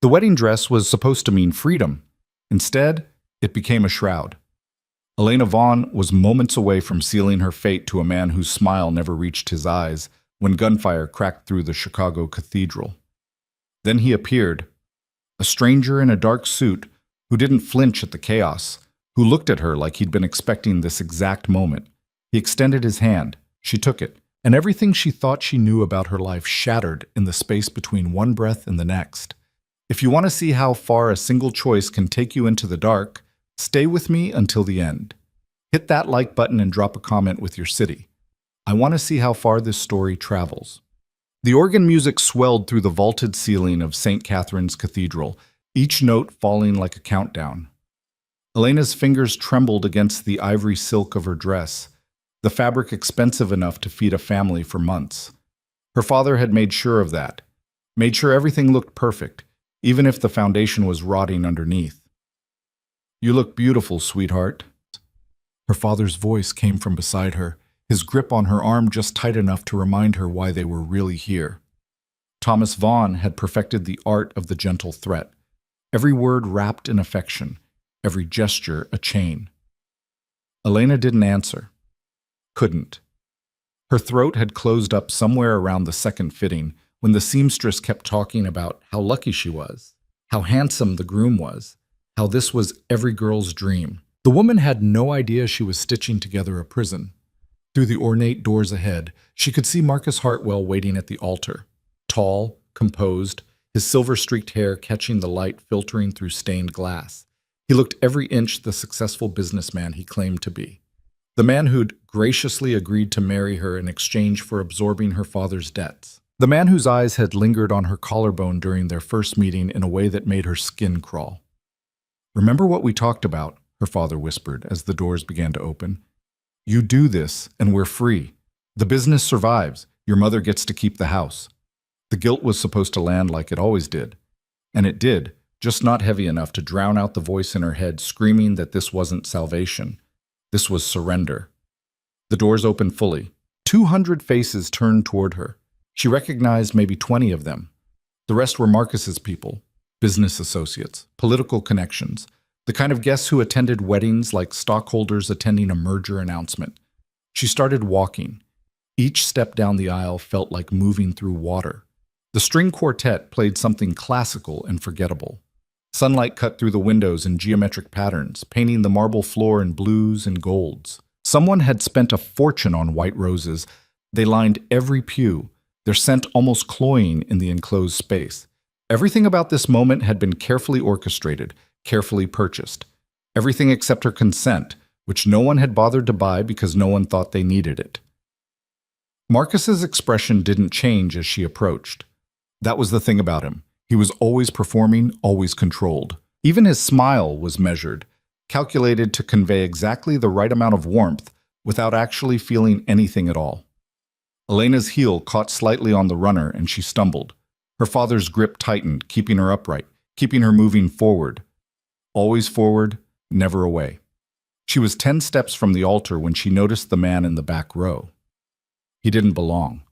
The wedding dress was supposed to mean freedom. Instead, it became a shroud. Elena Vaughn was moments away from sealing her fate to a man whose smile never reached his eyes when gunfire cracked through the Chicago cathedral. Then he appeared, a stranger in a dark suit who didn't flinch at the chaos, who looked at her like he'd been expecting this exact moment. He extended his hand. She took it, and everything she thought she knew about her life shattered in the space between one breath and the next. If you want to see how far a single choice can take you into the dark, stay with me until the end. Hit that like button and drop a comment with your city. I want to see how far this story travels. The organ music swelled through the vaulted ceiling of St. Catherine's Cathedral, each note falling like a countdown. Elena's fingers trembled against the ivory silk of her dress, the fabric expensive enough to feed a family for months. Her father had made sure of that, made sure everything looked perfect, even if the foundation was rotting underneath. "You look beautiful, sweetheart." Her father's voice came from beside her, his grip on her arm just tight enough to remind her why they were really here. Thomas Vaughn had perfected the art of the gentle threat, every word wrapped in affection, every gesture a chain. Elena didn't answer. Couldn't. Her throat had closed up somewhere around the second fitting when the seamstress kept talking about how lucky she was, how handsome the groom was, how this was every girl's dream. The woman had no idea she was stitching together a prison. Through the ornate doors ahead, she could see Marcus Hartwell waiting at the altar, tall, composed, his silver-streaked hair catching the light filtering through stained glass. He looked every inch the successful businessman he claimed to be. The man who'd graciously agreed to marry her in exchange for absorbing her father's debts. The man whose eyes had lingered on her collarbone during their first meeting in a way that made her skin crawl. "Remember what we talked about," her father whispered as the doors began to open. "You do this, and we're free. The business survives. Your mother gets to keep the house." The guilt was supposed to land like it always did. And it did, just not heavy enough to drown out the voice in her head screaming that this wasn't salvation. This was surrender. The doors opened fully. 200 faces turned toward her. She recognized maybe 20 of them. The rest were Marcus's people, business associates, political connections, the kind of guests who attended weddings like stockholders attending a merger announcement. She started walking. Each step down the aisle felt like moving through water. The string quartet played something classical and forgettable. Sunlight cut through the windows in geometric patterns, painting the marble floor in blues and golds. Someone had spent a fortune on white roses. They lined every pew, their scent almost cloying in the enclosed space. Everything about this moment had been carefully orchestrated, carefully purchased. Everything except her consent, which no one had bothered to buy because no one thought they needed it. Marcus's expression didn't change as she approached. That was the thing about him. He was always performing, always controlled. Even his smile was measured, calculated to convey exactly the right amount of warmth without actually feeling anything at all. Elena's heel caught slightly on the runner and she stumbled. Her father's grip tightened, keeping her upright, keeping her moving forward. Always forward, never away. She was 10 steps from the altar when she noticed the man in the back row. He didn't belong.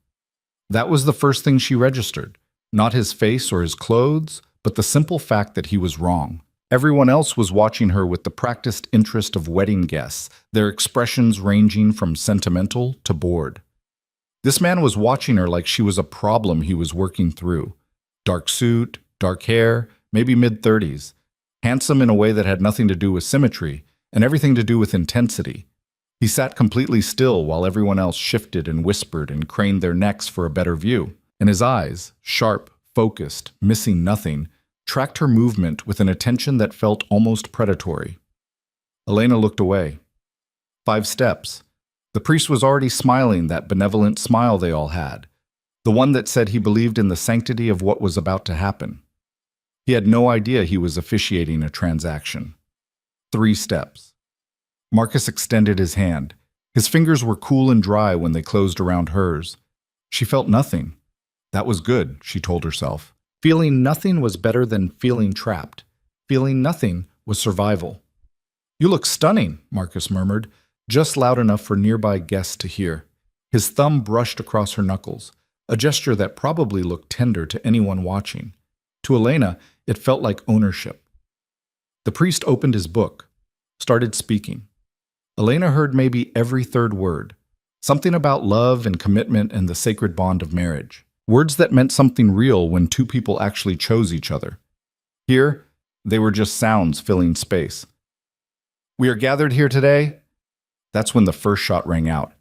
That was the first thing she registered. Not his face or his clothes, but the simple fact that he was wrong. Everyone else was watching her with the practiced interest of wedding guests, their expressions ranging from sentimental to bored. This man was watching her like she was a problem he was working through. Dark suit, dark hair, maybe mid-30s. Handsome in a way that had nothing to do with symmetry, and everything to do with intensity. He sat completely still while everyone else shifted and whispered and craned their necks for a better view. And his eyes, sharp, focused, missing nothing, tracked her movement with an attention that felt almost predatory. Elena looked away. 5 steps. The priest was already smiling that benevolent smile they all had, the one that said he believed in the sanctity of what was about to happen. He had no idea he was officiating a transaction. 3 steps. Marcus extended his hand. His fingers were cool and dry when they closed around hers. She felt nothing. That was good, she told herself. Feeling nothing was better than feeling trapped. Feeling nothing was survival. "You look stunning," Marcus murmured, just loud enough for nearby guests to hear. His thumb brushed across her knuckles, a gesture that probably looked tender to anyone watching. To Elena, it felt like ownership. The priest opened his book, started speaking. Elena heard maybe every third word, something about love and commitment and the sacred bond of marriage. Words that meant something real when two people actually chose each other. Here, they were just sounds filling space. "We are gathered here today." That's when the first shot rang out.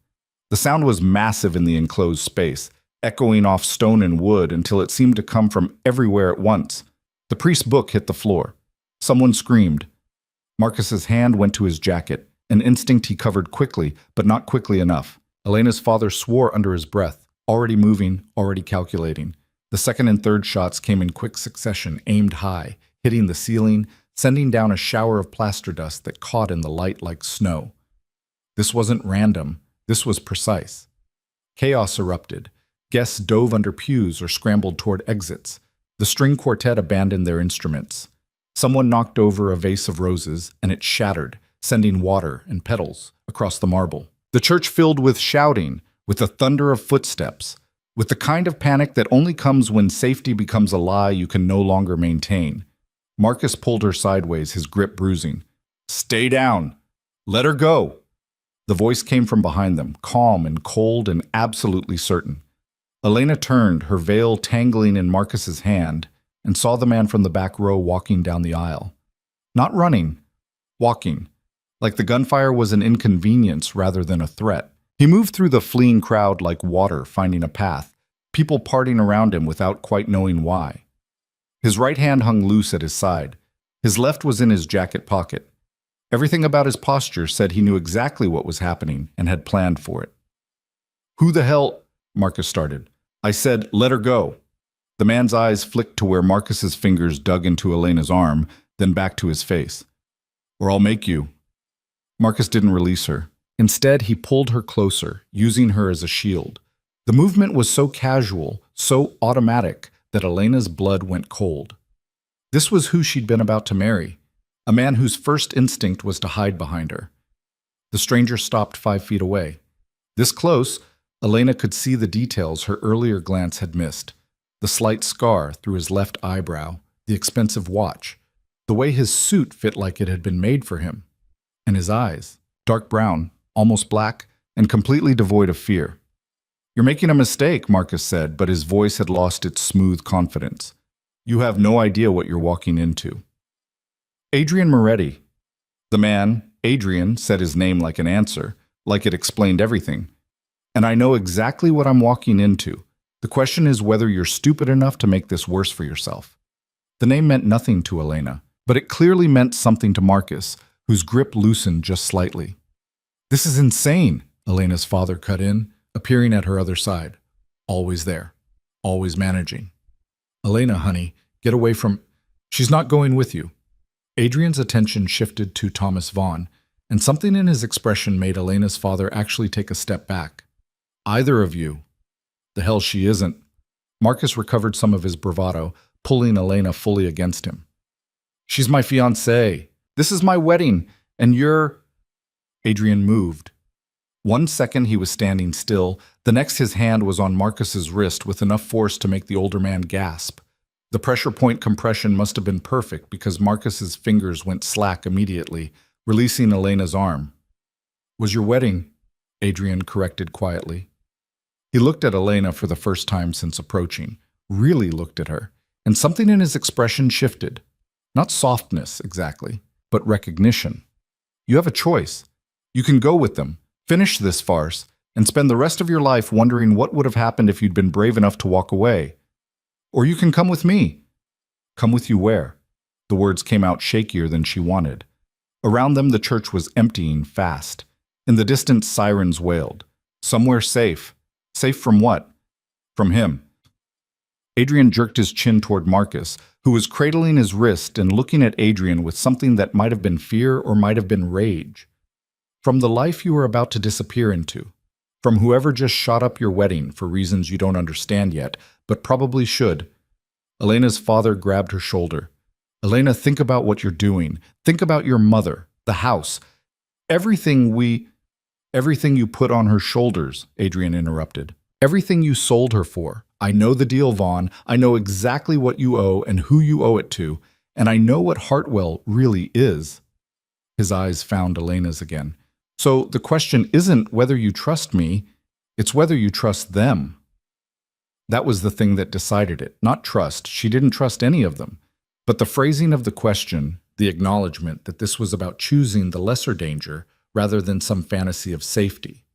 The sound was massive in the enclosed space, echoing off stone and wood until it seemed to come from everywhere at once. The priest's book hit the floor. Someone screamed. Marcus's hand went to his jacket, an instinct he covered quickly, but not quickly enough. Elena's father swore under his breath, already moving, already calculating. The second and third shots came in quick succession, aimed high, hitting the ceiling, sending down a shower of plaster dust that caught in the light like snow. This wasn't random. This was precise. Chaos erupted. Guests dove under pews or scrambled toward exits. The string quartet abandoned their instruments. Someone knocked over a vase of roses, and it shattered, sending water and petals across the marble. The church filled with shouting, with the thunder of footsteps, with the kind of panic that only comes when safety becomes a lie you can no longer maintain. Marcus pulled her sideways, his grip bruising. "Stay down! Let her go!" The voice came from behind them, calm and cold and absolutely certain. Elena turned, her veil tangling in Marcus's hand, and saw the man from the back row walking down the aisle. Not running, walking, like the gunfire was an inconvenience rather than a threat. He moved through the fleeing crowd like water finding a path, people parting around him without quite knowing why. His right hand hung loose at his side. His left was in his jacket pocket. Everything about his posture said he knew exactly what was happening and had planned for it. "Who the hell?" Marcus started. "I said, let her go." The man's eyes flicked to where Marcus's fingers dug into Elena's arm, then back to his face. "Or I'll make you." Marcus didn't release her. Instead, he pulled her closer, using her as a shield. The movement was so casual, so automatic, that Elena's blood went cold. This was who she'd been about to marry, a man whose first instinct was to hide behind her. The stranger stopped 5 feet away. This close, Elena could see the details her earlier glance had missed. The slight scar through his left eyebrow, the expensive watch, the way his suit fit like it had been made for him. And his eyes, dark brown, almost black, and completely devoid of fear. "You're making a mistake," Marcus said, but his voice had lost its smooth confidence. "You have no idea what you're walking into." "Adrian Moretti." The man, Adrian, said his name like an answer, like it explained everything. "And I know exactly what I'm walking into. The question is whether you're stupid enough to make this worse for yourself." The name meant nothing to Elena, but it clearly meant something to Marcus, whose grip loosened just slightly. "This is insane," Elena's father cut in, appearing at her other side. Always there. Always managing. "Elena, honey, get away from—" "She's not going with you." Adrian's attention shifted to Thomas Vaughn, and something in his expression made Elena's father actually take a step back. "Either of you." "The hell she isn't." Marcus recovered some of his bravado, pulling Elena fully against him. "She's my fiancée. This is my wedding, and you're—" Adrian moved. 1 second he was standing still, the next his hand was on Marcus's wrist with enough force to make the older man gasp. The pressure point compression must have been perfect because Marcus's fingers went slack immediately, releasing Elena's arm. "Was your wedding," Adrian corrected quietly. He looked at Elena for the first time since approaching, really looked at her, and something in his expression shifted. Not softness, exactly, but recognition. "You have a choice. You can go with them, finish this farce, and spend the rest of your life wondering what would have happened if you'd been brave enough to walk away. Or you can come with me." "Come with you where?" The words came out shakier than she wanted. Around them the church was emptying fast. In the distance sirens wailed. Somewhere safe. Safe from what? From him. Adrian jerked his chin toward Marcus, who was cradling his wrist and looking at Adrian with something that might have been fear or might have been rage. "From the life you are about to disappear into. From whoever just shot up your wedding for reasons you don't understand yet, but probably should." Elena's father grabbed her shoulder. "Elena, think about what you're doing. Think about your mother, the house. Everything you put on her shoulders," Adrian interrupted. "Everything you sold her for. I know the deal, Vaughn. I know exactly what you owe and who you owe it to, and I know what Hartwell really is." His eyes found Elena's again. "So the question isn't whether you trust me, it's whether you trust them." That was the thing that decided it, not trust. She didn't trust any of them. But the phrasing of the question, the acknowledgement that this was about choosing the lesser danger rather than some fantasy of safety.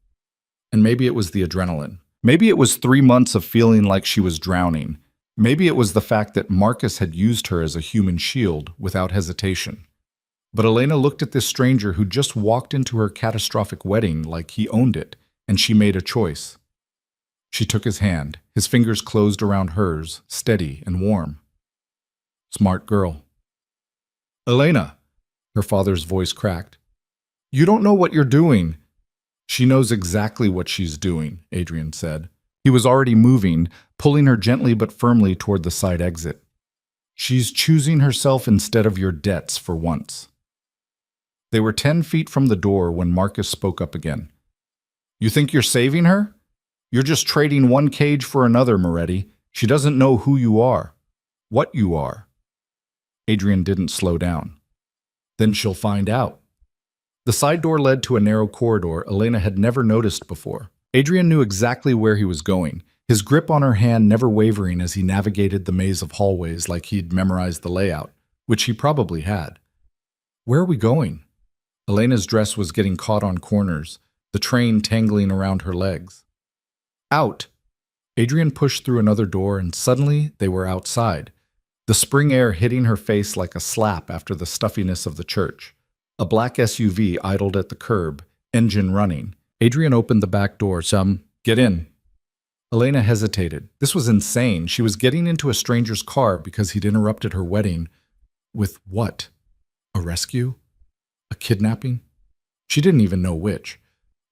And maybe it was the adrenaline. Maybe it was 3 months of feeling like she was drowning. Maybe it was the fact that Marcus had used her as a human shield without hesitation. But Elena looked at this stranger who just walked into her catastrophic wedding like he owned it, and she made a choice. She took his hand. His fingers closed around hers, steady and warm. "Smart girl." "Elena," her father's voice cracked. "You don't know what you're doing." "She knows exactly what she's doing," Adrian said. He was already moving, pulling her gently but firmly toward the side exit. "She's choosing herself instead of your debts for once." They were 10 feet from the door when Marcus spoke up again. "You think you're saving her? You're just trading one cage for another, Moretti. She doesn't know who you are, what you are." Adrian didn't slow down. "Then she'll find out." The side door led to a narrow corridor Elena had never noticed before. Adrian knew exactly where he was going, his grip on her hand never wavering as he navigated the maze of hallways like he'd memorized the layout, which he probably had. "Where are we going?" Elena's dress was getting caught on corners, the train tangling around her legs. "Out!" Adrian pushed through another door, and suddenly they were outside, the spring air hitting her face like a slap after the stuffiness of the church. A black SUV idled at the curb, engine running. Adrian opened the back door. "Get in." Elena hesitated. This was insane. She was getting into a stranger's car because he'd interrupted her wedding. With what? A rescue? A kidnapping? She didn't even know which.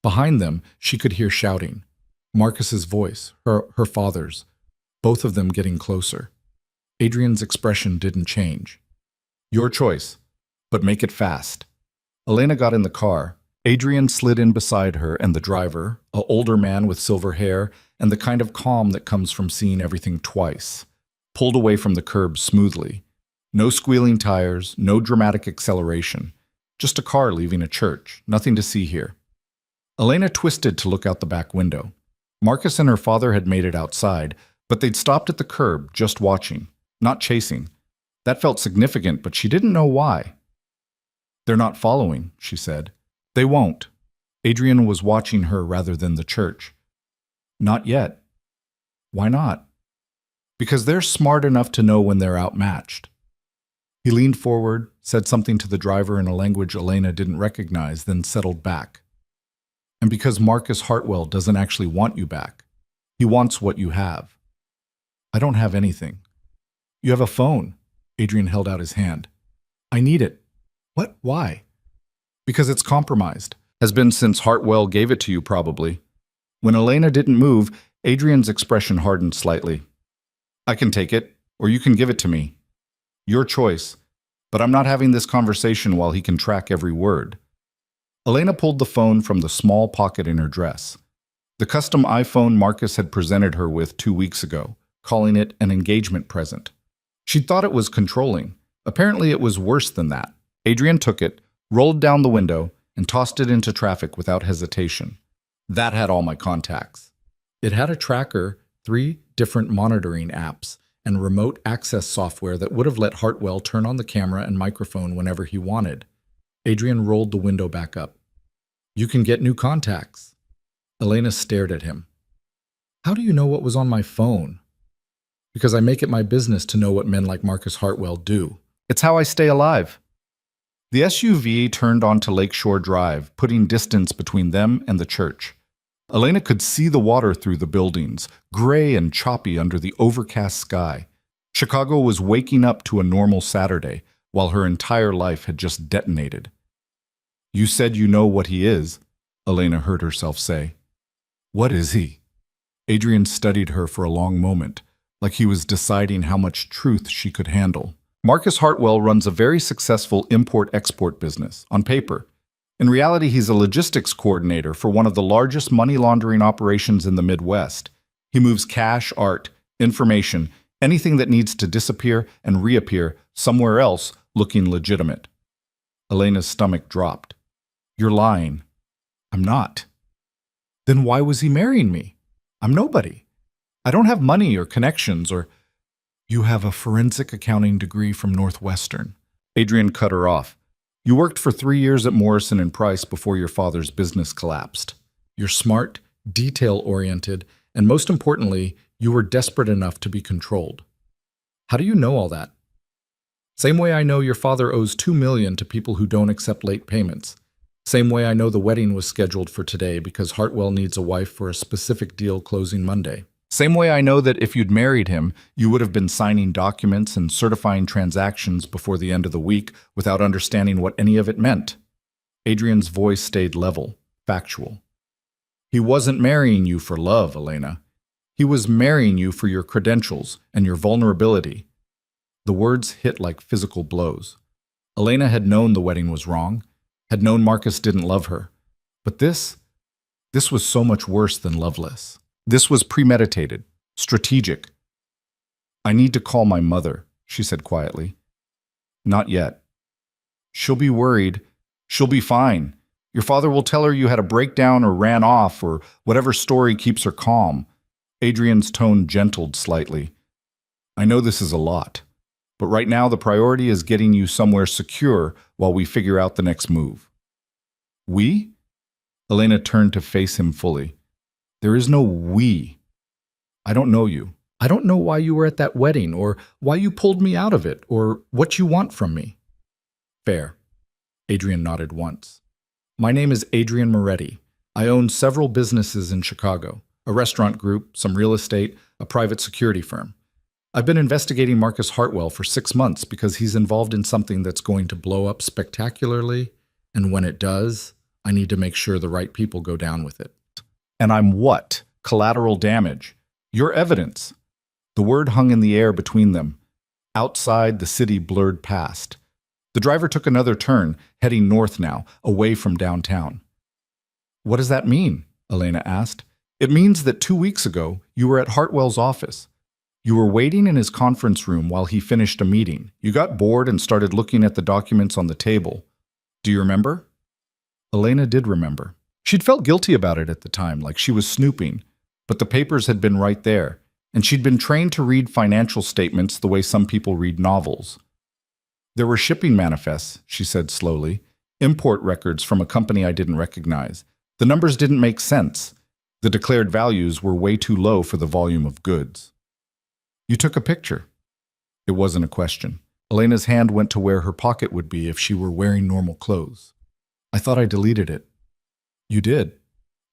Behind them, she could hear shouting. Marcus's voice, her father's, both of them getting closer. Adrian's expression didn't change. "Your choice, but make it fast." Elena got in the car. Adrian slid in beside her, and the driver, an older man with silver hair and the kind of calm that comes from seeing everything twice, pulled away from the curb smoothly. No squealing tires, no dramatic acceleration. Just a car leaving a church, nothing to see here. Elena twisted to look out the back window. Marcus and her father had made it outside, but they'd stopped at the curb, just watching, not chasing. That felt significant, but she didn't know why. "They're not following," she said. "They won't." Adrian was watching her rather than the church. "Not yet." "Why not?" "Because they're smart enough to know when they're outmatched." He leaned forward, said something to the driver in a language Elena didn't recognize, then settled back. "And because Marcus Hartwell doesn't actually want you back. He wants what you have." "I don't have anything." "You have a phone." Adrian held out his hand. "I need it." "What? Why?" "Because it's compromised. Has been since Hartwell gave it to you, probably." When Elena didn't move, Adrian's expression hardened slightly. "I can take it, or you can give it to me. Your choice. But I'm not having this conversation while he can track every word." Elena pulled the phone from the small pocket in her dress. The custom iPhone Marcus had presented her with 2 weeks ago, calling it an engagement present. She'd thought it was controlling. Apparently it was worse than that. Adrian took it, rolled down the window, and tossed it into traffic without hesitation. That had all my contacts. It had a tracker, 3 different monitoring apps, and remote access software that would have let Hartwell turn on the camera and microphone whenever he wanted. Adrian rolled the window back up. "You can get new contacts." Elena stared at him. "How do you know what was on my phone?" "Because I make it my business to know what men like Marcus Hartwell do. It's how I stay alive." The SUV turned onto Lakeshore Drive, putting distance between them and the church. Elena could see the water through the buildings, gray and choppy under the overcast sky. Chicago was waking up to a normal Saturday, while her entire life had just detonated. "You said you know what he is," Elena heard herself say. "What is he?" Adrian studied her for a long moment, like he was deciding how much truth she could handle. Marcus Hartwell runs a very successful import-export business, on paper. In reality, he's a logistics coordinator for one of the largest money laundering operations in the Midwest. He moves cash, art, Information, anything that needs to disappear and reappear somewhere else looking legitimate. Elena's stomach dropped. You're lying. I'm not. Then why was he marrying me? I'm nobody. I don't have money or connections or... You have a forensic accounting degree from Northwestern. Adrian cut her off. You worked for 3 years at Morrison and Price before your father's business collapsed. You're smart, detail-oriented, and most importantly, you were desperate enough to be controlled. How do you know all that? Same way I know your father owes $2 million to people who don't accept late payments. Same way I know the wedding was scheduled for today because Hartwell needs a wife for a specific deal closing Monday. Same way I know that if you'd married him, you would have been signing documents and certifying transactions before the end of the week without understanding what any of it meant. Adrian's voice stayed level, factual. He wasn't marrying you for love, Elena. He was marrying you for your credentials and your vulnerability. The words hit like physical blows. Elena had known the wedding was wrong, had known Marcus didn't love her. But this was so much worse than loveless. This was premeditated, strategic. I need to call my mother, she said quietly. Not yet. She'll be worried. She'll be fine. Your father will tell her you had a breakdown or ran off or whatever story keeps her calm. Adrian's tone gentled slightly. I know this is a lot, but right now the priority is getting you somewhere secure while we figure out the next move. We? Elena turned to face him fully. There is no we. I don't know you. I don't know why you were at that wedding or why you pulled me out of it or what you want from me. Fair. Adrian nodded once. My name is Adrian Moretti. I own several businesses in Chicago, a restaurant group, some real estate, a private security firm. I've been investigating Marcus Hartwell for 6 months because he's involved in something that's going to blow up spectacularly, and when it does, I need to make sure the right people go down with it. And I'm what? Collateral damage. Your evidence. The word hung in the air between them. Outside, the city blurred past. The driver took another turn, heading north now, away from downtown. What does that mean? Elena asked. It means that 2 weeks ago, you were at Hartwell's office. You were waiting in his conference room while he finished a meeting. You got bored and started looking at the documents on the table. Do you remember? Elena did remember. She'd felt guilty about it at the time, like she was snooping, but the papers had been right there, and she'd been trained to read financial statements the way some people read novels. There were shipping manifests, she said slowly, import records from a company I didn't recognize. The numbers didn't make sense. The declared values were way too low for the volume of goods. You took a picture. It wasn't a question. Elena's hand went to where her pocket would be if she were wearing normal clothes. I thought I deleted it. You did,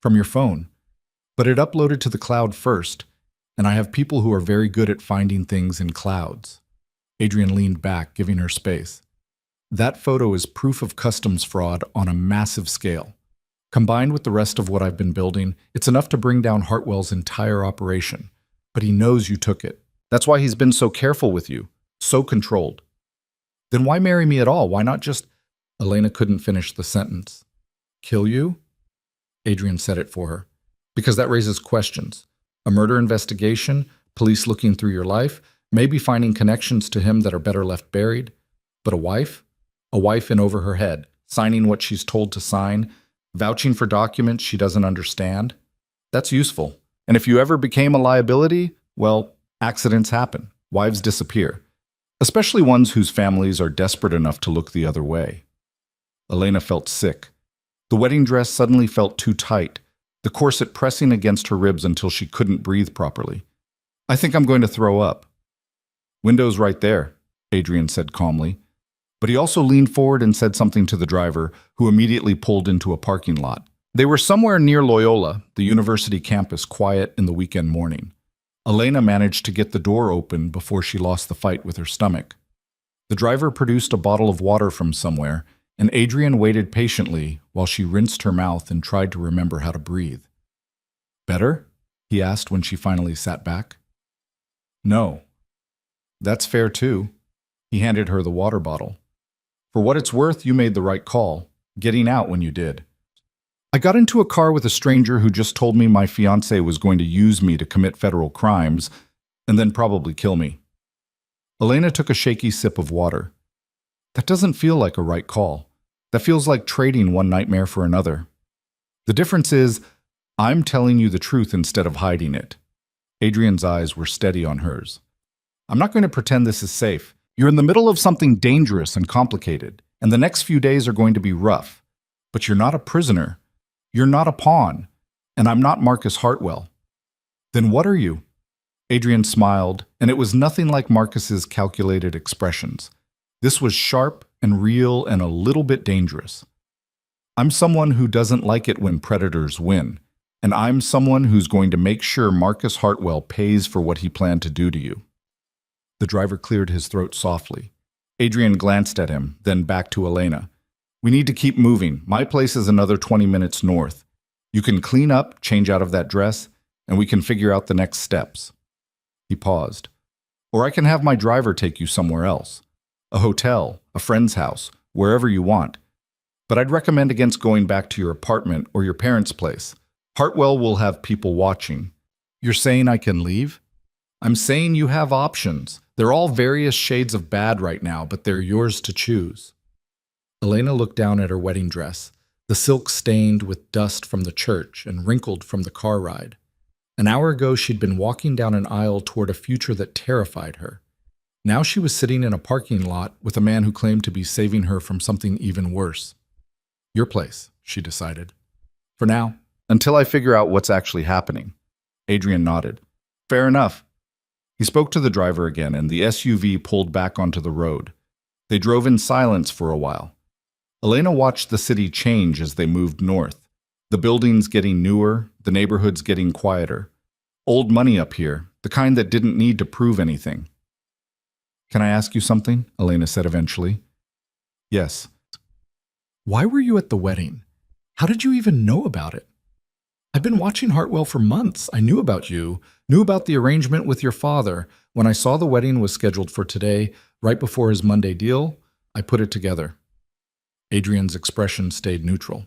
from your phone, but it uploaded to the cloud first, and I have people who are very good at finding things in clouds. Adrian leaned back, giving her space. That photo is proof of customs fraud on a massive scale. Combined with the rest of what I've been building, it's enough to bring down Hartwell's entire operation. But he knows you took it. That's why he's been so careful with you, so controlled. Then why marry me at all? Why not just... Elena couldn't finish the sentence. Kill you? Adrian said it for her. Because that raises questions. A murder investigation, police looking through your life, maybe finding connections to him that are better left buried. But a wife? A wife in over her head, signing what she's told to sign, vouching for documents she doesn't understand. That's useful. And if you ever became a liability, well, accidents happen. Wives disappear. Especially ones whose families are desperate enough to look the other way. Elena felt sick. The wedding dress suddenly felt too tight, the corset pressing against her ribs until she couldn't breathe properly. I think I'm going to throw up. Window's right there, Adrian said calmly. But he also leaned forward and said something to the driver, who immediately pulled into a parking lot. They were somewhere near Loyola, the university campus, quiet in the weekend morning. Elena managed to get the door open before she lost the fight with her stomach. The driver produced a bottle of water from somewhere, and Adrian waited patiently while she rinsed her mouth and tried to remember how to breathe. Better? He asked when she finally sat back. No. That's fair too. He handed her the water bottle. For what it's worth, you made the right call, getting out when you did. I got into a car with a stranger who just told me my fiancé was going to use me to commit federal crimes, and then probably kill me. Elena took a shaky sip of water. That doesn't feel like a right call. That feels like trading one nightmare for another. The difference is, I'm telling you the truth instead of hiding it. Adrian's eyes were steady on hers. I'm not going to pretend this is safe. You're in the middle of something dangerous and complicated, and the next few days are going to be rough. But you're not a prisoner. You're not a pawn. And I'm not Marcus Hartwell. Then what are you? Adrian smiled, and it was nothing like Marcus's calculated expressions. This was sharp and real and a little bit dangerous. I'm someone who doesn't like it when predators win, and I'm someone who's going to make sure Marcus Hartwell pays for what he planned to do to you. The driver cleared his throat softly. Adrian glanced at him, then back to Elena. We need to keep moving. My place is another 20 minutes north. You can clean up, change out of that dress, and we can figure out the next steps. He paused. Or I can have my driver take you somewhere else. A hotel, a friend's house, wherever you want. But I'd recommend against going back to your apartment or your parents' place. Hartwell will have people watching. You're saying I can leave? I'm saying you have options. They're all various shades of bad right now, but they're yours to choose. Elena looked down at her wedding dress, the silk stained with dust from the church and wrinkled from the car ride. An hour ago, she'd been walking down an aisle toward a future that terrified her. Now she was sitting in a parking lot with a man who claimed to be saving her from something even worse. Your place, she decided. For now, until I figure out what's actually happening. Adrian nodded. Fair enough. He spoke to the driver again, and the SUV pulled back onto the road. They drove in silence for a while. Elena watched the city change as they moved north. The buildings getting newer, the neighborhoods getting quieter. Old money up here, the kind that didn't need to prove anything. Can I ask you something? Elena said eventually. Yes. Why were you at the wedding? How did you even know about it? I've been watching Hartwell for months. I knew about you, knew about the arrangement with your father. When I saw the wedding was scheduled for today, right before his Monday deal, I put it together. Adrian's expression stayed neutral.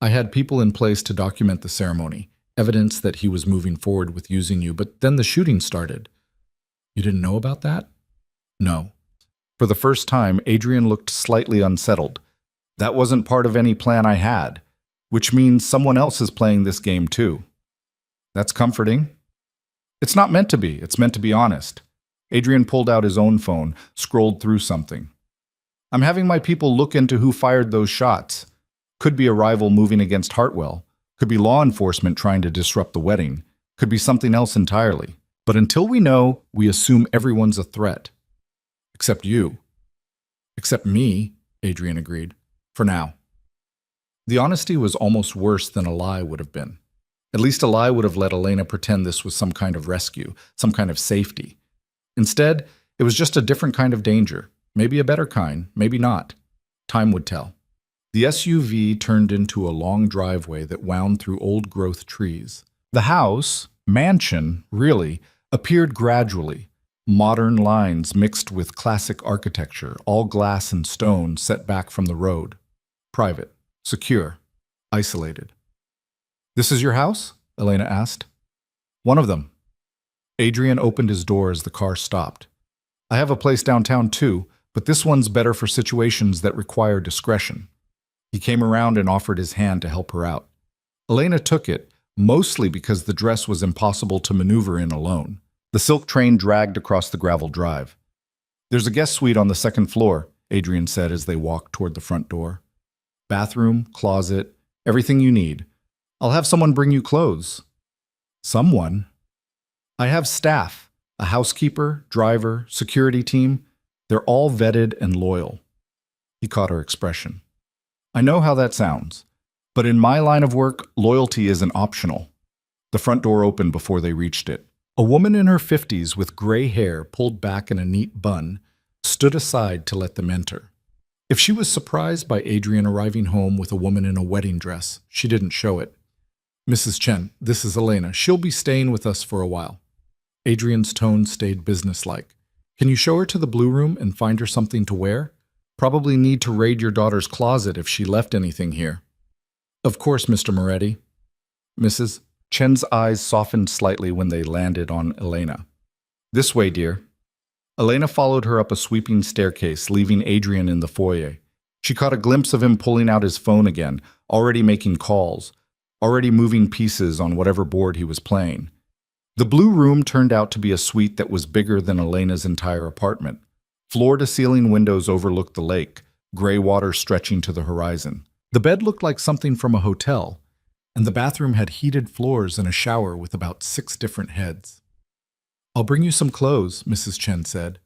I had people in place to document the ceremony, evidence that he was moving forward with using you, but then the shooting started. You didn't know about that? No. For the first time, Adrian looked slightly unsettled. That wasn't part of any plan I had, which means someone else is playing this game too. That's comforting. It's not meant to be. It's meant to be honest. Adrian pulled out his own phone, scrolled through something. I'm having my people look into who fired those shots. Could be a rival moving against Hartwell. Could be law enforcement trying to disrupt the wedding. Could be something else entirely. But until we know, we assume everyone's a threat. Except you. Except me, Adrian agreed. For now. The honesty was almost worse than a lie would have been. At least a lie would have let Elena pretend this was some kind of rescue, some kind of safety. Instead, it was just a different kind of danger. Maybe a better kind, maybe not. Time would tell. The SUV turned into a long driveway that wound through old-growth trees. The house, mansion, really, appeared gradually. Modern lines mixed with classic architecture, all glass and stone set back from the road. Private, secure, isolated. This is your house? Elena asked. One of them. Adrian opened his door as the car stopped. I have a place downtown too, but this one's better for situations that require discretion. He came around and offered his hand to help her out. Elena took it, mostly because the dress was impossible to maneuver in alone. The silk train dragged across the gravel drive. There's a guest suite on the second floor, Adrian said as they walked toward the front door. Bathroom, closet, everything you need. I'll have someone bring you clothes. Someone? I have staff, a housekeeper, driver, security team. They're all vetted and loyal. He caught her expression. I know how that sounds, but in my line of work, loyalty isn't optional. The front door opened before they reached it. A woman in her 50s with gray hair pulled back in a neat bun stood aside to let them enter. If she was surprised by Adrian arriving home with a woman in a wedding dress, she didn't show it. Mrs. Chen, this is Elena. She'll be staying with us for a while. Adrian's tone stayed businesslike. Can you show her to the blue room and find her something to wear? Probably need to raid your daughter's closet if she left anything here. Of course, Mr. Moretti. Mrs. Chen's eyes softened slightly when they landed on Elena. This way, dear. Elena followed her up a sweeping staircase, leaving Adrian in the foyer. She caught a glimpse of him pulling out his phone again, already making calls, already moving pieces on whatever board he was playing. The blue room turned out to be a suite that was bigger than Elena's entire apartment. Floor-to-ceiling windows overlooked the lake, gray water stretching to the horizon. The bed looked like something from a hotel, and the bathroom had heated floors and a shower with about 6 different heads. "I'll bring you some clothes," Mrs. Chen said.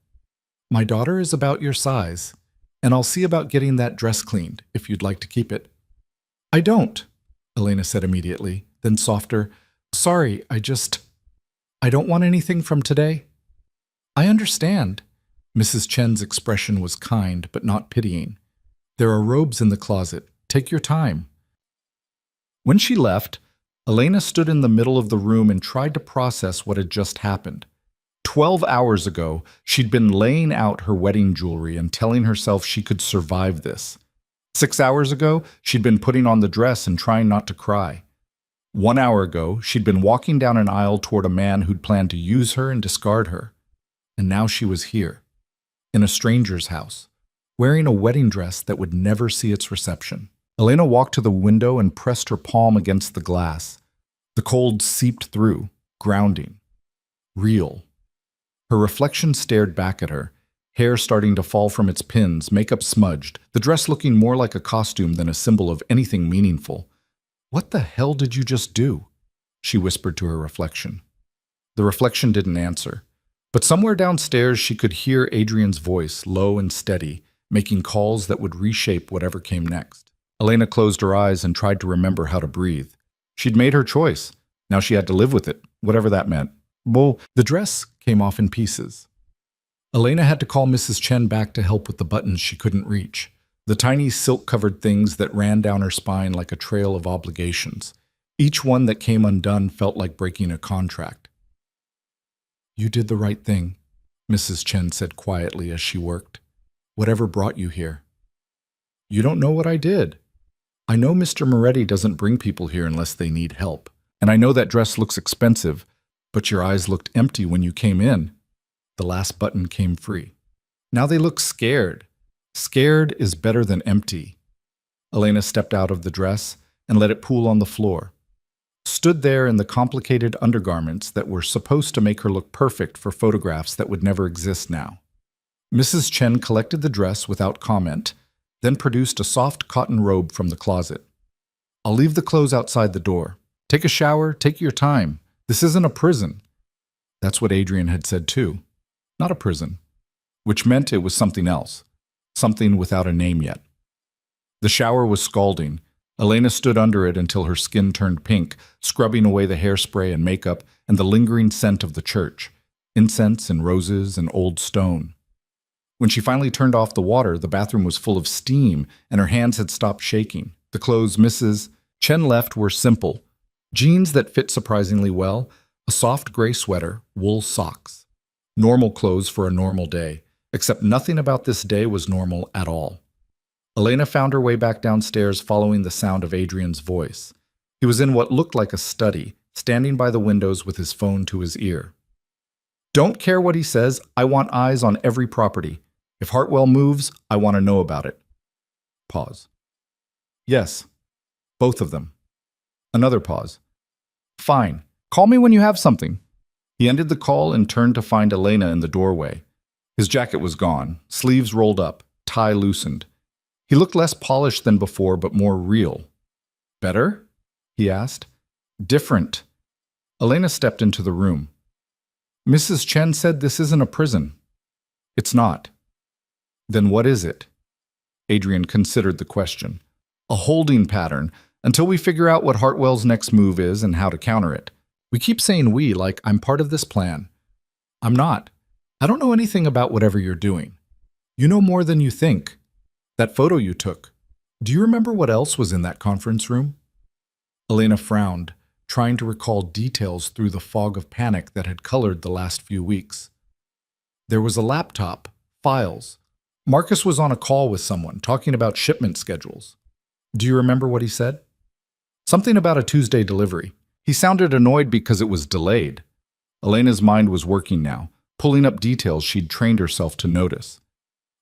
"My daughter is about your size, and I'll see about getting that dress cleaned, if you'd like to keep it." "I don't," Elena said immediately, then softer, "Sorry, I don't want anything from today." "I understand." Mrs. Chen's expression was kind, but not pitying. "There are robes in the closet. Take your time." When she left, Elena stood in the middle of the room and tried to process what had just happened. 12 hours ago, she'd been laying out her wedding jewelry and telling herself she could survive this. 6 hours ago, she'd been putting on the dress and trying not to cry. 1 hour ago, she'd been walking down an aisle toward a man who'd planned to use her and discard her. And now she was here, in a stranger's house, wearing a wedding dress that would never see its reception. Elena walked to the window and pressed her palm against the glass. The cold seeped through, grounding. Real. Her reflection stared back at her, hair starting to fall from its pins, makeup smudged, the dress looking more like a costume than a symbol of anything meaningful. "What the hell did you just do?" she whispered to her reflection. The reflection didn't answer, but somewhere downstairs she could hear Adrian's voice, low and steady, making calls that would reshape whatever came next. Elena closed her eyes and tried to remember how to breathe. She'd made her choice. Now she had to live with it, whatever that meant. Well, the dress came off in pieces. Elena had to call Mrs. Chen back to help with the buttons she couldn't reach, the tiny silk-covered things that ran down her spine like a trail of obligations. Each one that came undone felt like breaking a contract. "You did the right thing," Mrs. Chen said quietly as she worked. "Whatever brought you here." "You don't know what I did. I know Mr. Moretti doesn't bring people here unless they need help. And I know that dress looks expensive, but your eyes looked empty when you came in." The last button came free. "Now they look scared. Scared is better than empty." Elena stepped out of the dress and let it pool on the floor. Stood there in the complicated undergarments that were supposed to make her look perfect for photographs that would never exist now. Mrs. Chen collected the dress without comment, then produced a soft cotton robe from the closet. "I'll leave the clothes outside the door. Take a shower, take your time. This isn't a prison." That's what Adrian had said too. Not a prison. Which meant it was something else. Something without a name yet. The shower was scalding. Elena stood under it until her skin turned pink, scrubbing away the hairspray and makeup and the lingering scent of the church. Incense and roses and old stone. When she finally turned off the water, the bathroom was full of steam and her hands had stopped shaking. The clothes Mrs. Chen left were simple. Jeans that fit surprisingly well, a soft gray sweater, wool socks. Normal clothes for a normal day, except nothing about this day was normal at all. Elena found her way back downstairs following the sound of Adrian's voice. He was in what looked like a study, standing by the windows with his phone to his ear. "Don't care what he says, I want eyes on every property. If Hartwell moves, I want to know about it." Pause. "Yes, both of them." Another pause. "Fine. Call me when you have something." He ended the call and turned to find Elena in the doorway. His jacket was gone, sleeves rolled up, tie loosened. He looked less polished than before, but more real. "Better?" he asked. "Different." Elena stepped into the room. "Mrs. Chen said this isn't a prison." "It's not." "Then what is it?" Adrian considered the question. "A holding pattern, until we figure out what Hartwell's next move is and how to counter it. We keep saying we like I'm part of this plan. I'm not. I don't know anything about whatever you're doing. You know more than you think. That photo you took. Do you remember what else was in that conference room?" Elena frowned, trying to recall details through the fog of panic that had colored the last few weeks. There was a laptop, files. Marcus was on a call with someone, talking about shipment schedules. Do you remember what he said? Something about a Tuesday delivery. He sounded annoyed because it was delayed. Elena's mind was working now, pulling up details she'd trained herself to notice.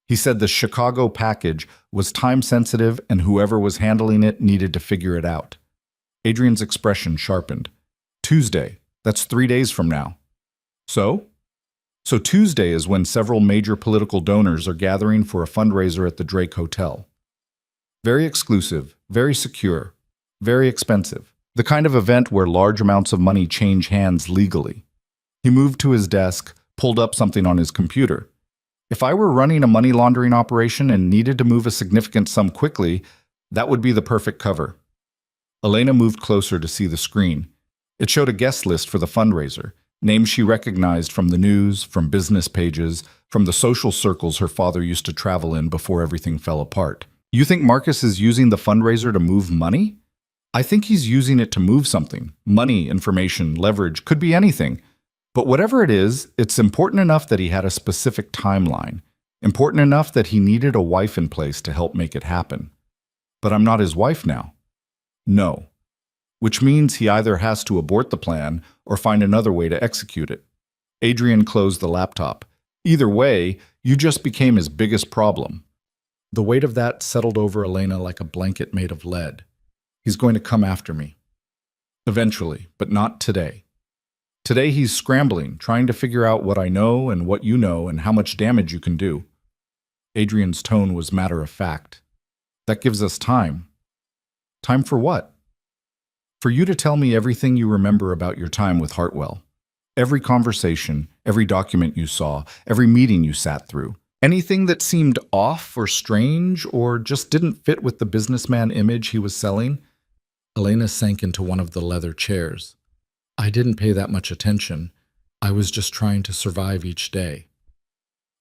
He said the Chicago package was time-sensitive and whoever was handling it needed to figure it out. Adrian's expression sharpened. Tuesday. That's 3 days from now. So? So Tuesday is when several major political donors are gathering for a fundraiser at the Drake Hotel. Very exclusive, very secure, very expensive. The kind of event where large amounts of money change hands legally. He moved to his desk, pulled up something on his computer. If I were running a money laundering operation and needed to move a significant sum quickly, that would be the perfect cover. Elena moved closer to see the screen. It showed a guest list for the fundraiser, names she recognized from the news, from business pages, from the social circles her father used to travel in before everything fell apart. You think Marcus is using the fundraiser to move money? I think he's using it to move something. Money, information, leverage, could be anything. But whatever it is, it's important enough that he had a specific timeline. Important enough that he needed a wife in place to help make it happen. But I'm not his wife now. No. Which means he either has to abort the plan or find another way to execute it. Adrian closed the laptop. Either way, you just became his biggest problem. The weight of that settled over Elena like a blanket made of lead. He's going to come after me. Eventually, but not today. Today he's scrambling, trying to figure out what I know and what you know and how much damage you can do. Adrian's tone was matter of fact. That gives us time. Time for what? For you to tell me everything you remember about your time with Hartwell. Every conversation, every document you saw, every meeting you sat through. Anything that seemed off or strange or just didn't fit with the businessman image he was selling. Elena sank into one of the leather chairs. I didn't pay that much attention. I was just trying to survive each day.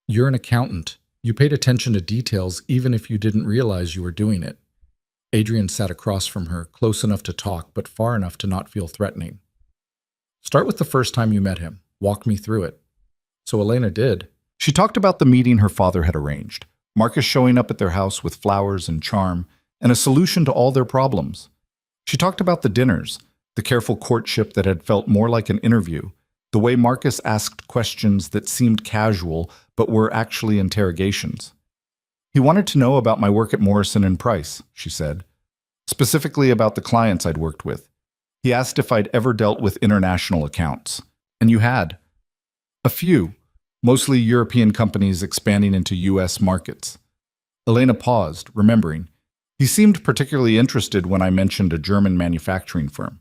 You're an accountant. You paid attention to details even if you didn't realize you were doing it. Adrian sat across from her, close enough to talk, but far enough to not feel threatening. Start with the first time you met him. Walk me through it. So Elena did. She talked about the meeting her father had arranged, Marcus showing up at their house with flowers and charm, and a solution to all their problems. She talked about the dinners, the careful courtship that had felt more like an interview, the way Marcus asked questions that seemed casual but were actually interrogations. He wanted to know about my work at Morrison and Price, she said, specifically about the clients I'd worked with. He asked if I'd ever dealt with international accounts. And you had. A few, mostly European companies expanding into U.S. markets. Elena paused, remembering. He seemed particularly interested when I mentioned a German manufacturing firm.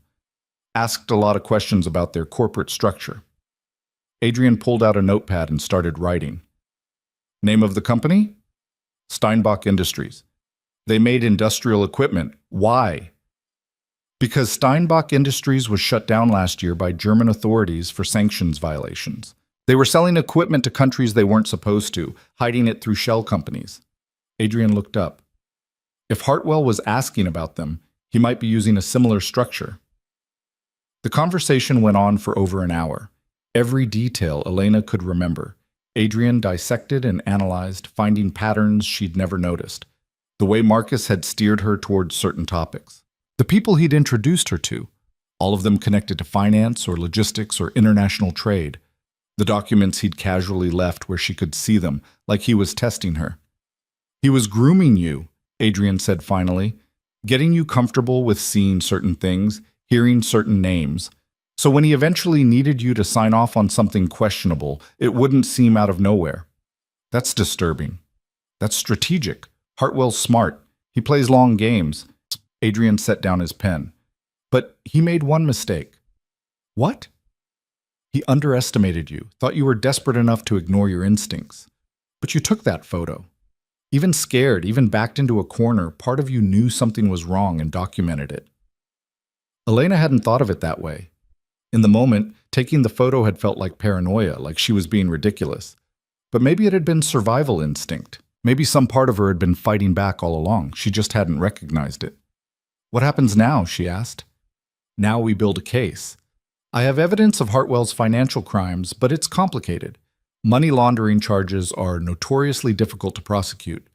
Asked a lot of questions about their corporate structure. Adrian pulled out a notepad and started writing. Name of the company? Steinbach Industries. They made industrial equipment. Why? Because Steinbach Industries was shut down last year by German authorities for sanctions violations. They were selling equipment to countries they weren't supposed to, hiding it through shell companies. Adrian looked up. If Hartwell was asking about them, he might be using a similar structure. The conversation went on for over an hour. Every detail Elena could remember. Adrian dissected and analyzed, finding patterns she'd never noticed. The way Marcus had steered her towards certain topics. The people he'd introduced her to, all of them connected to finance or logistics or international trade. The documents he'd casually left where she could see them, like he was testing her. He was grooming you, Adrian said finally, getting you comfortable with seeing certain things, hearing certain names. So when he eventually needed you to sign off on something questionable, it wouldn't seem out of nowhere. That's disturbing. That's strategic. Hartwell's smart. He plays long games. Adrian set down his pen. But he made one mistake. What? He underestimated you, thought you were desperate enough to ignore your instincts. But you took that photo. Even scared, even backed into a corner, part of you knew something was wrong and documented it. Elena hadn't thought of it that way. In the moment, taking the photo had felt like paranoia, like she was being ridiculous. But maybe it had been survival instinct. Maybe some part of her had been fighting back all along. She just hadn't recognized it. What happens now? She asked. Now we build a case. I have evidence of Hartwell's financial crimes, but it's complicated. Money laundering charges are notoriously difficult to prosecute.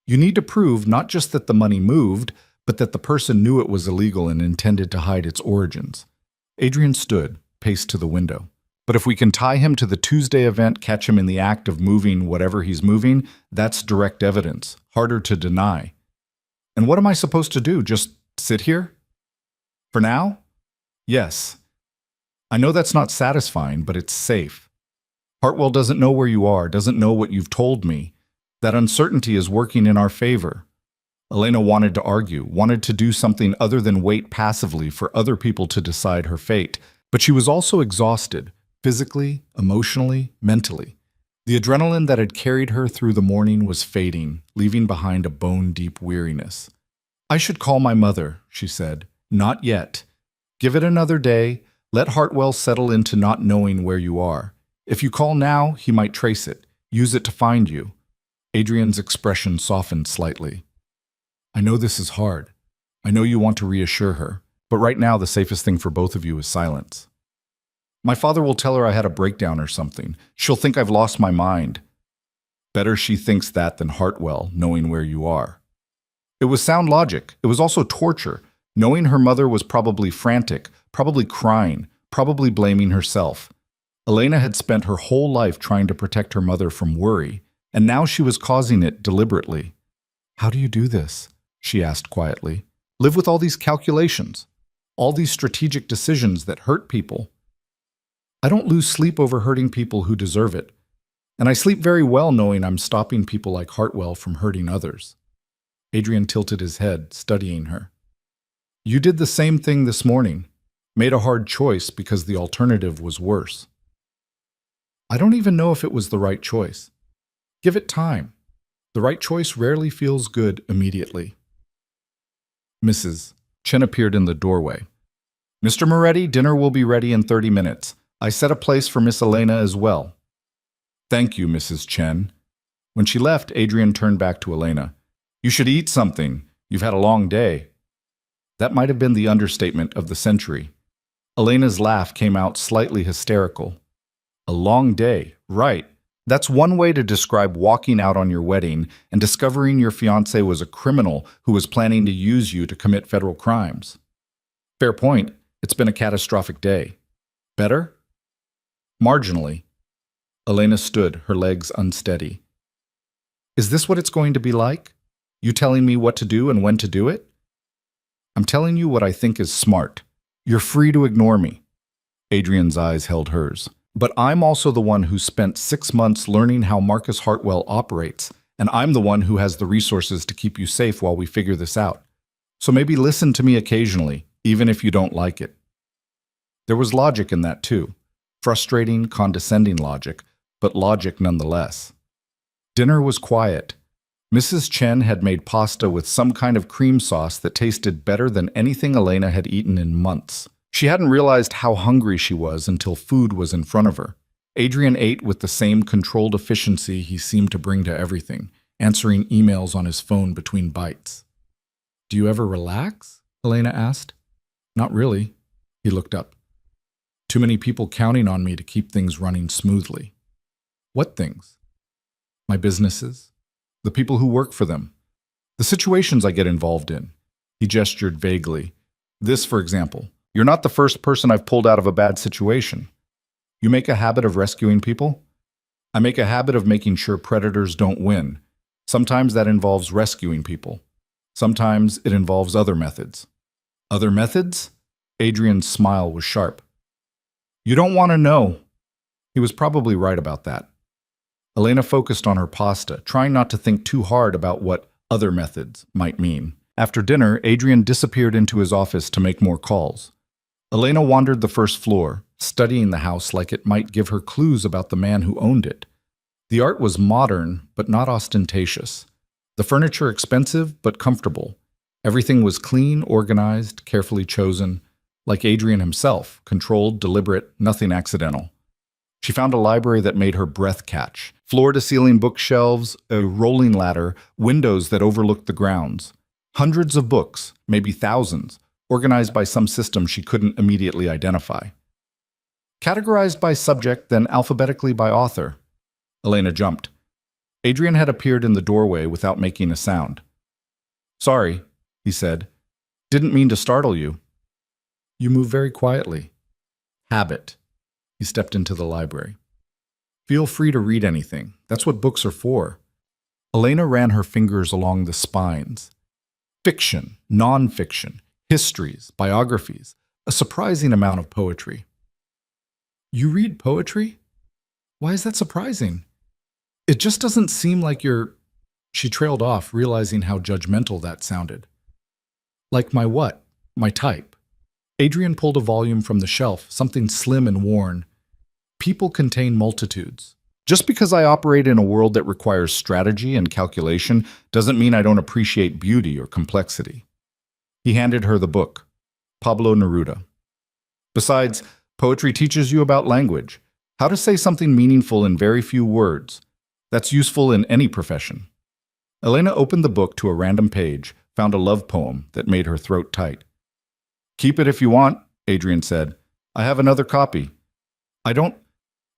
You need to prove not just that the money moved, but that the person knew it was illegal and intended to hide its origins. Adrian stood, paced to the window. But if we can tie him to the Tuesday event, catch him in the act of moving whatever he's moving, that's direct evidence, harder to deny. And what am I supposed to do? Just sit here? For now? Yes. I know that's not satisfying, but it's safe. Hartwell doesn't know where you are, doesn't know what you've told me. That uncertainty is working in our favor. Elena wanted to argue, wanted to do something other than wait passively for other people to decide her fate. But she was also exhausted, physically, emotionally, mentally. The adrenaline that had carried her through the morning was fading, leaving behind a bone-deep weariness. I should call my mother, she said. Not yet. Give it another day. Let Hartwell settle into not knowing where you are. If you call now, he might trace it, use it to find you. Adrian's expression softened slightly. I know this is hard. I know you want to reassure her, but right now the safest thing for both of you is silence. My father will tell her I had a breakdown or something. She'll think I've lost my mind. Better she thinks that than Hartwell, knowing where you are. It was sound logic. It was also torture. Knowing her mother was probably frantic, probably crying, probably blaming herself. Elena had spent her whole life trying to protect her mother from worry, and now she was causing it deliberately. How do you do this? She asked quietly. Live with all these calculations, all these strategic decisions that hurt people. I don't lose sleep over hurting people who deserve it, and I sleep very well knowing I'm stopping people like Hartwell from hurting others. Adrian tilted his head, studying her. You did the same thing this morning, made a hard choice because the alternative was worse. I don't even know if it was the right choice. Give it time. The right choice rarely feels good immediately. Mrs. Chen appeared in the doorway. Mr. Moretti, dinner will be ready in 30 minutes. I set a place for Miss Elena as well. Thank you, Mrs. Chen. When she left, Adrian turned back to Elena. You should eat something. You've had a long day. That might have been the understatement of the century. Elena's laugh came out slightly hysterical. A long day, right. That's one way to describe walking out on your wedding and discovering your fiancé was a criminal who was planning to use you to commit federal crimes. Fair point. It's been a catastrophic day. Better? Marginally. Elena stood, her legs unsteady. Is this what it's going to be like? You telling me what to do and when to do it? I'm telling you what I think is smart. You're free to ignore me. Adrian's eyes held hers. But I'm also the one who spent 6 months learning how Marcus Hartwell operates, and I'm the one who has the resources to keep you safe while we figure this out. So maybe listen to me occasionally, even if you don't like it. There was logic in that too. Frustrating, condescending logic, but logic nonetheless. Dinner was quiet. Mrs. Chen had made pasta with some kind of cream sauce that tasted better than anything Elena had eaten in months. She hadn't realized how hungry she was until food was in front of her. Adrian ate with the same controlled efficiency he seemed to bring to everything, answering emails on his phone between bites. Do you ever relax? Elena asked. Not really. He looked up. Too many people counting on me to keep things running smoothly. What things? My businesses. The people who work for them. The situations I get involved in. He gestured vaguely. This, for example. You're not the first person I've pulled out of a bad situation. You make a habit of rescuing people? I make a habit of making sure predators don't win. Sometimes that involves rescuing people. Sometimes it involves other methods. Other methods? Adrian's smile was sharp. You don't want to know. He was probably right about that. Elena focused on her pasta, trying not to think too hard about what other methods might mean. After dinner, Adrian disappeared into his office to make more calls. Elena wandered the first floor, studying the house like it might give her clues about the man who owned it. The art was modern, but not ostentatious. The furniture expensive, but comfortable. Everything was clean, organized, carefully chosen, like Adrian himself, controlled, deliberate, nothing accidental. She found a library that made her breath catch. Floor-to-ceiling bookshelves, a rolling ladder, windows that overlooked the grounds. Hundreds of books, maybe thousands, organized by some system she couldn't immediately identify. Categorized by subject, then alphabetically by author. Elena jumped. Adrian had appeared in the doorway without making a sound. Sorry, he said. Didn't mean to startle you. You move very quietly. Habit. He stepped into the library. Feel free to read anything. That's what books are for. Elena ran her fingers along the spines. Fiction, non-fiction, histories, biographies, a surprising amount of poetry. You read poetry? Why is that surprising? It just doesn't seem like you're... She trailed off, realizing how judgmental that sounded. Like my what? My type. Adrian pulled a volume from the shelf, something slim and worn. People contain multitudes. Just because I operate in a world that requires strategy and calculation doesn't mean I don't appreciate beauty or complexity. He handed her the book, Pablo Neruda. Besides, poetry teaches you about language, how to say something meaningful in very few words. That's useful in any profession. Elena opened the book to a random page, found a love poem that made her throat tight. Keep it if you want, Adrian said. I have another copy. I don't...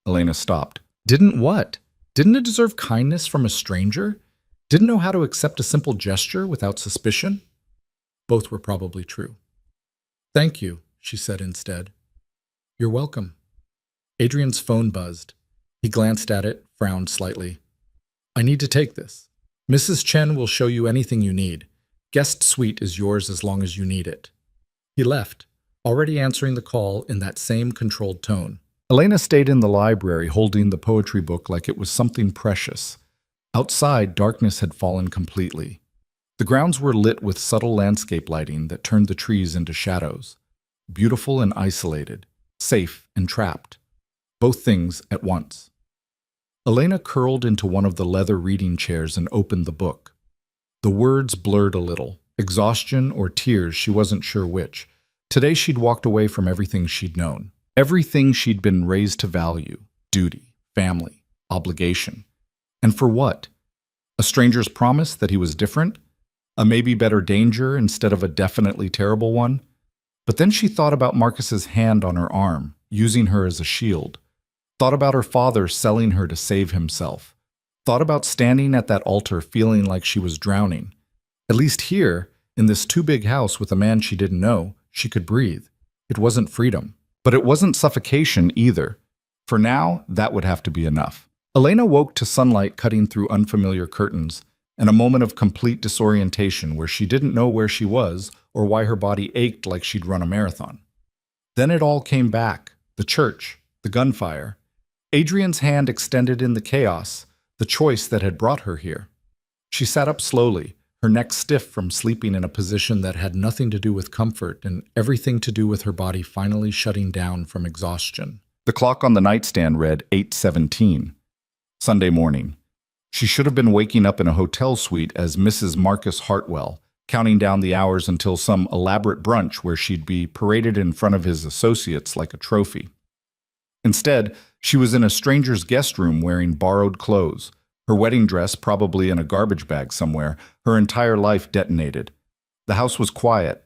Elena stopped. Didn't what? Didn't it deserve kindness from a stranger? Didn't know how to accept a simple gesture without suspicion? Both were probably true. Thank you, she said instead. You're welcome. Adrian's phone buzzed. He glanced at it, frowned slightly. I need to take this. Mrs. Chen will show you anything you need. Guest suite is yours as long as you need it. He left, already answering the call in that same controlled tone. Elena stayed in the library holding the poetry book like it was something precious. Outside, darkness had fallen completely. The grounds were lit with subtle landscape lighting that turned the trees into shadows. Beautiful and isolated, safe and trapped. Both things at once. Elena curled into one of the leather reading chairs and opened the book. The words blurred a little. Exhaustion or tears, she wasn't sure which. Today she'd walked away from everything she'd known. Everything she'd been raised to value. Duty, family, obligation. And for what? A stranger's promise that he was different? A maybe better danger instead of a definitely terrible one? But then she thought about Marcus's hand on her arm, using her as a shield. Thought about her father selling her to save himself. Thought about standing at that altar feeling like she was drowning. At least here, in this too big house with a man she didn't know, she could breathe. It wasn't freedom. But it wasn't suffocation either. For now, that would have to be enough. Elena woke to sunlight cutting through unfamiliar curtains, and a moment of complete disorientation where she didn't know where she was or why her body ached like she'd run a marathon. Then it all came back. The church, the gunfire. Adrian's hand extended in the chaos, the choice that had brought her here. She sat up slowly, her neck stiff from sleeping in a position that had nothing to do with comfort and everything to do with her body finally shutting down from exhaustion. The clock on the nightstand read 8:17. Sunday morning. She should have been waking up in a hotel suite as Mrs. Marcus Hartwell, counting down the hours until some elaborate brunch where she'd be paraded in front of his associates like a trophy. Instead, she was in a stranger's guest room wearing borrowed clothes. Her wedding dress probably in a garbage bag somewhere, her entire life detonated. The house was quiet.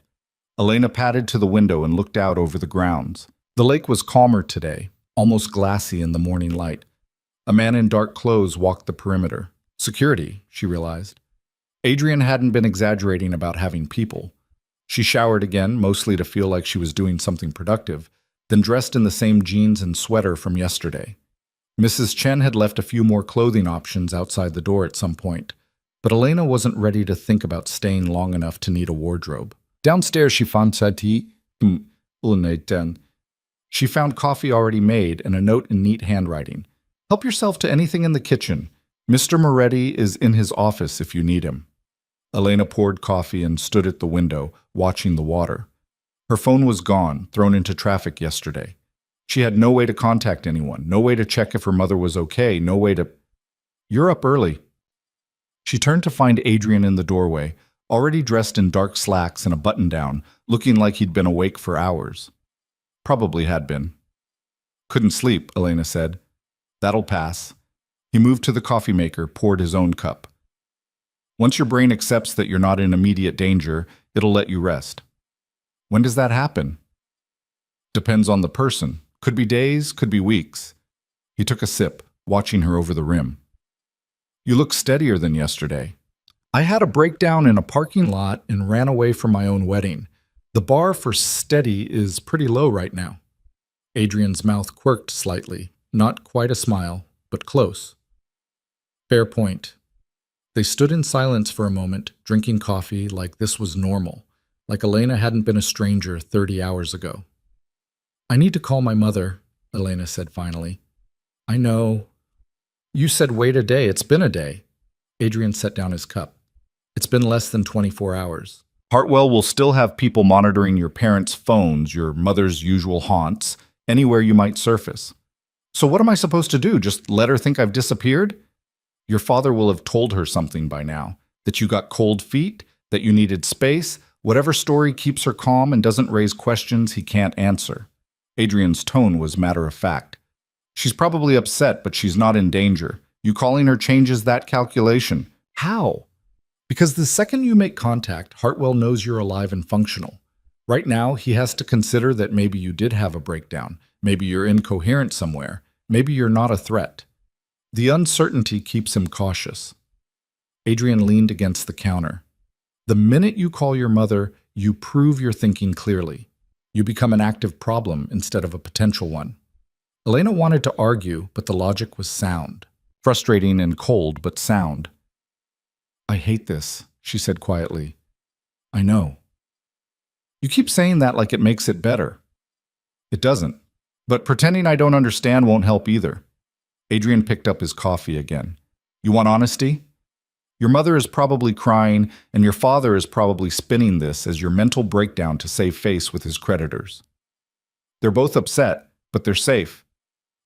Elena padded to the window and looked out over the grounds. The lake was calmer today, almost glassy in the morning light. A man in dark clothes walked the perimeter. Security, she realized. Adrian hadn't been exaggerating about having people. She showered again, mostly to feel like she was doing something productive, then dressed in the same jeans and sweater from yesterday. Mrs. Chen had left a few more clothing options outside the door at some point, but Elena wasn't ready to think about staying long enough to need a wardrobe. Downstairs she found She found coffee already made and a note in neat handwriting. Help yourself to anything in the kitchen. Mr. Moretti is in his office if you need him. Elena poured coffee and stood at the window, watching the water. Her phone was gone, thrown into traffic yesterday. She had no way to contact anyone, no way to check if her mother was okay, no way to... You're up early. She turned to find Adrian in the doorway, already dressed in dark slacks and a button-down, looking like he'd been awake for hours. Probably had been. Couldn't sleep, Elena said. That'll pass. He moved to the coffee maker, poured his own cup. Once your brain accepts that you're not in immediate danger, it'll let you rest. When does that happen? Depends on the person. Could be days, could be weeks. He took a sip, watching her over the rim. You look steadier than yesterday. I had a breakdown in a parking lot and ran away from my own wedding. The bar for steady is pretty low right now. Adrian's mouth quirked slightly, not quite a smile, but close. Fair point. They stood in silence for a moment, drinking coffee like this was normal, like Elena hadn't been a stranger 30 hours ago. I need to call my mother, Elena said finally. I know. You said wait a day. It's been a day. Adrian set down his cup. It's been less than 24 hours. Hartwell will still have people monitoring your parents' phones, your mother's usual haunts, anywhere you might surface. So what am I supposed to do? Just let her think I've disappeared? Your father will have told her something by now. That you got cold feet, that you needed space, whatever story keeps her calm and doesn't raise questions he can't answer. Adrian's tone was matter of fact. She's probably upset, but she's not in danger. You calling her changes that calculation. How? Because the second you make contact, Hartwell knows you're alive and functional. Right now, he has to consider that maybe you did have a breakdown. Maybe you're incoherent somewhere. Maybe you're not a threat. The uncertainty keeps him cautious. Adrian leaned against the counter. The minute you call your mother, you prove you're thinking clearly. You become an active problem instead of a potential one. Elena wanted to argue, but the logic was sound. Frustrating and cold, but sound. I hate this, she said quietly. I know. You keep saying that like it makes it better. It doesn't. But pretending I don't understand won't help either. Adrian picked up his coffee again. You want honesty? Your mother is probably crying, and your father is probably spinning this as your mental breakdown to save face with his creditors. They're both upset, but they're safe.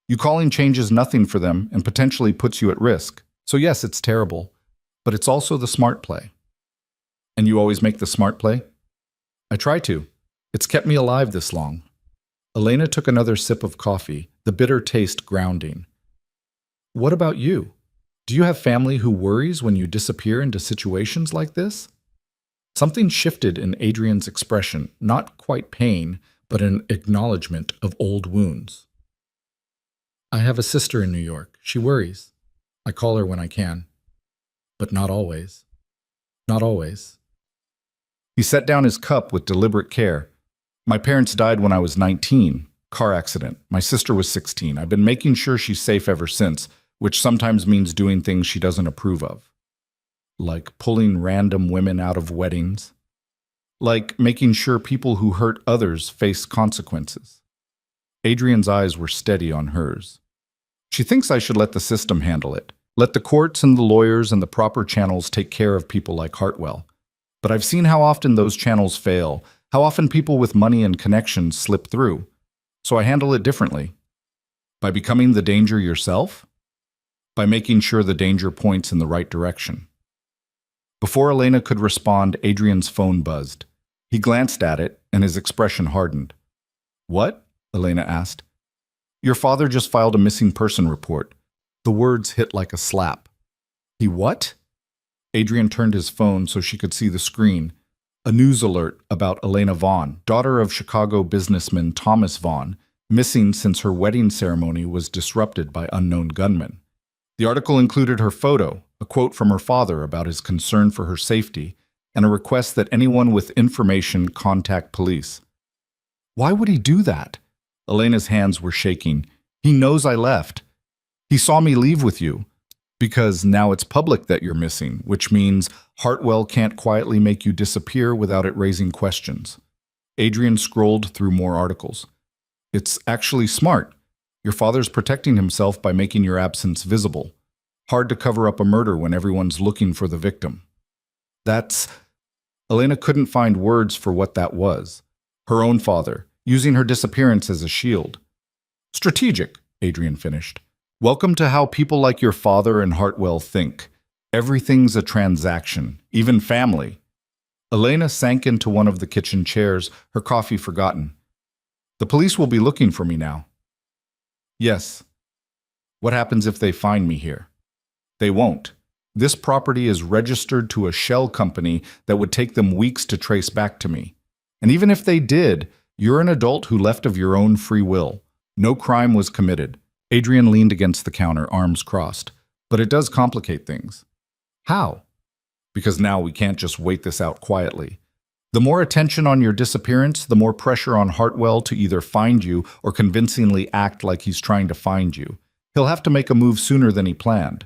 You calling changes nothing for them and potentially puts you at risk. So yes, it's terrible, but it's also the smart play. And you always make the smart play? I try to. It's kept me alive this long. Elena took another sip of coffee, the bitter taste grounding. What about you? Do you have family who worries when you disappear into situations like this? Something shifted in Adrian's expression, not quite pain, but an acknowledgement of old wounds. I have a sister in New York. She worries. I call her when I can. But not always. Not always. He set down his cup with deliberate care. My parents died when I was 19. Car accident. My sister was 16. I've been making sure she's safe ever since, which sometimes means doing things she doesn't approve of. Like pulling random women out of weddings. Like making sure people who hurt others face consequences. Adrian's eyes were steady on hers. She thinks I should let the system handle it. Let the courts and the lawyers and the proper channels take care of people like Hartwell. But I've seen how often those channels fail, how often people with money and connections slip through. So I handle it differently. By becoming the danger yourself? By making sure the danger points in the right direction. Before Elena could respond, Adrian's phone buzzed. He glanced at it, and his expression hardened. What? Elena asked. Your father just filed a missing person report. The words hit like a slap. He what? Adrian turned his phone so she could see the screen. A news alert about Elena Vaughn, daughter of Chicago businessman Thomas Vaughn, missing since her wedding ceremony was disrupted by unknown gunmen. The article included her photo, a quote from her father about his concern for her safety, and a request that anyone with information contact police. Why would he do that? Elena's hands were shaking. He knows I left. He saw me leave with you. Because now it's public that you're missing, which means Hartwell can't quietly make you disappear without it raising questions. Adrian scrolled through more articles. It's actually smart. Your father's protecting himself by making your absence visible. Hard to cover up a murder when everyone's looking for the victim. That's... Elena couldn't find words for what that was. Her own father, using her disappearance as a shield. Strategic, Adrian finished. Welcome to how people like your father and Hartwell think. Everything's a transaction, even family. Elena sank into one of the kitchen chairs, her coffee forgotten. The police will be looking for me now. Yes. What happens if they find me here? They won't. This property is registered to a shell company that would take them weeks to trace back to me. And even if they did, you're an adult who left of your own free will. No crime was committed. Adrian leaned against the counter, arms crossed. But it does complicate things. How? Because now we can't just wait this out quietly. The more attention on your disappearance, the more pressure on Hartwell to either find you or convincingly act like he's trying to find you. He'll have to make a move sooner than he planned.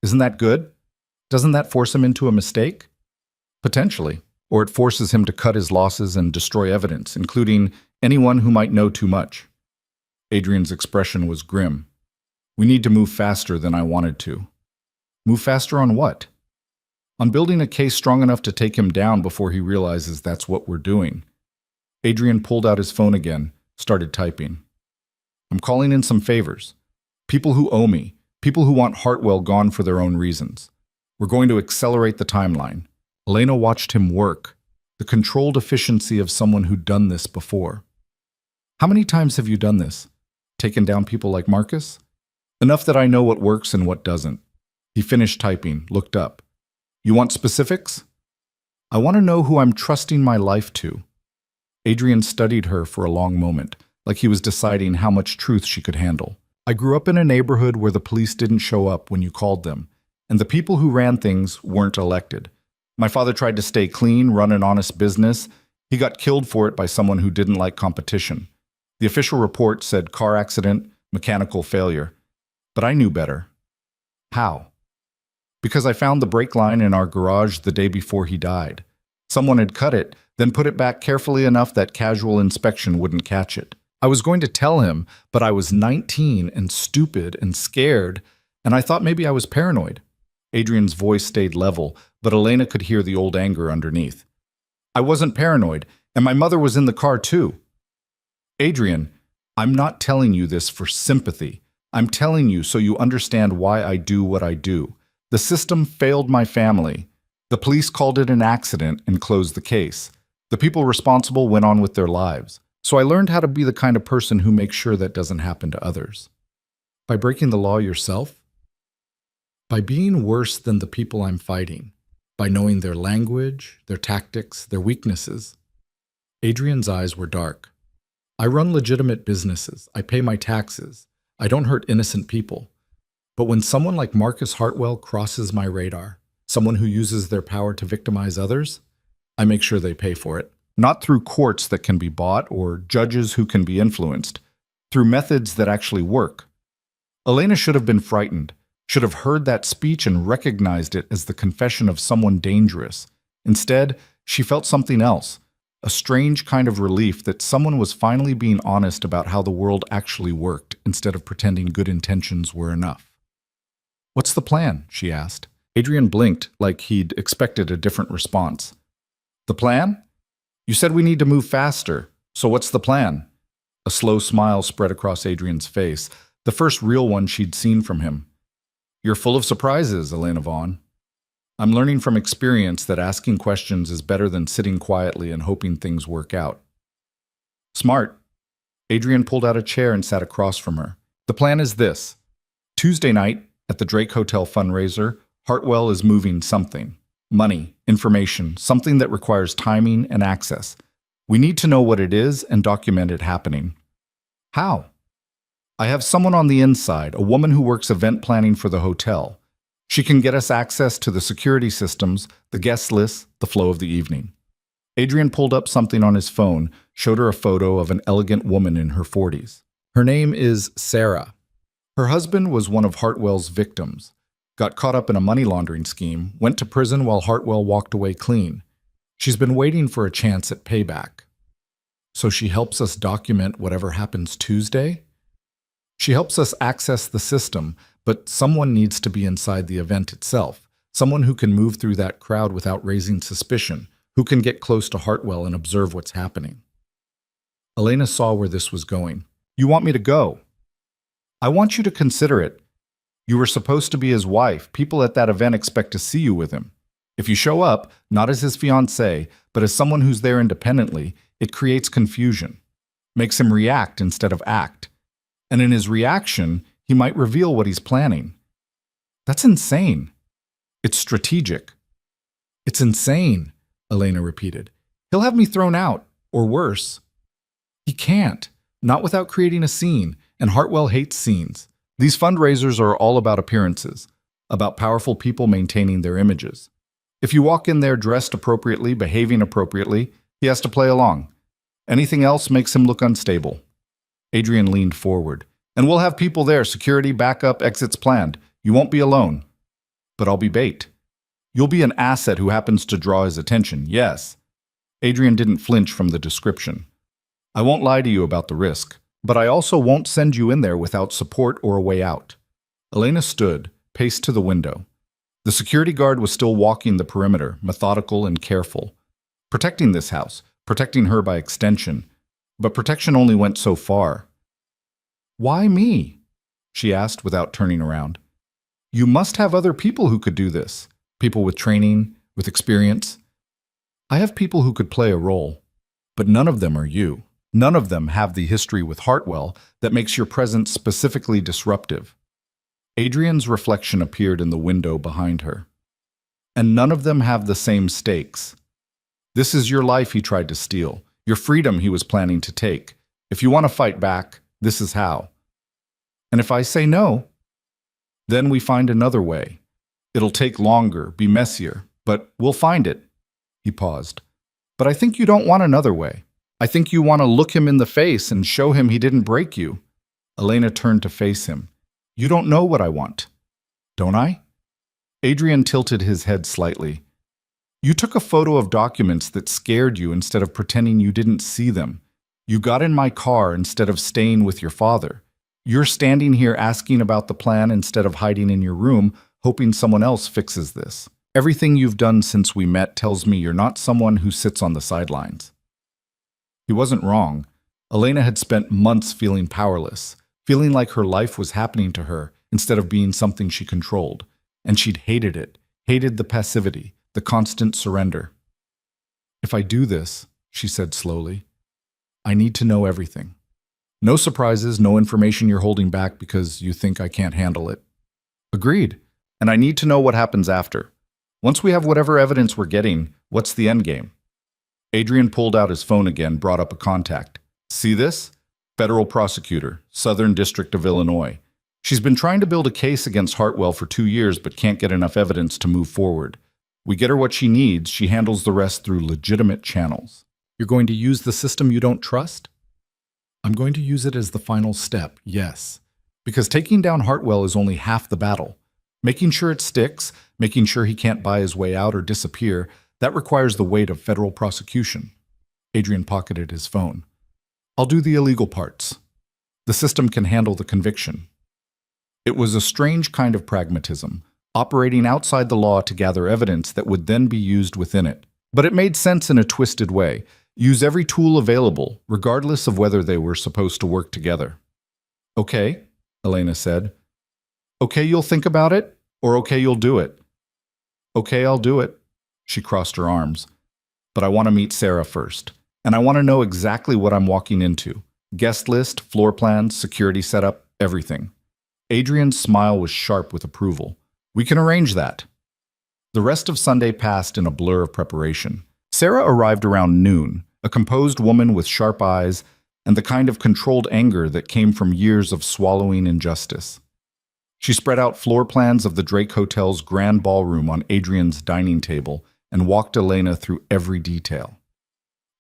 Isn't that good? Doesn't that force him into a mistake? Potentially. Or it forces him to cut his losses and destroy evidence, including anyone who might know too much. Adrian's expression was grim. We need to move faster than I wanted to. Move faster on what? On building a case strong enough to take him down before he realizes that's what we're doing. Adrian pulled out his phone again, started typing. I'm calling in some favors. People who owe me, people who want Hartwell gone for their own reasons. We're going to accelerate the timeline. Elena watched him work, the controlled efficiency of someone who'd done this before. How many times have you done this? Taken down people like Marcus? Enough that I know what works and what doesn't. He finished typing, looked up. You want specifics? I want to know who I'm trusting my life to. Adrian studied her for a long moment, like he was deciding how much truth she could handle. I grew up in a neighborhood where the police didn't show up when you called them, and the people who ran things weren't elected. My father tried to stay clean, run an honest business. He got killed for it by someone who didn't like competition. The official report said car accident, mechanical failure. But I knew better. How? Because I found the brake line in our garage the day before he died. Someone had cut it, then put it back carefully enough that casual inspection wouldn't catch it. I was going to tell him, but I was 19 and stupid and scared, and I thought maybe I was paranoid. Adrian's voice stayed level, but Elena could hear the old anger underneath. I wasn't paranoid, and my mother was in the car too. Adrian, I'm not telling you this for sympathy. I'm telling you so you understand why I do what I do. The system failed my family. The police called it an accident and closed the case. The people responsible went on with their lives. So I learned how to be the kind of person who makes sure that doesn't happen to others. By breaking the law yourself? By being worse than the people I'm fighting. By knowing their language, their tactics, their weaknesses. Adrian's eyes were dark. I run legitimate businesses. I pay my taxes. I don't hurt innocent people. But when someone like Marcus Hartwell crosses my radar, someone who uses their power to victimize others, I make sure they pay for it. Not through courts that can be bought or judges who can be influenced, through methods that actually work. Elena should have been frightened, should have heard that speech and recognized it as the confession of someone dangerous. Instead, she felt something else, a strange kind of relief that someone was finally being honest about how the world actually worked instead of pretending good intentions were enough. What's the plan? She asked. Adrian blinked like he'd expected a different response. The plan? You said we need to move faster, so what's the plan? A slow smile spread across Adrian's face, the first real one she'd seen from him. You're full of surprises, Elena Vaughn. I'm learning from experience that asking questions is better than sitting quietly and hoping things work out. Smart. Adrian pulled out a chair and sat across from her. The plan is this. Tuesday night, at the Drake Hotel fundraiser, Hartwell is moving something. Money, information, something that requires timing and access. We need to know what it is and document it happening. How? I have someone on the inside, a woman who works event planning for the hotel. She can get us access to the security systems, the guest list, the flow of the evening. Adrian pulled up something on his phone, showed her a photo of an elegant woman in her 40s. Her name is Sarah. Her husband was one of Hartwell's victims. Got caught up in a money laundering scheme, went to prison while Hartwell walked away clean. She's been waiting for a chance at payback. So she helps us document whatever happens Tuesday? She helps us access the system, but someone needs to be inside the event itself. Someone who can move through that crowd without raising suspicion, who can get close to Hartwell and observe what's happening. Elena saw where this was going. You want me to go? I want you to consider it. You were supposed to be his wife. People at that event expect to see you with him. If you show up, not as his fiancée, but as someone who's there independently, it creates confusion. Makes him react instead of act. And in his reaction, he might reveal what he's planning. That's insane. It's strategic. It's insane, Elena repeated. He'll have me thrown out, or worse. He can't, not without creating a scene, and Hartwell hates scenes. These fundraisers are all about appearances, about powerful people maintaining their images. If you walk in there dressed appropriately, behaving appropriately, he has to play along. Anything else makes him look unstable. Adrian leaned forward. And we'll have people there, security, backup, exits planned. You won't be alone. But I'll be bait. You'll be an asset who happens to draw his attention, yes. Adrian didn't flinch from the description. I won't lie to you about the risk, but I also won't send you in there without support or a way out. Elena stood, paced to the window. The security guard was still walking the perimeter, methodical and careful. Protecting this house, protecting her by extension. But protection only went so far. Why me? She asked without turning around. You must have other people who could do this. People with training, with experience. I have people who could play a role, but none of them are you. None of them have the history with Hartwell that makes your presence specifically disruptive. Adrian's reflection appeared in the window behind her. And none of them have the same stakes. This is your life he tried to steal, your freedom he was planning to take. If you want to fight back, this is how. And if I say no, then we find another way. It'll take longer, be messier, but we'll find it. He paused. But I think you don't want another way. I think you want to look him in the face and show him he didn't break you. Elena turned to face him. You don't know what I want. Don't I? Adrian tilted his head slightly. You took a photo of documents that scared you instead of pretending you didn't see them. You got in my car instead of staying with your father. You're standing here asking about the plan instead of hiding in your room, hoping someone else fixes this. Everything you've done since we met tells me you're not someone who sits on the sidelines. He wasn't wrong. Elena had spent months feeling powerless, feeling like her life was happening to her instead of being something she controlled. And she'd hated it, hated the passivity, the constant surrender. If I do this, she said slowly, I need to know everything. No surprises, no information you're holding back because you think I can't handle it. Agreed. And I need to know what happens after. Once we have whatever evidence we're getting, what's the end game? Adrian pulled out his phone again, brought up a contact. See this? Federal prosecutor, Southern District of Illinois. She's been trying to build a case against Hartwell for 2 years but can't get enough evidence to move forward. We get her what she needs, she handles the rest through legitimate channels. You're going to use the system you don't trust? I'm going to use it as the final step, yes. Because taking down Hartwell is only half the battle. Making sure it sticks, making sure he can't buy his way out or disappear, that requires the weight of federal prosecution. Adrian pocketed his phone. I'll do the illegal parts. The system can handle the conviction. It was a strange kind of pragmatism, operating outside the law to gather evidence that would then be used within it. But it made sense in a twisted way. Use every tool available, regardless of whether they were supposed to work together. Okay, Elena said. Okay, you'll think about it, or okay, you'll do it. Okay, I'll do it. She crossed her arms. But I want to meet Sarah first, and I want to know exactly what I'm walking into. Guest list, floor plans, security setup, everything. Adrian's smile was sharp with approval. We can arrange that. The rest of Sunday passed in a blur of preparation. Sarah arrived around noon, a composed woman with sharp eyes and the kind of controlled anger that came from years of swallowing injustice. She spread out floor plans of the Drake Hotel's grand ballroom on Adrian's dining table and walked Elena through every detail.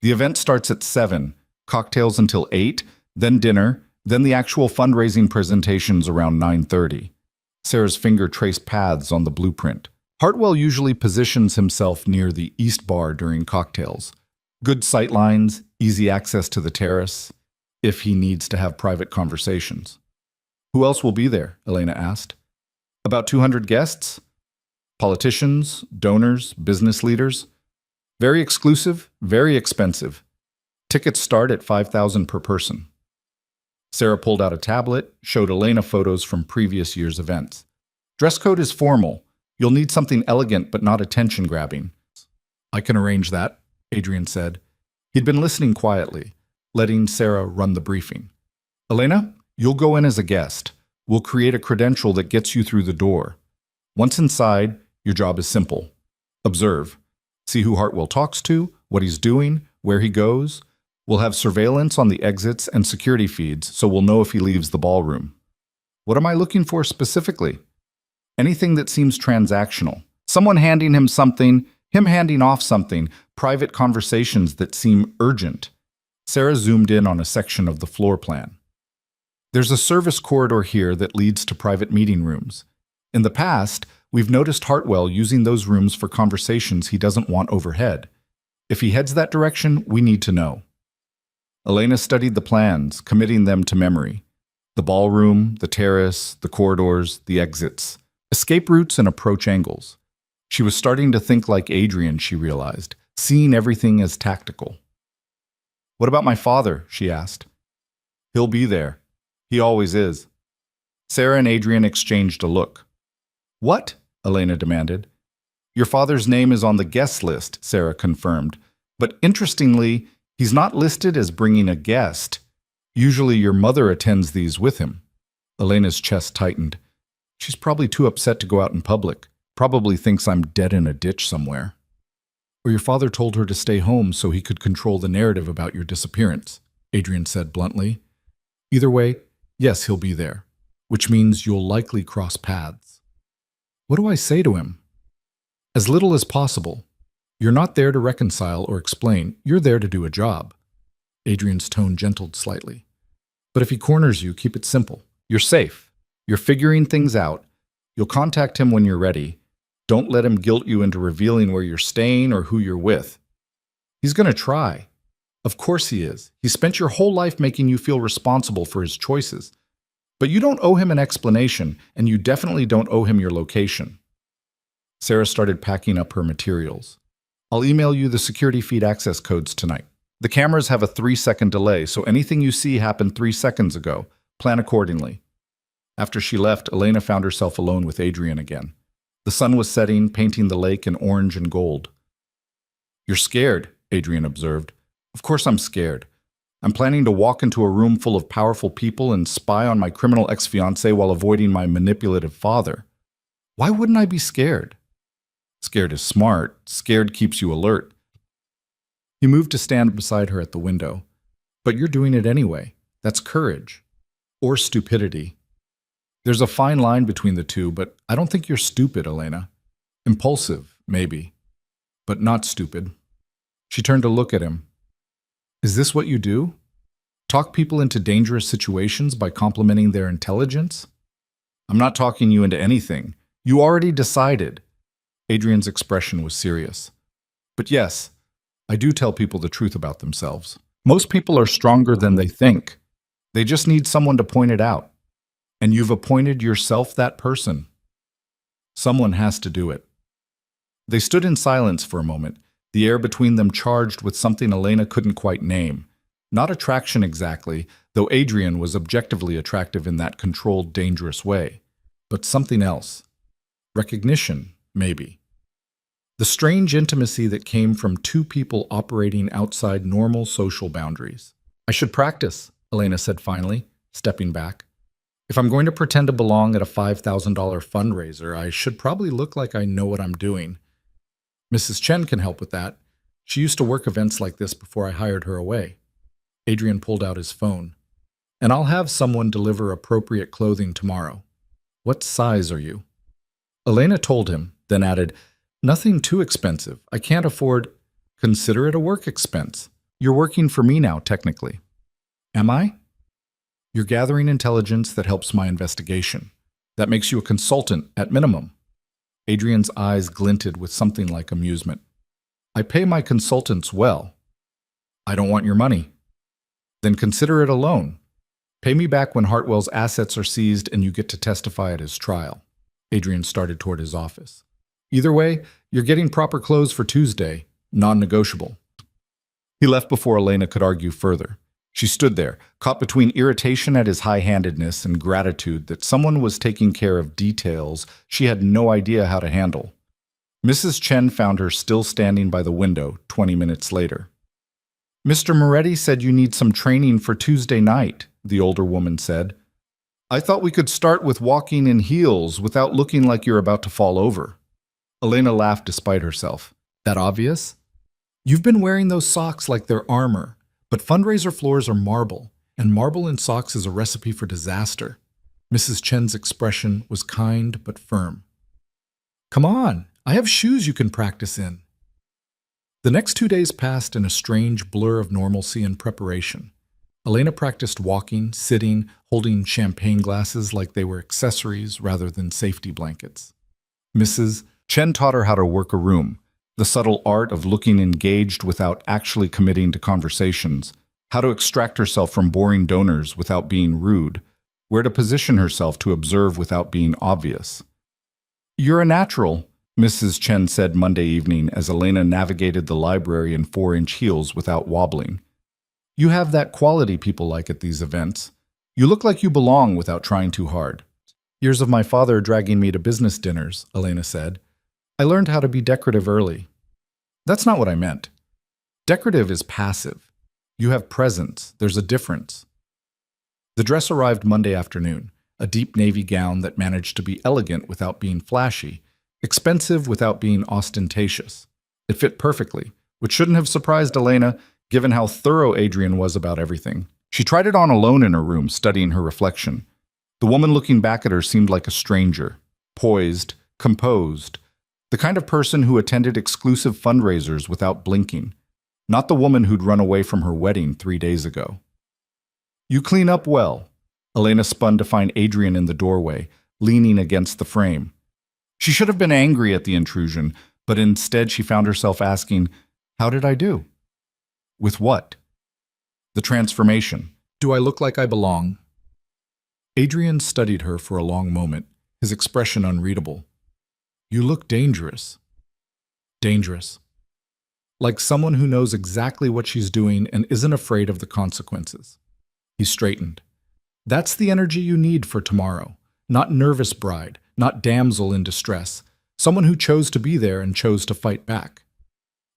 The event starts at 7, cocktails until 8, then dinner, then the actual fundraising presentations around 9:30. Sarah's finger traced paths on the blueprint. Hartwell usually positions himself near the East Bar during cocktails. Good sight lines, easy access to the terrace, if he needs to have private conversations. Who else will be there? Elena asked. About 200 guests? Politicians, donors, business leaders. Very exclusive, very expensive. Tickets start at $5,000 per person. Sarah pulled out a tablet, showed Elena photos from previous year's events. Dress code is formal. You'll need something elegant but not attention-grabbing. I can arrange that, Adrian said. He'd been listening quietly, letting Sarah run the briefing. Elena, you'll go in as a guest. We'll create a credential that gets you through the door. Once inside, your job is simple. Observe. See who Hartwell talks to, what he's doing, where he goes. We'll have surveillance on the exits and security feeds, so we'll know if he leaves the ballroom. What am I looking for specifically? Anything that seems transactional. Someone handing him something, Him handing off something, private conversations that seem urgent. Sarah zoomed in on a section of the floor plan. There's a service corridor here that leads to private meeting rooms. In the past, we've noticed Hartwell using those rooms for conversations he doesn't want overhead. If he heads that direction, we need to know. Elena studied the plans, committing them to memory. The ballroom, the terrace, the corridors, the exits. Escape routes and approach angles. She was starting to think like Adrian, she realized, seeing everything as tactical. "What about my father?" she asked. "He'll be there. He always is." Sarah and Adrian exchanged a look. "What?" Elena demanded. "Your father's name is on the guest list," Sarah confirmed. "But interestingly, he's not listed as bringing a guest. Usually your mother attends these with him." Elena's chest tightened. "She's probably too upset to go out in public. Probably thinks I'm dead in a ditch somewhere. Or your father told her to stay home so he could control the narrative about your disappearance," Adrian said bluntly. "Either way, yes, he'll be there, which means you'll likely cross paths." "What do I say to him?" "As little as possible. You're not there to reconcile or explain. You're there to do a job." Adrian's tone gentled slightly. "But if he corners you, keep it simple. You're safe. You're figuring things out. You'll contact him when you're ready. Don't let him guilt you into revealing where you're staying or who you're with. He's going to try. Of course he is. He spent your whole life making you feel responsible for his choices. But you don't owe him an explanation, and you definitely don't owe him your location." Sarah started packing up her materials. "I'll email you the security feed access codes tonight. The cameras have a 3-second delay, so anything you see happened 3 seconds ago. Plan accordingly." After she left, Elena found herself alone with Adrian again. The sun was setting, painting the lake in orange and gold. "You're scared," Adrian observed. "Of course I'm scared. I'm planning to walk into a room full of powerful people and spy on my criminal ex-fiancé while avoiding my manipulative father. Why wouldn't I be scared?" "Scared is smart. Scared keeps you alert." He moved to stand beside her at the window. "But you're doing it anyway. That's courage. Or stupidity. There's a fine line between the two, but I don't think you're stupid, Elena. Impulsive, maybe, but not stupid." She turned to look at him. "Is this what you do? Talk people into dangerous situations by complimenting their intelligence?" "I'm not talking you into anything. You already decided." Adrian's expression was serious. "But yes, I do tell people the truth about themselves. Most people are stronger than they think. They just need someone to point it out. And you've appointed yourself that person. Someone has to do it." They stood in silence for a moment, the air between them charged with something Elena couldn't quite name. Not attraction exactly, though Adrian was objectively attractive in that controlled, dangerous way. But something else. Recognition, maybe. The strange intimacy that came from two people operating outside normal social boundaries. "I should practice," Elena said finally, stepping back. "If I'm going to pretend to belong at a $5,000 fundraiser, I should probably look like I know what I'm doing. Mrs. Chen can help with that. She used to work events like this before I hired her away." Adrian pulled out his phone. "And I'll have someone deliver appropriate clothing tomorrow. What size are you?" Elena told him, then added, "Nothing too expensive. I can't afford—" "Consider it a work expense. You're working for me now, technically." "Am I?" "You're gathering intelligence that helps my investigation. That makes you a consultant, at minimum." Adrian's eyes glinted with something like amusement. "I pay my consultants well." "I don't want your money." "Then consider it a loan. Pay me back when Hartwell's assets are seized and you get to testify at his trial." Adrian started toward his office. "Either way, you're getting proper clothes for Tuesday, non-negotiable." He left before Elena could argue further. She stood there, caught between irritation at his high-handedness and gratitude that someone was taking care of details she had no idea how to handle. Mrs. Chen found her still standing by the window 20 minutes later. "Mr. Moretti said you need some training for Tuesday night," the older woman said. "I thought we could start with walking in heels without looking like you're about to fall over." Elena laughed despite herself. "That obvious? You've been wearing those socks like they're armor. But fundraiser floors are marble, and marble in socks is a recipe for disaster." Mrs. Chen's expression was kind but firm. "Come on, I have shoes you can practice in." The next 2 days passed in a strange blur of normalcy and preparation. Elena practiced walking, sitting, holding champagne glasses like they were accessories rather than safety blankets. Mrs. Chen taught her how to work a room, the subtle art of looking engaged without actually committing to conversations, how to extract herself from boring donors without being rude, where to position herself to observe without being obvious. "You're a natural," Mrs. Chen said Monday evening as Elena navigated the library in 4-inch heels without wobbling. "You have that quality people like at these events. You look like you belong without trying too hard." "Years of my father dragging me to business dinners," Elena said. "I learned how to be decorative early." "That's not what I meant. Decorative is passive. You have presence. There's a difference." The dress arrived Monday afternoon, a deep navy gown that managed to be elegant without being flashy, expensive without being ostentatious. It fit perfectly, which shouldn't have surprised Elena, given how thorough Adrian was about everything. She tried it on alone in her room, studying her reflection. The woman looking back at her seemed like a stranger, poised, composed, the kind of person who attended exclusive fundraisers without blinking, not the woman who'd run away from her wedding 3 days ago. "You clean up well." Elena spun to find Adrian in the doorway, leaning against the frame. She should have been angry at the intrusion, but instead she found herself asking, "How did I do?" "With what?" "The transformation. Do I look like I belong?" Adrian studied her for a long moment, his expression unreadable. "You look dangerous." "Dangerous." Like someone who knows exactly what she's doing and isn't afraid of the consequences. He straightened. "That's the energy you need for tomorrow. Not nervous bride, not damsel in distress. Someone who chose to be there and chose to fight back."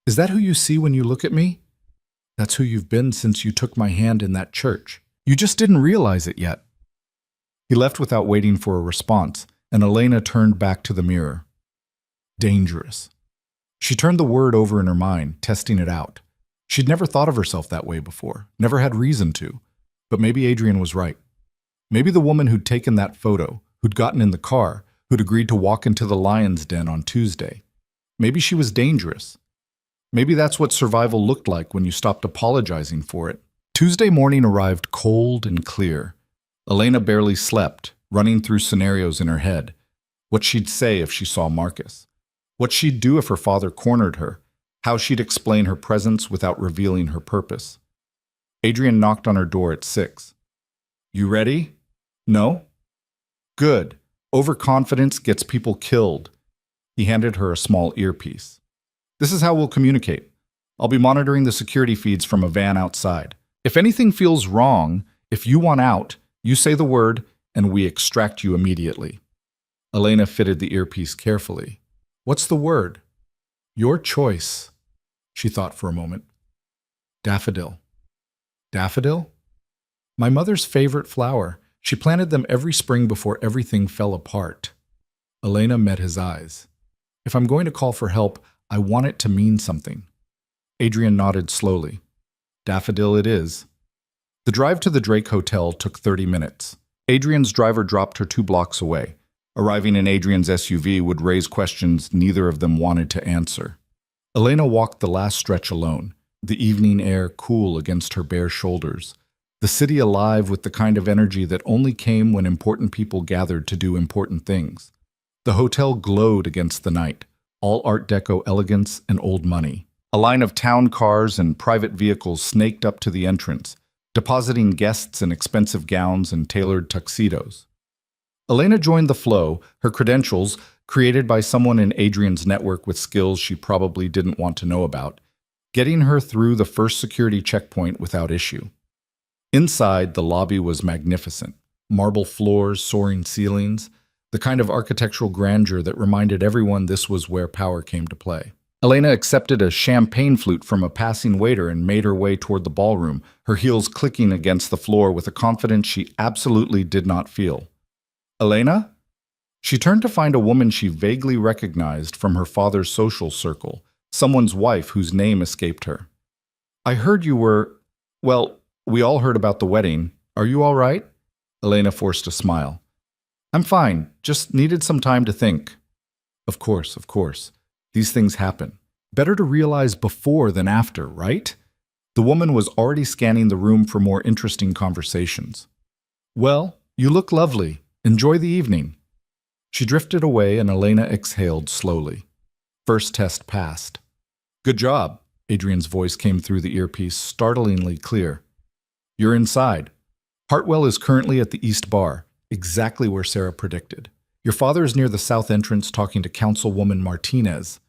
"Is that who you see when you look at me?" "That's who you've been since you took my hand in that church. You just didn't realize it yet." He left without waiting for a response, and Elena turned back to the mirror. Dangerous. She turned the word over in her mind, testing it out. She'd never thought of herself that way before, never had reason to. But maybe Adrian was right. Maybe the woman who'd taken that photo, who'd gotten in the car, who'd agreed to walk into the lion's den on Tuesday. Maybe she was dangerous. Maybe that's what survival looked like when you stopped apologizing for it. Tuesday morning arrived cold and clear. Elena barely slept, running through scenarios in her head. What she'd say if she saw Marcus. What she'd do if her father cornered her. How she'd explain her presence without revealing her purpose. Adrian knocked on her door at 6. "You ready?" "No?" "Good. Overconfidence gets people killed." He handed her a small earpiece. "This is how we'll communicate. I'll be monitoring the security feeds from a van outside. If anything feels wrong, if you want out, you say the word, and we extract you immediately." Elena fitted the earpiece carefully. "What's the word?" "Your choice." She thought for a moment. "Daffodil." "Daffodil?" "My mother's favorite flower. She planted them every spring before everything fell apart." Elena met his eyes. "If I'm going to call for help, I want it to mean something." Adrian nodded slowly. "Daffodil it is." The drive to the Drake Hotel took 30 minutes. Adrian's driver dropped her 2 blocks away. Arriving in Adrian's SUV would raise questions neither of them wanted to answer. Elena walked the last stretch alone, the evening air cool against her bare shoulders, the city alive with the kind of energy that only came when important people gathered to do important things. The hotel glowed against the night, all Art Deco elegance and old money. A line of town cars and private vehicles snaked up to the entrance, depositing guests in expensive gowns and tailored tuxedos. Elena joined the flow, her credentials, created by someone in Adrian's network with skills she probably didn't want to know about, getting her through the first security checkpoint without issue. Inside, the lobby was magnificent. Marble floors, soaring ceilings, the kind of architectural grandeur that reminded everyone this was where power came to play. Elena accepted a champagne flute from a passing waiter and made her way toward the ballroom, her heels clicking against the floor with a confidence she absolutely did not feel. "Elena?" She turned to find a woman she vaguely recognized from her father's social circle, someone's wife whose name escaped her. "I heard you were... Well, we all heard about the wedding. Are you all right?" Elena forced a smile. "I'm fine, just needed some time to think." Of course. These things happen. Better to realize before than after, right? The woman was already scanning the room for more interesting conversations. Well, you look lovely. Enjoy the evening. She drifted away and Elena exhaled slowly. First test passed. Good job, Adrian's voice came through the earpiece, startlingly clear. You're inside. Hartwell is currently at the East Bar, exactly where Sarah predicted. Your father is near the south entrance talking to Councilwoman Martinez.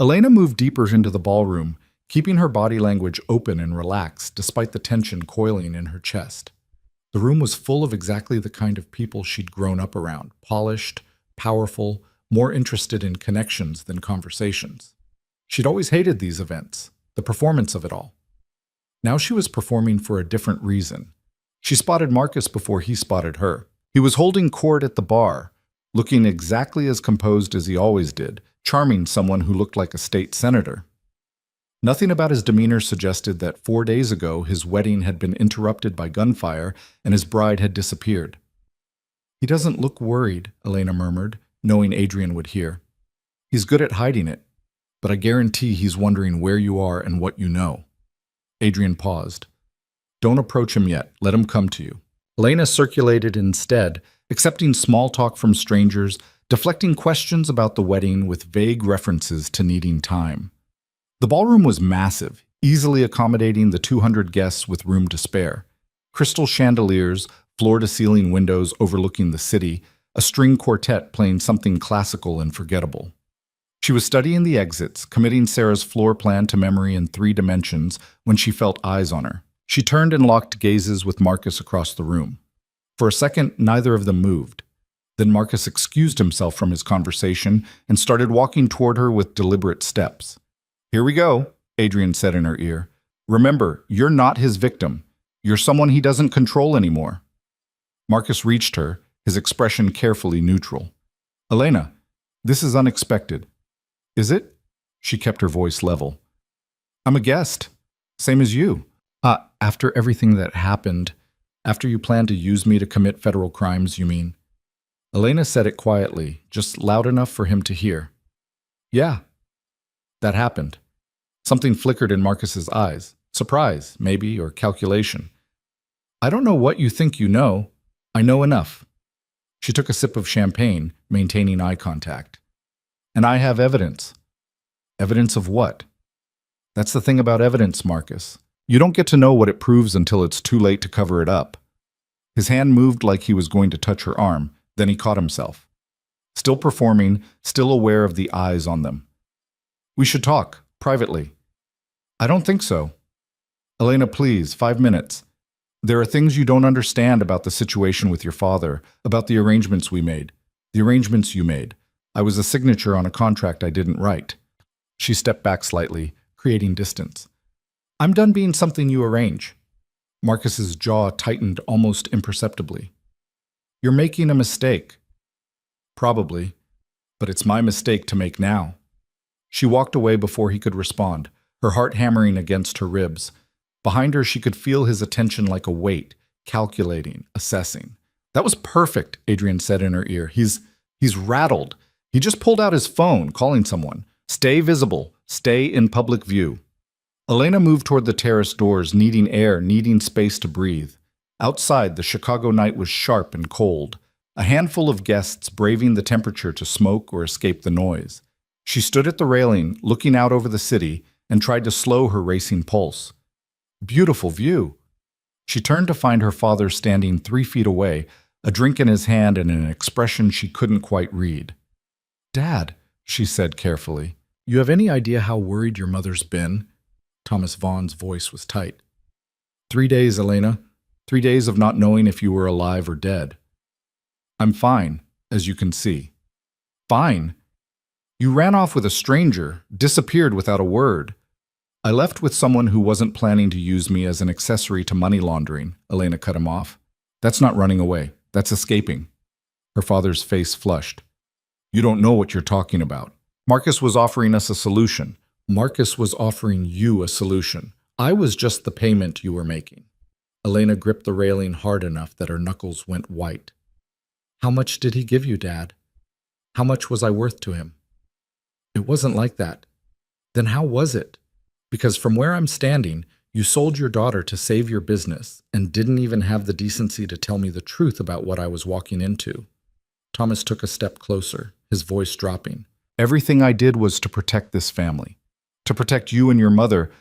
Elena moved deeper into the ballroom, keeping her body language open and relaxed despite the tension coiling in her chest. The room was full of exactly the kind of people she'd grown up around, polished, powerful, more interested in connections than conversations. She'd always hated these events, the performance of it all. Now she was performing for a different reason. She spotted Marcus before he spotted her. He was holding court at the bar, looking exactly as composed as he always did, charming someone who looked like a state senator. Nothing about his demeanor suggested that 4 days ago his wedding had been interrupted by gunfire and his bride had disappeared. He doesn't look worried, Elena murmured, knowing Adrian would hear. He's good at hiding it, but I guarantee he's wondering where you are and what you know. Adrian paused. Don't approach him yet. Let him come to you. Elena circulated instead, accepting small talk from strangers, deflecting questions about the wedding with vague references to needing time. The ballroom was massive, easily accommodating the 200 guests with room to spare. Crystal chandeliers, floor-to-ceiling windows overlooking the city, a string quartet playing something classical and forgettable. She was studying the exits, committing Sarah's floor plan to memory in 3 dimensions when she felt eyes on her. She turned and locked gazes with Marcus across the room. For a second, neither of them moved. Then Marcus excused himself from his conversation and started walking toward her with deliberate steps. Here we go, Adrian said in her ear. Remember, you're not his victim. You're someone he doesn't control anymore. Marcus reached her, his expression carefully neutral. Elena, this is unexpected. Is it? She kept her voice level. I'm a guest. Same as you. After everything that happened, after you planned to use me to commit federal crimes, you mean? Elena said it quietly, just loud enough for him to hear. Yeah. That happened. Something flickered in Marcus's eyes. Surprise, maybe, or calculation. I don't know what you think you know. I know enough. She took a sip of champagne, maintaining eye contact. And I have evidence. Evidence of what? That's the thing about evidence, Marcus. You don't get to know what it proves until it's too late to cover it up. His hand moved like he was going to touch her arm, then he caught himself. Still performing, still aware of the eyes on them. We should talk, privately. I don't think so. Elena, please, 5 minutes. There are things you don't understand about the situation with your father, about the arrangements we made, the arrangements you made. I was a signature on a contract I didn't write. She stepped back slightly, creating distance. I'm done being something you arrange. Marcus's jaw tightened almost imperceptibly. You're making a mistake. Probably, but it's my mistake to make now. She walked away before he could respond, her heart hammering against her ribs. Behind her, she could feel his attention like a weight, calculating, assessing. That was perfect, Adrian said in her ear. He's rattled. He just pulled out his phone, calling someone. Stay visible. Stay in public view. Elena moved toward the terrace doors, needing air, needing space to breathe. Outside, the Chicago night was sharp and cold. A handful of guests braving the temperature to smoke or escape the noise. She stood at the railing, looking out over the city, and tried to slow her racing pulse. Beautiful view. She turned to find her father standing 3 feet away, a drink in his hand and an expression she couldn't quite read. Dad, she said carefully, you have any idea how worried your mother's been? Thomas Vaughn's voice was tight. 3 days, Elena. 3 days of not knowing if you were alive or dead. I'm fine, as you can see. Fine? You ran off with a stranger, disappeared without a word. I left with someone who wasn't planning to use me as an accessory to money laundering, Elena cut him off. That's not running away. That's escaping. Her father's face flushed. You don't know what you're talking about. Marcus was offering us a solution. Marcus was offering you a solution. I was just the payment you were making. Elena gripped the railing hard enough that her knuckles went white. How much did he give you, Dad? How much was I worth to him? It wasn't like that. Then how was it? Because from where I'm standing, you sold your daughter to save your business and didn't even have the decency to tell me the truth about what I was walking into. Thomas took a step closer, his voice dropping. Everything I did was to protect this family. To protect you and your mother.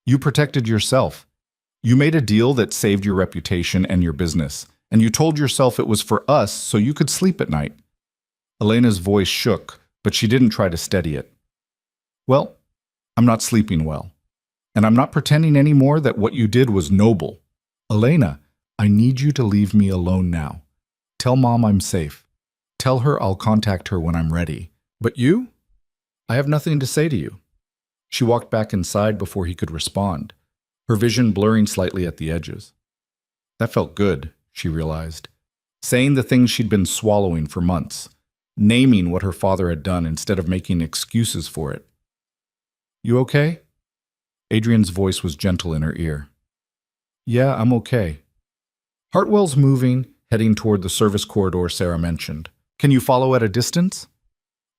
You protected yourself. You made a deal that saved your reputation and your business, and you told yourself it was for us so you could sleep at night. Elena's voice shook, but she didn't try to steady it. Well, I'm not sleeping well. And I'm not pretending anymore that what you did was noble. Elena, I need you to leave me alone now. Tell Mom I'm safe. Tell her I'll contact her when I'm ready. But you? I have nothing to say to you. She walked back inside before he could respond, her vision blurring slightly at the edges. That felt good, she realized. Saying the things she'd been swallowing for months. Naming what her father had done instead of making excuses for it. You okay? Adrian's voice was gentle in her ear. Yeah, I'm okay. Hartwell's moving, heading toward the service corridor Sarah mentioned. Can you follow at a distance?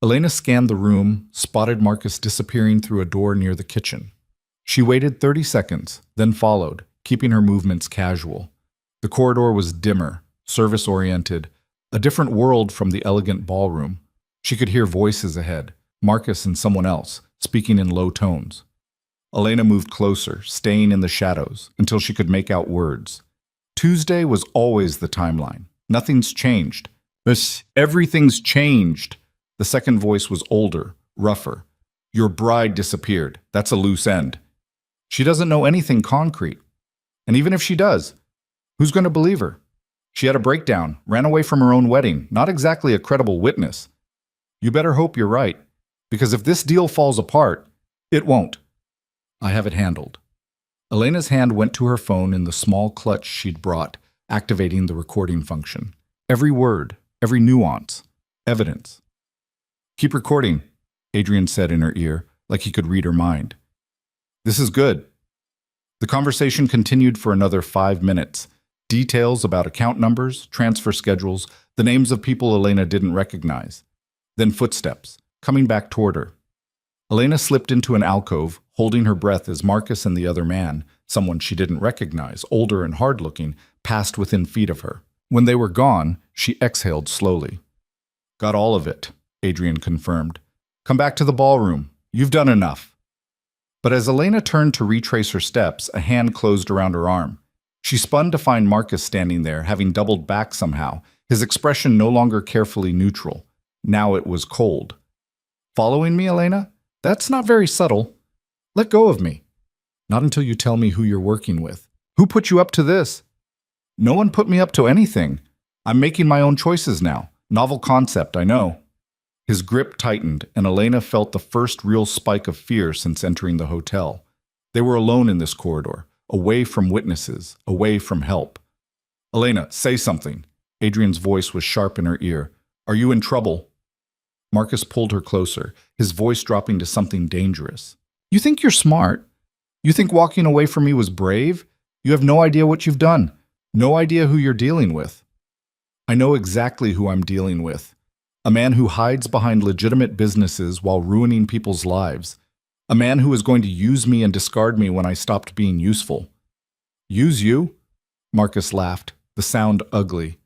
Elena scanned the room, spotted Marcus disappearing through a door near the kitchen. She waited 30 seconds, then followed, keeping her movements casual. The corridor was dimmer, service-oriented, a different world from the elegant ballroom. She could hear voices ahead, Marcus and someone else, speaking in low tones. Elena moved closer, staying in the shadows, until she could make out words. Tuesday was always the timeline. Nothing's changed. Everything's changed. The second voice was older, rougher. Your bride disappeared. That's a loose end. She doesn't know anything concrete. And even if she does, who's going to believe her? She had a breakdown, ran away from her own wedding, not exactly a credible witness. You better hope you're right, because if this deal falls apart, it won't. I have it handled. Elena's hand went to her phone in the small clutch she'd brought, activating the recording function. Every word, every nuance, evidence. Keep recording, Adrian said in her ear, like he could read her mind. This is good. The conversation continued for another 5 minutes. Details about account numbers, transfer schedules, the names of people Elena didn't recognize. Then footsteps, coming back toward her. Elena slipped into an alcove, holding her breath as Marcus and the other man, someone she didn't recognize, older and hard-looking, passed within feet of her. When they were gone, she exhaled slowly. Got all of it, Adrian confirmed. Come back to the ballroom. You've done enough. But as Elena turned to retrace her steps, a hand closed around her arm. She spun to find Marcus standing there, having doubled back somehow, his expression no longer carefully neutral. Now it was cold. Following me, Elena? That's not very subtle. Let go of me. Not until you tell me who you're working with. Who put you up to this? No one put me up to anything. I'm making my own choices now. Novel concept, I know. His grip tightened, and Elena felt the first real spike of fear since entering the hotel. They were alone in this corridor, away from witnesses, away from help. Elena, say something. Adrian's voice was sharp in her ear. Are you in trouble? Marcus pulled her closer, his voice dropping to something dangerous. You think you're smart? You think walking away from me was brave? You have no idea what you've done. No idea who you're dealing with. I know exactly who I'm dealing with. A man who hides behind legitimate businesses while ruining people's lives. A man who is going to use me and discard me when I stopped being useful. Use you? Marcus laughed, the sound ugly.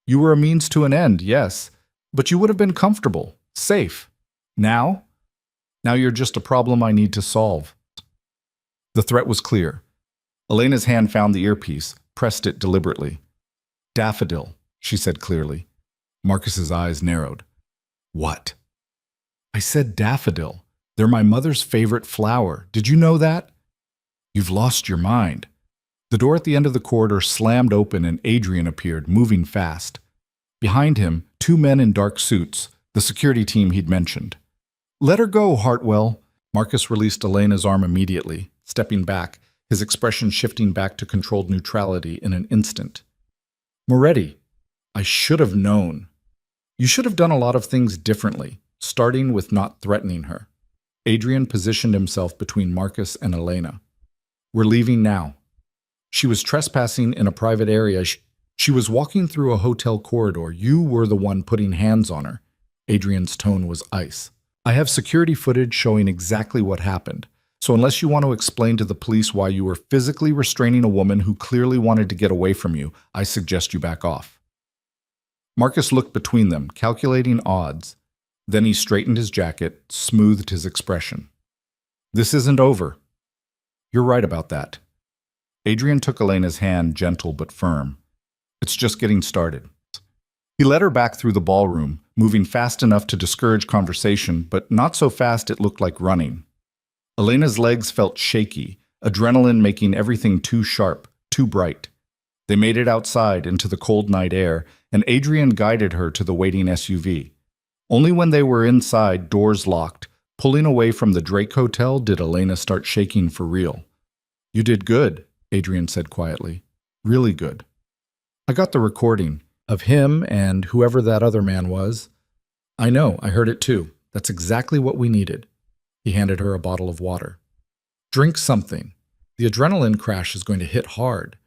You were a means to an end, yes, but you would have been comfortable, safe. Now? Now you're just a problem I need to solve. The threat was clear. Elena's hand found the earpiece, pressed it deliberately. Daffodil, she said clearly. Marcus's eyes narrowed. What? I said daffodil. They're my mother's favorite flower. Did you know that? You've lost your mind. The door at the end of the corridor slammed open and Adrian appeared, moving fast. Behind him, 2 men in dark suits, the security team he'd mentioned. Let her go, Hartwell. Marcus released Elena's arm immediately, stepping back, his expression shifting back to controlled neutrality in an instant. Moretti, I should have known. You should have done a lot of things differently, starting with not threatening her. Adrian positioned himself between Marcus and Elena. We're leaving now. She was trespassing in a private area. She was walking through a hotel corridor. You were the one putting hands on her. Adrian's tone was ice. I have security footage showing exactly what happened. So unless you want to explain to the police why you were physically restraining a woman who clearly wanted to get away from you, I suggest you back off. Marcus looked between them, calculating odds. Then he straightened his jacket, smoothed his expression. This isn't over. You're right about that. Adrian took Elena's hand, gentle but firm. It's just getting started. He led her back through the ballroom, moving fast enough to discourage conversation, but not so fast it looked like running. Elena's legs felt shaky, adrenaline making everything too sharp, too bright. They made it outside into the cold night air, and Adrian guided her to the waiting SUV. Only when they were inside, doors locked, pulling away from the Drake Hotel, did Elena start shaking for real. You did good, Adrian said quietly. Really good. I got the recording of him and whoever that other man was. I know, I heard it too. That's exactly what we needed. He handed her a bottle of water. Drink something. The adrenaline crash is going to hit hard.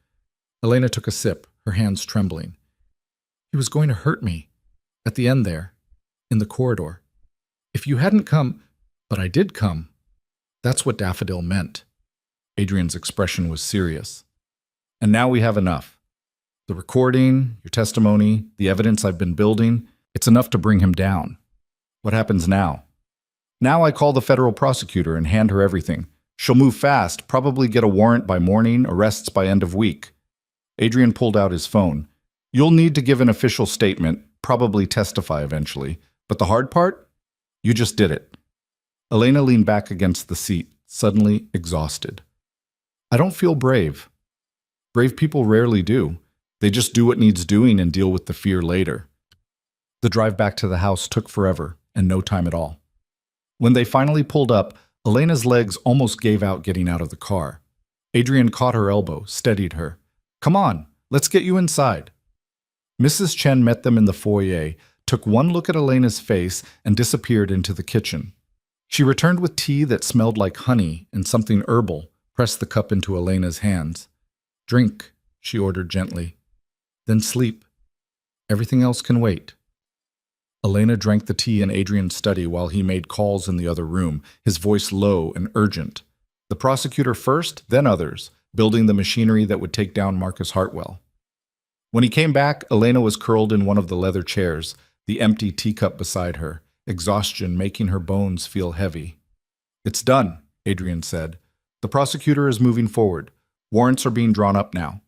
Elena took a sip, her hands trembling. He was going to hurt me. At the end there, in the corridor. If you hadn't come, but I did come. That's what Daffodil meant. Adrian's expression was serious. And now we have enough. The recording, your testimony, the evidence I've been building, it's enough to bring him down. What happens now? Now I call the federal prosecutor and hand her everything. She'll move fast, probably get a warrant by morning, arrests by end of week. Adrian pulled out his phone. You'll need to give an official statement, probably testify eventually. But the hard part? You just did it. Elena leaned back against the seat, suddenly exhausted. I don't feel brave. Brave people rarely do. They just do what needs doing and deal with the fear later. The drive back to the house took forever, and no time at all. When they finally pulled up, Elena's legs almost gave out getting out of the car. Adrian caught her elbow, steadied her. Come on, let's get you inside. Mrs. Chen met them in the foyer, took one look at Elena's face, and disappeared into the kitchen. She returned with tea that smelled like honey and something herbal, pressed the cup into Elena's hands. Drink, she ordered gently. Then sleep. Everything else can wait. Elena drank the tea in Adrian's study while he made calls in the other room, his voice low and urgent. The prosecutor first, then others, building the machinery that would take down Marcus Hartwell. When he came back, Elena was curled in one of the leather chairs, the empty teacup beside her, exhaustion making her bones feel heavy. It's done, Adrian said. The prosecutor is moving forward. Warrants are being drawn up now.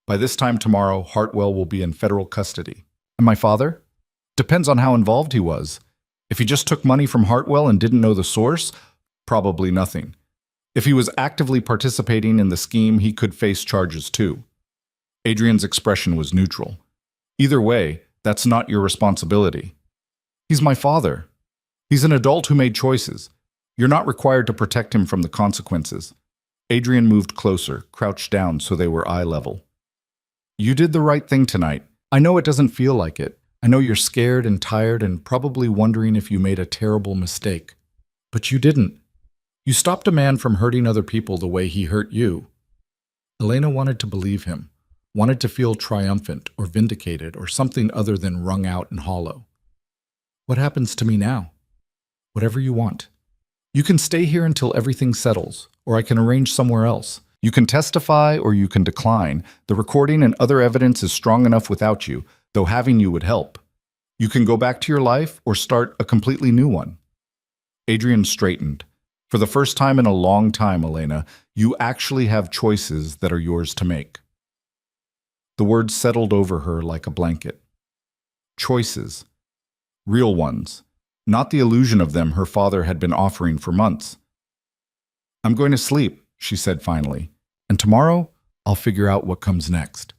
By this time tomorrow, Hartwell will be in federal custody. And my father? Depends on how involved he was. If he just took money from Hartwell and didn't know the source, probably nothing. If he was actively participating in the scheme, he could face charges too. Adrian's expression was neutral. Either way, that's not your responsibility. He's my father. He's an adult who made choices. You're not required to protect him from the consequences. Adrian moved closer, crouched down so they were eye level. You did the right thing tonight. I know it doesn't feel like it. I know you're scared and tired and probably wondering if you made a terrible mistake. But you didn't. You stopped a man from hurting other people the way he hurt you. Elena wanted to believe him, wanted to feel triumphant or vindicated or something other than wrung out and hollow. What happens to me now? Whatever you want. You can stay here until everything settles, or I can arrange somewhere else. You can testify or you can decline. The recording and other evidence is strong enough without you, though having you would help. You can go back to your life or start a completely new one. Adrian straightened. For the first time in a long time, Elena, you actually have choices that are yours to make. The words settled over her like a blanket. Choices. Real ones. Not the illusion of them her father had been offering for months. I'm going to sleep, she said finally, and tomorrow I'll figure out what comes next.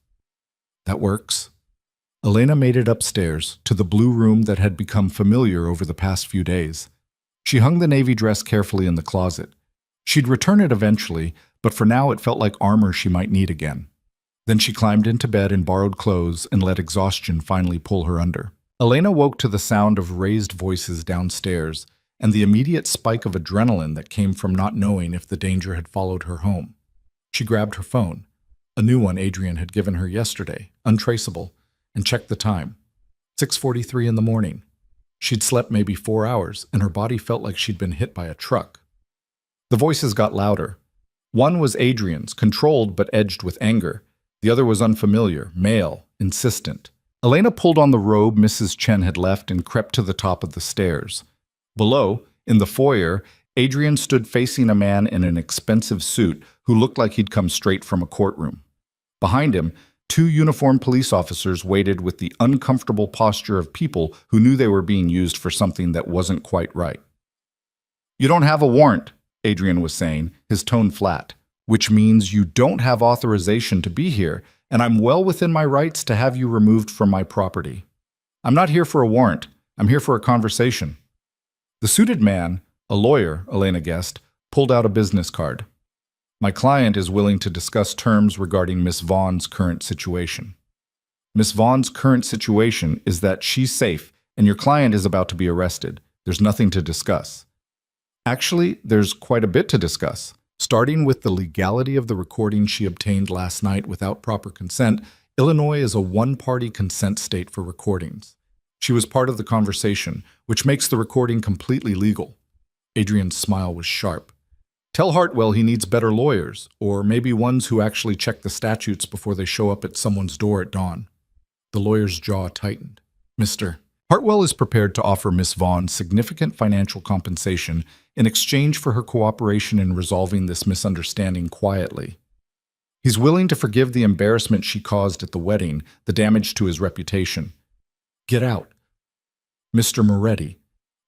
That works. Elena made it upstairs to the blue room that had become familiar over the past few days. She hung the navy dress carefully in the closet. She'd return it eventually, but for now it felt like armor she might need again. Then she climbed into bed in borrowed clothes and let exhaustion finally pull her under. Elena woke to the sound of raised voices downstairs and the immediate spike of adrenaline that came from not knowing if the danger had followed her home. She grabbed her phone, a new one Adrian had given her yesterday, untraceable, and checked the time. 6:43 in the morning. She'd slept maybe 4 hours, and her body felt like she'd been hit by a truck. The voices got louder. One was Adrian's, controlled but edged with anger. The other was unfamiliar, male, insistent. Elena pulled on the robe Mrs. Chen had left and crept to the top of the stairs. Below, in the foyer, Adrian stood facing a man in an expensive suit who looked like he'd come straight from a courtroom. Behind him, 2 uniformed police officers waited with the uncomfortable posture of people who knew they were being used for something that wasn't quite right. "You don't have a warrant," Adrian was saying, his tone flat, "which means you don't have authorization to be here, and I'm well within my rights to have you removed from my property. I'm not here for a warrant. I'm here for a conversation." The suited man, a lawyer, Elena guessed, pulled out a business card. "My client is willing to discuss terms regarding Miss Vaughn's current situation. Miss Vaughn's current situation is that she's safe and your client is about to be arrested. There's nothing to discuss." Actually, there's quite a bit to discuss. Starting with the legality of the recording she obtained last night without proper consent, Illinois is a one-party consent state for recordings. She was part of the conversation, which makes the recording completely legal. Adrian's smile was sharp. "Tell Hartwell he needs better lawyers, or maybe ones who actually check the statutes before they show up at someone's door at dawn." The lawyer's jaw tightened. "Mr. Hartwell is prepared to offer Miss Vaughn significant financial compensation in exchange for her cooperation in resolving this misunderstanding quietly. He's willing to forgive the embarrassment she caused at the wedding, the damage to his reputation. Get out. Mr. Moretti,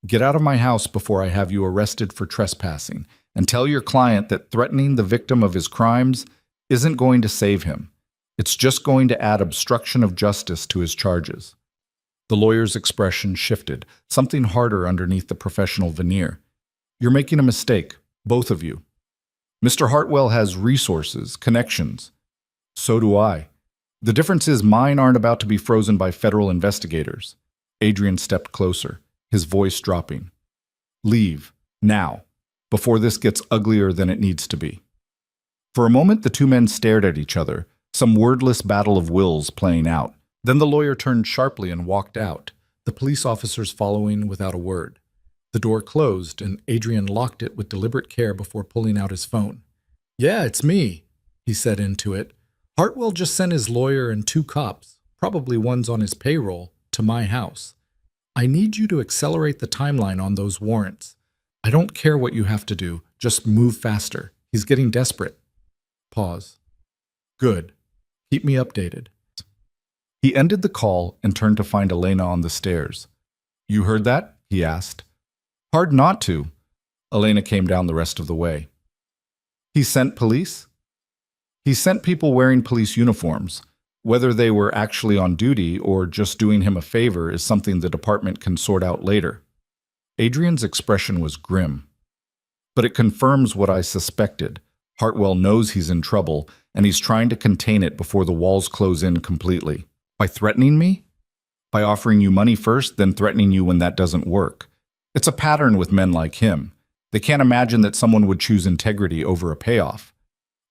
get out of my house before I have you arrested for trespassing, and tell your client that threatening the victim of his crimes isn't going to save him. It's just going to add obstruction of justice to his charges." The lawyer's expression shifted, something harder underneath the professional veneer. "You're making a mistake, both of you. Mr. Hartwell has resources, connections. So do I. The difference is mine aren't about to be frozen by federal investigators." Adrian stepped closer, his voice dropping. "Leave, now, before this gets uglier than it needs to be." For a moment, the 2 men stared at each other, some wordless battle of wills playing out. Then the lawyer turned sharply and walked out, the police officers following without a word. The door closed, and Adrian locked it with deliberate care before pulling out his phone. "Yeah, it's me," he said into it. "Hartwell just sent his lawyer and 2 cops, probably ones on his payroll, to my house. I need you to accelerate the timeline on those warrants. I don't care what you have to do, just move faster. He's getting desperate." Pause. "Good. Keep me updated." He ended the call and turned to find Elena on the stairs. "You heard that?" he asked. "Hard not to." Elena came down the rest of the way. "He sent police?" "He sent people wearing police uniforms. Whether they were actually on duty or just doing him a favor is something the department can sort out later." Adrian's expression was grim. "But it confirms what I suspected. Hartwell knows he's in trouble, and he's trying to contain it before the walls close in completely. By threatening me? By offering you money first, then threatening you when that doesn't work. It's a pattern with men like him. They can't imagine that someone would choose integrity over a payoff."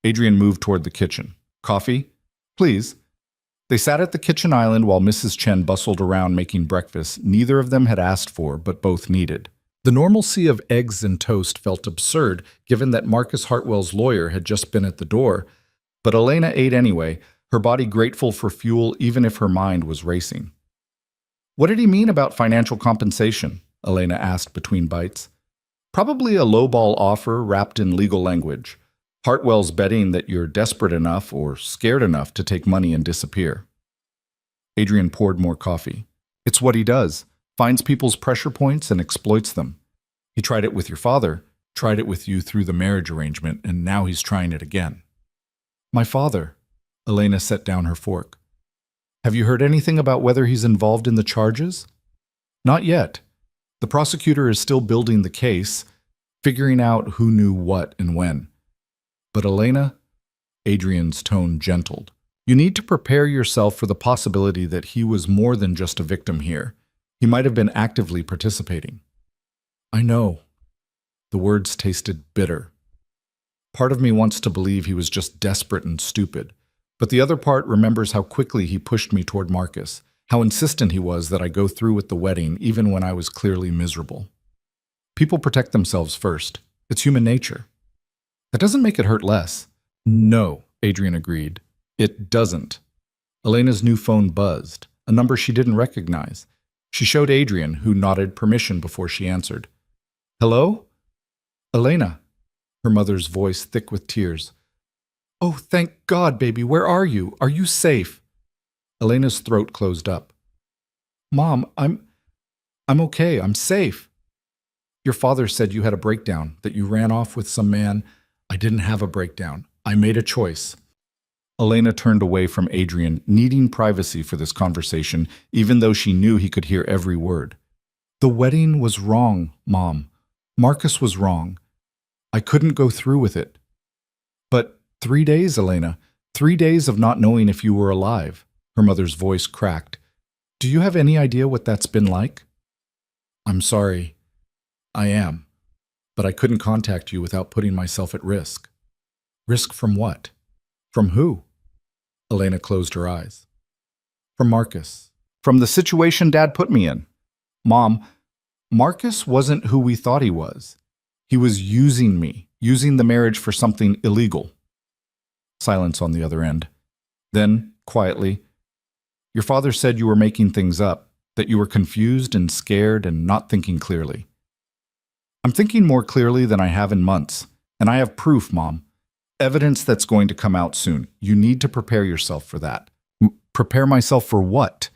Adrian moved toward the kitchen. "Coffee? Please." They sat at the kitchen island while Mrs. Chen bustled around making breakfast neither of them had asked for, but both needed. The normalcy of eggs and toast felt absurd, given that Marcus Hartwell's lawyer had just been at the door, but Elena ate anyway, her body grateful for fuel even if her mind was racing. "What did he mean about financial compensation?" Elena asked between bites. "Probably a lowball offer wrapped in legal language. Hartwell's betting that you're desperate enough or scared enough to take money and disappear." Adrian poured more coffee. "It's what he does. Finds people's pressure points and exploits them. He tried it with your father, tried it with you through the marriage arrangement, and now he's trying it again." "My father?" Elena set down her fork. "Have you heard anything about whether he's involved in the charges?" "Not yet. The prosecutor is still building the case, figuring out who knew what and when. But Elena," Adrian's tone gentled, "you need to prepare yourself for the possibility that he was more than just a victim here. He might have been actively participating." "I know." The words tasted bitter. "Part of me wants to believe he was just desperate and stupid, but the other part remembers how quickly he pushed me toward Marcus, How insistent he was that I go through with the wedding even when I was clearly miserable. People protect themselves first. It's human nature. That doesn't make it hurt less. No, Adrian agreed. It doesn't. Elena's new phone buzzed, a number she didn't recognize. She showed Adrian, who nodded permission before she answered. Hello? Elena. Her mother's voice thick with tears. Oh, thank God, baby, where are you? Are you safe? Elena's throat closed up. Mom, I'm okay, I'm safe. Your father said you had a breakdown, that you ran off with some man. I didn't have a breakdown. I made a choice. Elena turned away from Adrian, needing privacy for this conversation, even though she knew he could hear every word. The wedding was wrong, Mom. Marcus was wrong. I couldn't go through with it. But 3 days, Elena. 3 days of not knowing if you were alive. Her mother's voice cracked. Do you have any idea what that's been like? I'm sorry. I am. But I couldn't contact you without putting myself at risk. Risk from what? From who? Elena closed her eyes. From Marcus. From the situation Dad put me in. Mom, Marcus wasn't who we thought he was. He was using me, using the marriage for something illegal. Silence on the other end. Then, quietly, your father said you were making things up, that you were confused and scared and not thinking clearly. I'm thinking more clearly than I have in months, and I have proof, Mom. Evidence that's going to come out soon. You need to prepare yourself for that. Prepare myself for what?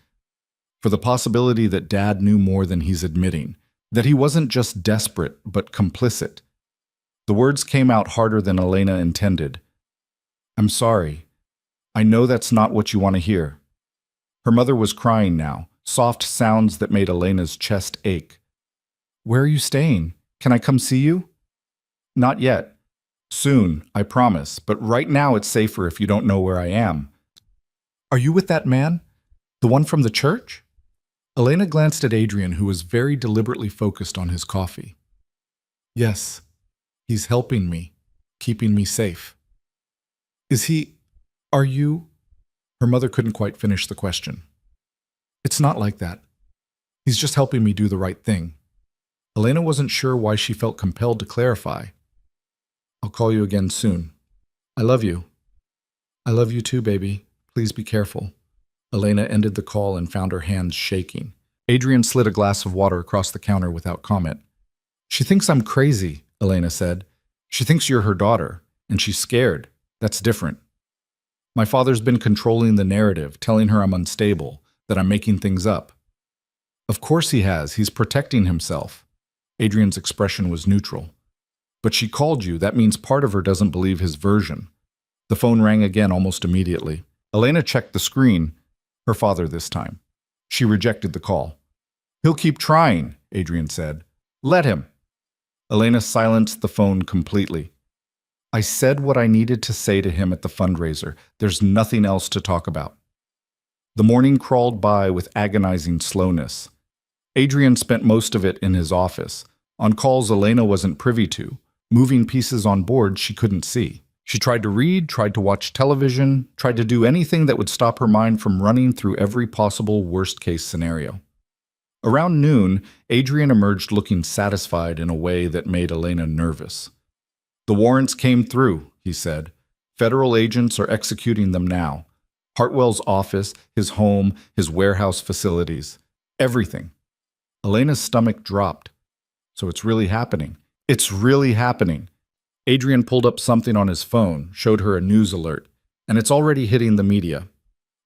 For the possibility that Dad knew more than he's admitting, that he wasn't just desperate, but complicit. The words came out harder than Elena intended. I'm sorry. I know that's not what you want to hear. Her mother was crying now, soft sounds that made Elena's chest ache. Where are you staying? Can I come see you? Not yet. Soon, I promise, but right now it's safer if you don't know where I am. Are you with that man? The one from the church? Elena glanced at Adrian, who was very deliberately focused on his coffee. Yes, he's helping me, keeping me safe. Is he... Are you... Her mother couldn't quite finish the question. It's not like that. He's just helping me do the right thing. Elena wasn't sure why she felt compelled to clarify. I'll call you again soon. I love you. I love you too, baby. Please be careful. Elena ended the call and found her hands shaking. Adrian slid a glass of water across the counter without comment. She thinks I'm crazy, Elena said. She thinks you're her daughter, and she's scared. That's different. My father's been controlling the narrative, telling her I'm unstable, that I'm making things up. Of course he has. He's protecting himself. Adrian's expression was neutral. But she called you. That means part of her doesn't believe his version. The phone rang again almost immediately. Elena checked the screen. Her father this time. She rejected the call. He'll keep trying, Adrian said. Let him. Elena silenced the phone completely. I said what I needed to say to him at the fundraiser. There's nothing else to talk about. The morning crawled by with agonizing slowness. Adrian spent most of it in his office, on calls Elena wasn't privy to, moving pieces on board she couldn't see. She tried to read, tried to watch television, tried to do anything that would stop her mind from running through every possible worst-case scenario. Around noon, Adrian emerged looking satisfied in a way that made Elena nervous. The warrants came through, he said. Federal agents are executing them now. Hartwell's office, his home, his warehouse facilities. Everything. Elena's stomach dropped. So it's really happening. It's really happening. Adrian pulled up something on his phone, showed her a news alert, and it's already hitting the media.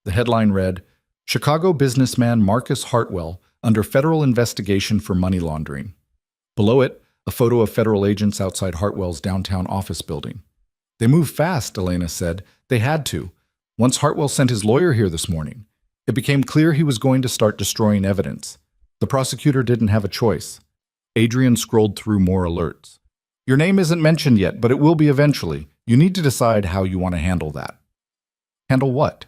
The headline read, Chicago businessman Marcus Hartwell under federal investigation for money laundering. Below it, a photo of federal agents outside Hartwell's downtown office building. They moved fast, Elena said. They had to. Once Hartwell sent his lawyer here this morning, it became clear he was going to start destroying evidence. The prosecutor didn't have a choice. Adrian scrolled through more alerts. Your name isn't mentioned yet, but it will be eventually. You need to decide how you want to handle that. Handle what?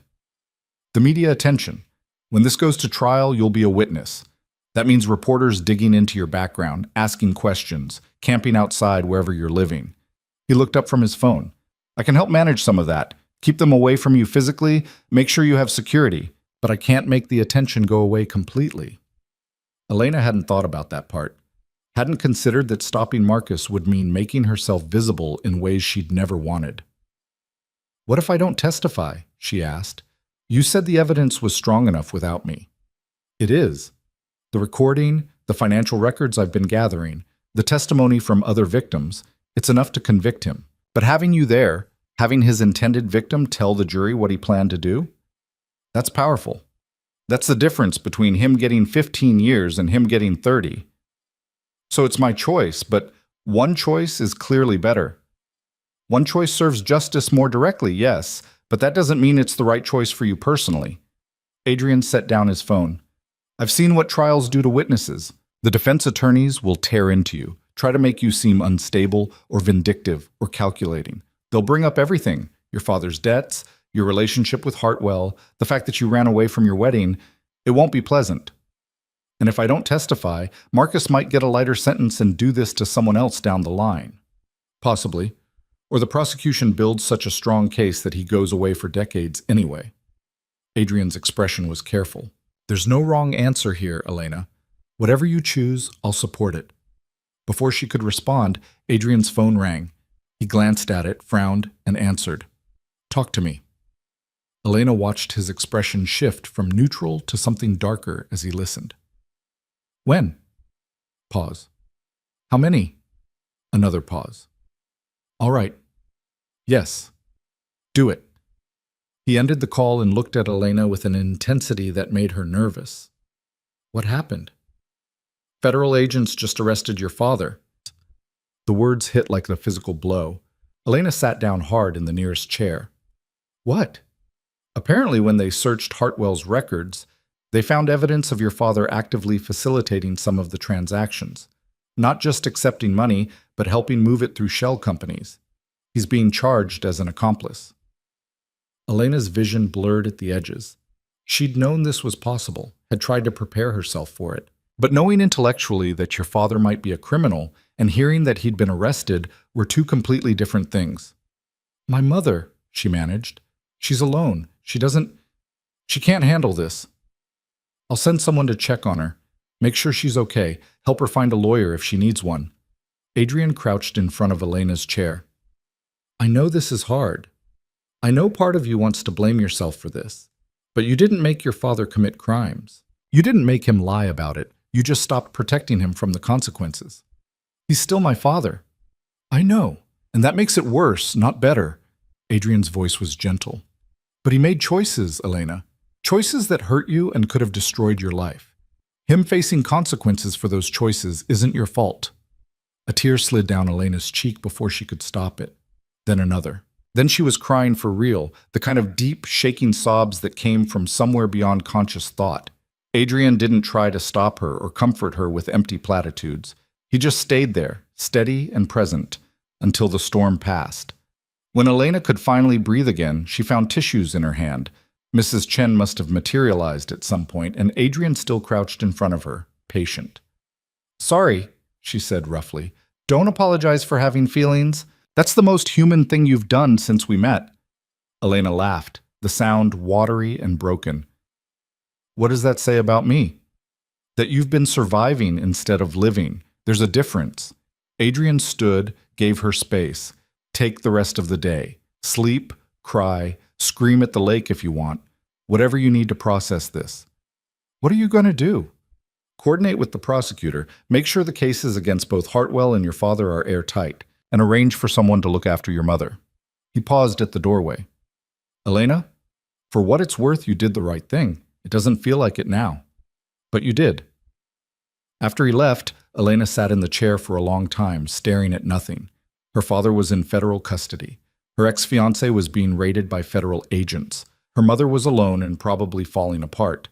The media attention. When this goes to trial, you'll be a witness. That means reporters digging into your background, asking questions, camping outside wherever you're living. He looked up from his phone. I can help manage some of that. Keep them away from you physically. Make sure you have security. but I can't make the attention go away completely. Elena hadn't thought about that part. Hadn't considered that stopping Marcus would mean making herself visible in ways she'd never wanted. "What if I don't testify?" she asked. "You said the evidence was strong enough without me." "It is. The recording, the financial records I've been gathering, the testimony from other victims, it's enough to convict him. But having you there, having his intended victim tell the jury what he planned to do, that's powerful. That's the difference between him getting 15 years and him getting 30. So it's my choice, but one choice is clearly better. One choice serves justice more directly, yes, but that doesn't mean it's the right choice for you personally." Adrian set down his phone. "I've seen what trials do to witnesses. The defense attorneys will tear into you, try to make you seem unstable or vindictive or calculating. They'll bring up everything: your father's debts, your relationship with Hartwell, the fact that you ran away from your wedding. It won't be pleasant. And if I don't testify, Marcus might get a lighter sentence and do this to someone else down the line. Possibly. Or the prosecution builds such a strong case that he goes away for decades anyway." Adrian's expression was careful. "There's no wrong answer here, Elena. Whatever you choose, I'll support it." Before she could respond, Adrian's phone rang. He glanced at it, frowned, and answered. "Talk to me." Elena watched his expression shift from neutral to something darker as he listened. "When?" Pause. "How many?" Another pause. "All right. Yes. Do it." He ended the call and looked at Elena with an intensity that made her nervous. "What happened?" "Federal agents just arrested your father." The words hit like a physical blow. Elena sat down hard in the nearest chair. "What?" "Apparently, when they searched Hartwell's records, they found evidence of your father actively facilitating some of the transactions. Not just accepting money, but helping move it through shell companies. He's being charged as an accomplice." Elena's vision blurred at the edges. She'd known this was possible, had tried to prepare herself for it. But knowing intellectually that your father might be a criminal and hearing that he'd been arrested were two completely different things. "My mother," she managed. "She's alone. She can't handle this. I'll send someone to check on her. Make sure she's okay. Help her find a lawyer if she needs one." Adrian crouched in front of Elena's chair. "I know this is hard. I know part of you wants to blame yourself for this. But you didn't make your father commit crimes. You didn't make him lie about it. You just stopped protecting him from the consequences. He's still my father." "I know, and that makes it worse, not better." Adrian's voice was gentle. "But he made choices, Elena. Choices that hurt you and could have destroyed your life. Him facing consequences for those choices isn't your fault." A tear slid down Elena's cheek before she could stop it. Then another. Then she was crying for real, the kind of deep, shaking sobs that came from somewhere beyond conscious thought. Adrian didn't try to stop her or comfort her with empty platitudes. He just stayed there, steady and present, until the storm passed. When Elena could finally breathe again, she found tissues in her hand. Mrs. Chen must have materialized at some point, and Adrian still crouched in front of her, patient. "Sorry," she said roughly. "Don't apologize for having feelings. That's the most human thing you've done since we met." Elena laughed, the sound watery and broken. "What does that say about me?" "That you've been surviving instead of living. There's a difference." Adrian stood, gave her space. "Take the rest of the day. Sleep, cry, scream at the lake if you want. Whatever you need to process this." "What are you going to do?" "Coordinate with the prosecutor. Make sure the cases against both Hartwell and your father are airtight. And arrange for someone to look after your mother." He paused at the doorway. "Elena, for what it's worth, you did the right thing. It doesn't feel like it now. But you did." After he left, Elena sat in the chair for a long time, staring at nothing. Her father was in federal custody. Her ex-fiancé was being raided by federal agents. Her mother was alone and probably falling apart.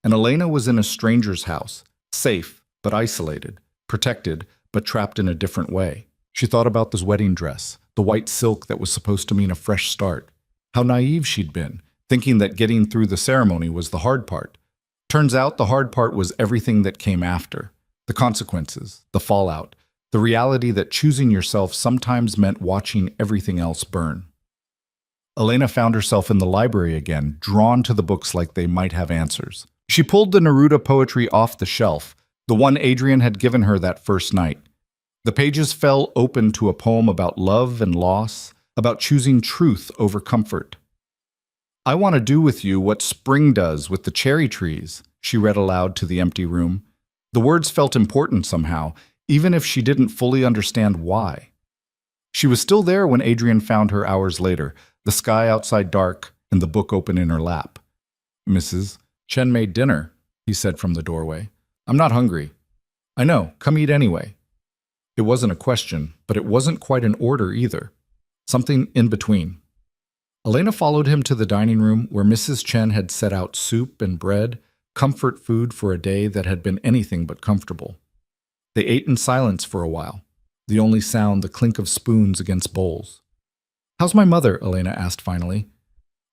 And Elena was in a stranger's house, safe but isolated, protected but trapped in a different way. She thought about this wedding dress, the white silk that was supposed to mean a fresh start. How naive she'd been, thinking that getting through the ceremony was the hard part. Turns out the hard part was everything that came after. The consequences, the fallout, the reality that choosing yourself sometimes meant watching everything else burn. Elena found herself in the library again, drawn to the books like they might have answers. She pulled the Neruda poetry off the shelf, the one Adrian had given her that first night. The pages fell open to a poem about love and loss, about choosing truth over comfort. "I want to do with you what spring does with the cherry trees," she read aloud to the empty room. The words felt important somehow, even if she didn't fully understand why. She was still there when Adrian found her hours later, the sky outside dark and the book open in her lap. "Mrs. Chen made dinner," he said from the doorway. "I'm not hungry." "I know, come eat anyway." It wasn't a question, but it wasn't quite an order either. Something in between. Elena followed him to the dining room where Mrs. Chen had set out soup and bread, comfort food for a day that had been anything but comfortable. They ate in silence for a while, the only sound the clink of spoons against bowls. "How's my mother?" Elena asked finally.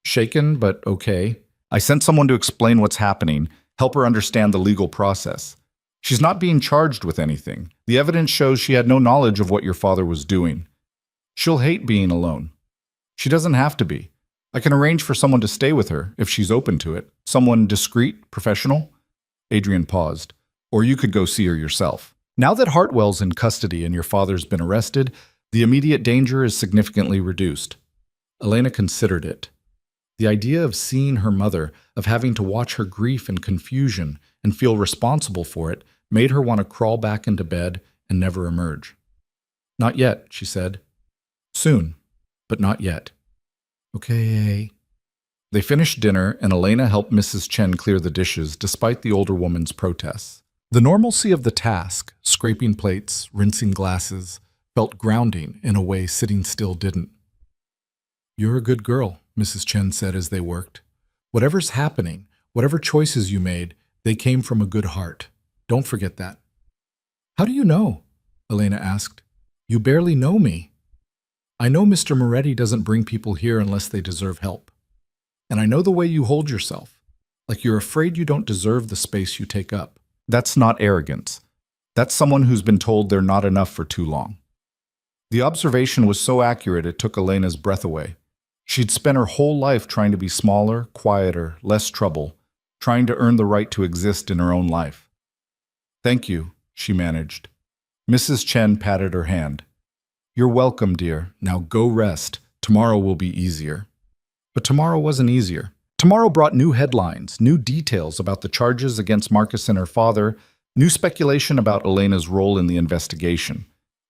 "Shaken, but okay. I sent someone to explain what's happening, help her understand the legal process. She's not being charged with anything. The evidence shows she had no knowledge of what your father was doing. She'll hate being alone. She doesn't have to be. I can arrange for someone to stay with her, if she's open to it. Someone discreet, professional." Adrian paused. "Or you could go see her yourself. Now that Hartwell's in custody and your father's been arrested, the immediate danger is significantly reduced." Elena considered it. The idea of seeing her mother, of having to watch her grief and confusion and feel responsible for it, made her want to crawl back into bed and never emerge. "Not yet," she said. "Soon, but not yet." "Okay." They finished dinner, and Elena helped Mrs. Chen clear the dishes despite the older woman's protests. The normalcy of the task, scraping plates, rinsing glasses, felt grounding in a way sitting still didn't. "You're a good girl," Mrs. Chen said as they worked. "Whatever's happening, whatever choices you made, they came from a good heart. Don't forget that." "How do you know?" Elena asked. "You barely know me." "I know Mr. Moretti doesn't bring people here unless they deserve help. And I know the way you hold yourself, like you're afraid you don't deserve the space you take up. That's not arrogance. That's someone who's been told they're not enough for too long." The observation was so accurate it took Elena's breath away. She'd spent her whole life trying to be smaller, quieter, less trouble, trying to earn the right to exist in her own life. "Thank you," she managed. Mrs. Chen patted her hand. "You're welcome, dear. Now go rest. Tomorrow will be easier." But tomorrow wasn't easier. Tomorrow brought new headlines, new details about the charges against Marcus and her father, new speculation about Elena's role in the investigation.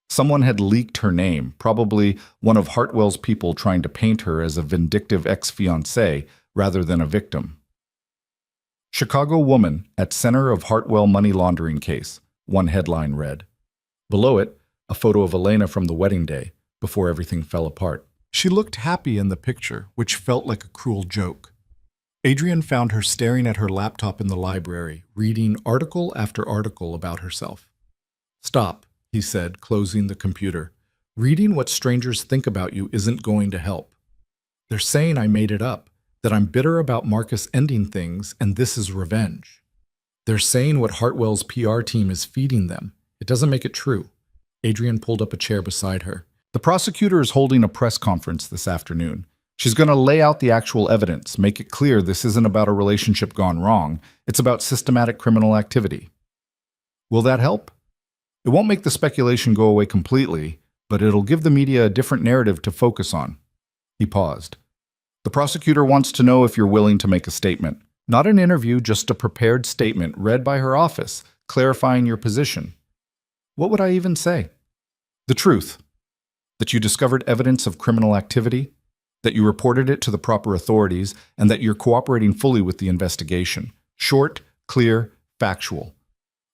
Someone had leaked her name, probably one of Hartwell's people trying to paint her as a vindictive ex-fiancée rather than a victim. "Chicago woman at center of Hartwell money laundering case," one headline read. Below it, a photo of Elena from the wedding day, before everything fell apart. She looked happy in the picture, which felt like a cruel joke. Adrian found her staring at her laptop in the library, reading article after article about herself. "Stop," he said, closing the computer. "Reading what strangers think about you isn't going to help. They're saying I made it up, that I'm bitter about Marcus ending things, and this is revenge. They're saying what Hartwell's PR team is feeding them. It doesn't make it true." Adrian pulled up a chair beside her. "The prosecutor is holding a press conference this afternoon. She's going to lay out the actual evidence, make it clear this isn't about a relationship gone wrong. It's about systematic criminal activity." "Will that help?" "It won't make the speculation go away completely, but it'll give the media a different narrative to focus on." He paused. "The prosecutor wants to know if you're willing to make a statement. Not an interview, just a prepared statement read by her office, clarifying your position." "What would I even say?" "The truth. That you discovered evidence of criminal activity, that you reported it to the proper authorities, and that you're cooperating fully with the investigation. Short, clear, factual."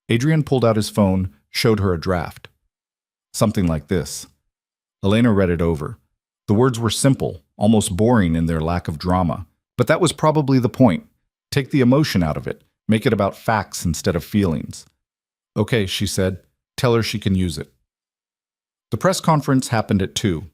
Adrian pulled out his phone, showed her a draft. Something like this. Elena read it over. The words were simple, almost boring in their lack of drama. But that was probably the point. Take the emotion out of it. Make it about facts instead of feelings. "Okay," she said. "Tell her she can use it." The press conference happened at 2.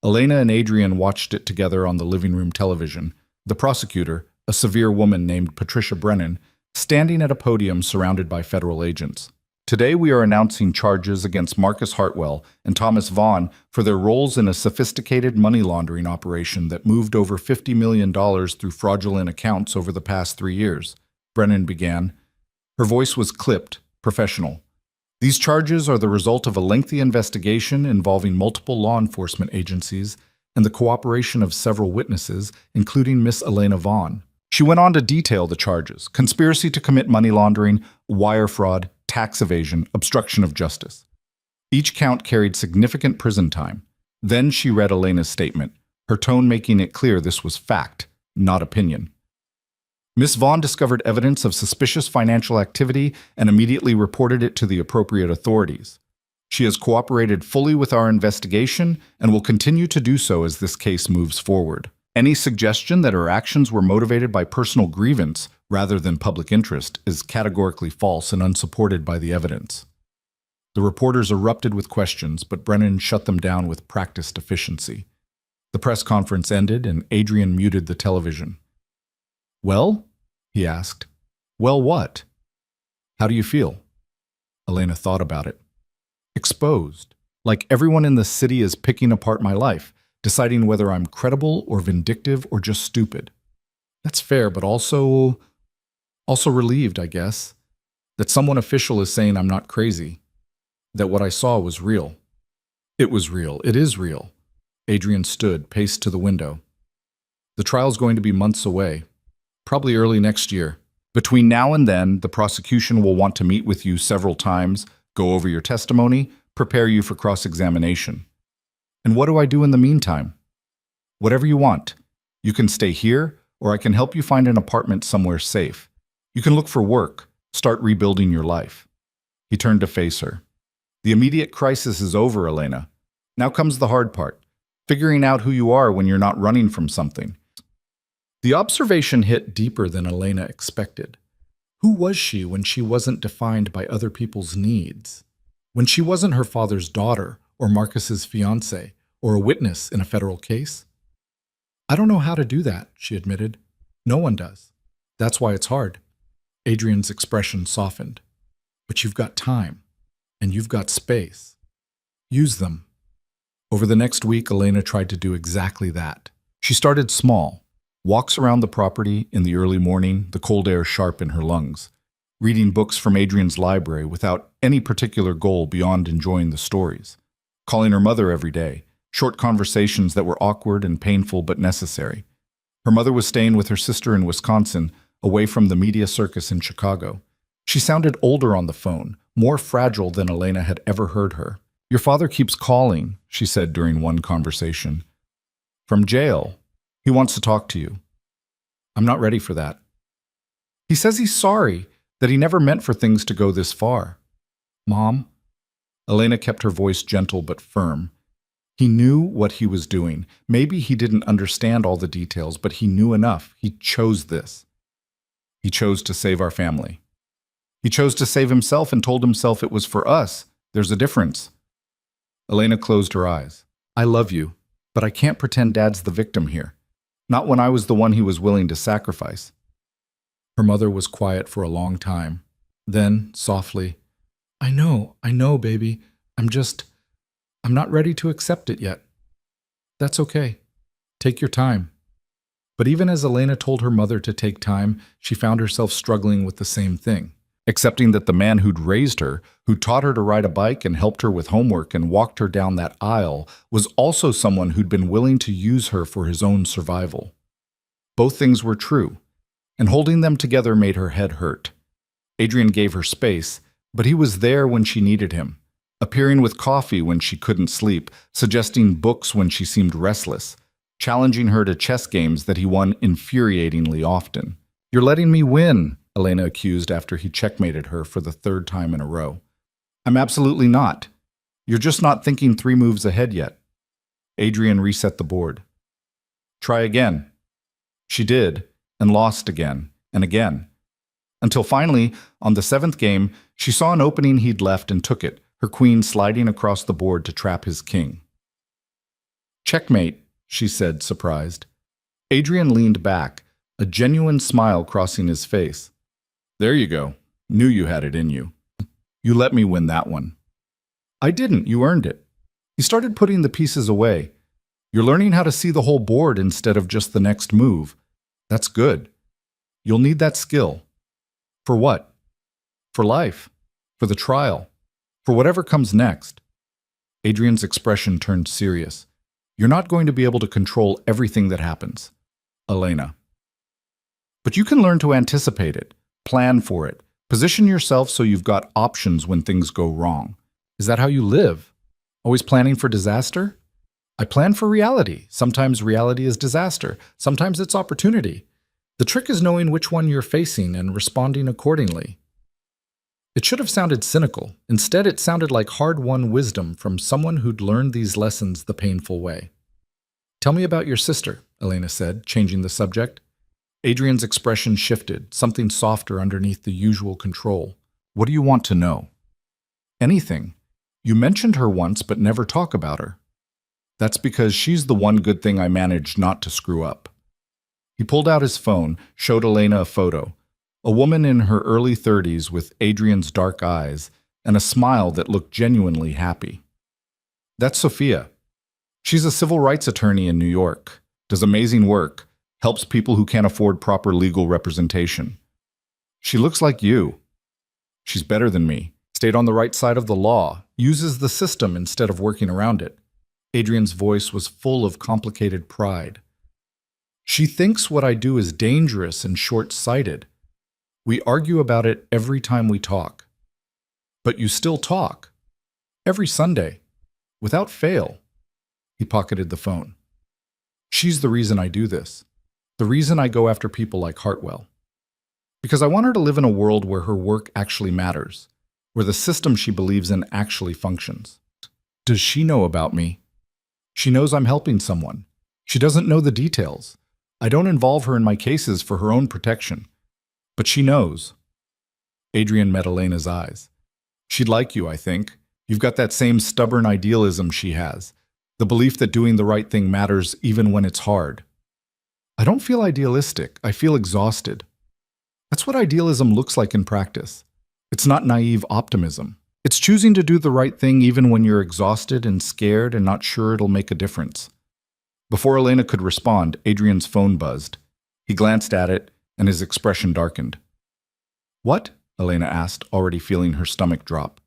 Elena and Adrian watched it together on the living room television. The prosecutor, a severe woman named Patricia Brennan, standing at a podium surrounded by federal agents. Today we are announcing charges against Marcus Hartwell and Thomas Vaughn for their roles in a sophisticated money laundering operation that moved over $50 million through fraudulent accounts over the past 3 years, Brennan began. Her voice was clipped, professional. These charges are the result of a lengthy investigation involving multiple law enforcement agencies and the cooperation of several witnesses, including Miss Elena Vaughn. She went on to detail the charges: conspiracy to commit money laundering, wire fraud, tax evasion, obstruction of justice. Each count carried significant prison time. Then she read Elena's statement, her tone making it clear this was fact, not opinion. Miss Vaughn discovered evidence of suspicious financial activity and immediately reported it to the appropriate authorities. She has cooperated fully with our investigation and will continue to do so as this case moves forward. Any suggestion that her actions were motivated by personal grievance rather than public interest is categorically false and unsupported by the evidence. The reporters erupted with questions, but Brennan shut them down with practiced efficiency. The press conference ended and Adrian muted the television. "Well?" he asked. "Well what? How do you feel?" Elena thought about it. "Exposed. Like everyone in the city is picking apart my life, deciding whether I'm credible or vindictive or just stupid. That's fair, but also relieved, I guess, that someone official is saying I'm not crazy, that what I saw was real." "It was real. It is real." Adrian stood, paced to the window. "The trial's going to be months away, probably early next year. Between now and then, the prosecution will want to meet with you several times, go over your testimony, prepare you for cross-examination. And what do I do in the meantime? Whatever you want. You can stay here, or I can help you find an apartment somewhere safe. You can look for work, start rebuilding your life." He turned to face her. "The immediate crisis is over, Elena. Now comes the hard part, figuring out who you are when you're not running from something." The observation hit deeper than Elena expected. Who was she when she wasn't defined by other people's needs? When she wasn't her father's daughter, or Marcus's fiancée, or a witness in a federal case? "I don't know how to do that," she admitted. "No one does. That's why it's hard." Adrian's expression softened. "But you've got time, and you've got space. Use them." Over the next week, Elena tried to do exactly that. She started small, walks around the property in the early morning, the cold air sharp in her lungs, reading books from Adrian's library without any particular goal beyond enjoying the stories, calling her mother every day, short conversations that were awkward and painful but necessary. Her mother was staying with her sister in Wisconsin, away from the media circus in Chicago. She sounded older on the phone, more fragile than Elena had ever heard her. "Your father keeps calling," she said during one conversation. "From jail. He wants to talk to you." "I'm not ready for that." "He says he's sorry, that he never meant for things to go this far." "Mom?" Elena kept her voice gentle but firm. He knew what he was doing. Maybe he didn't understand all the details, but he knew enough. He chose this. He chose to save our family. He chose to save himself and told himself it was for us. There's a difference. Elena closed her eyes. "I love you, but I can't pretend Dad's the victim here. Not when I was the one he was willing to sacrifice." Her mother was quiet for a long time. Then, softly, I know, baby. I'm not ready to accept it yet." "That's okay. Take your time." But even as Elena told her mother to take time, she found herself struggling with the same thing. Accepting that the man who'd raised her, who taught her to ride a bike and helped her with homework and walked her down that aisle, was also someone who'd been willing to use her for his own survival. Both things were true, and holding them together made her head hurt. Adrian gave her space, but he was there when she needed him, appearing with coffee when she couldn't sleep, suggesting books when she seemed restless, challenging her to chess games that he won infuriatingly often. "You're letting me win," Elena accused after he checkmated her for the 3rd time in a row. "I'm absolutely not. You're just not thinking 3 moves ahead yet." Adrian reset the board. "Try again." She did, and lost again, and again. Until finally, on the 7th game, she saw an opening he'd left and took it, her queen sliding across the board to trap his king. "Checkmate," she said, surprised. Adrian leaned back, a genuine smile crossing his face. "There you go. Knew you had it in you." You let me win that one. I didn't, you earned it. He started putting the pieces away. You're learning how to see the whole board instead of just the next move. That's good. You'll need that skill. For what? For life. For the trial. For whatever comes next. Adrian's expression turned serious. You're not going to be able to control everything that happens, Elena. But you can learn to anticipate it, plan for it, position yourself so you've got options when things go wrong. Is that how you live? Always planning for disaster? I plan for reality. Sometimes reality is disaster. Sometimes it's opportunity. The trick is knowing which one you're facing and responding accordingly. It should have sounded cynical. Instead, it sounded like hard-won wisdom from someone who'd learned these lessons the painful way. Tell me about your sister, Elena said, changing the subject. Adrian's expression shifted, something softer underneath the usual control. What do you want to know? Anything. You mentioned her once but never talk about her. That's because she's the one good thing I managed not to screw up. He pulled out his phone, showed Elena a photo. A woman in her early 30s with Adrian's dark eyes and a smile that looked genuinely happy. That's Sophia. She's a civil rights attorney in New York, does amazing work, helps people who can't afford proper legal representation. She looks like you. She's better than me, stayed on the right side of the law, uses the system instead of working around it. Adrian's voice was full of complicated pride. She thinks what I do is dangerous and short-sighted. We argue about it every time we talk. But you still talk. Every Sunday. Without fail. He pocketed the phone. She's the reason I do this. The reason I go after people like Hartwell. Because I want her to live in a world where her work actually matters, where the system she believes in actually functions. Does she know about me? She knows I'm helping someone. She doesn't know the details. I don't involve her in my cases for her own protection. But she knows. Adrian met Elena's eyes. She'd like you, I think. You've got that same stubborn idealism she has. The belief that doing the right thing matters even when it's hard. I don't feel idealistic. I feel exhausted. That's what idealism looks like in practice. It's not naive optimism. It's choosing to do the right thing even when you're exhausted and scared and not sure it'll make a difference. Before Elena could respond, Adrian's phone buzzed. He glanced at it, and his expression darkened. What? Elena asked, already feeling her stomach drop.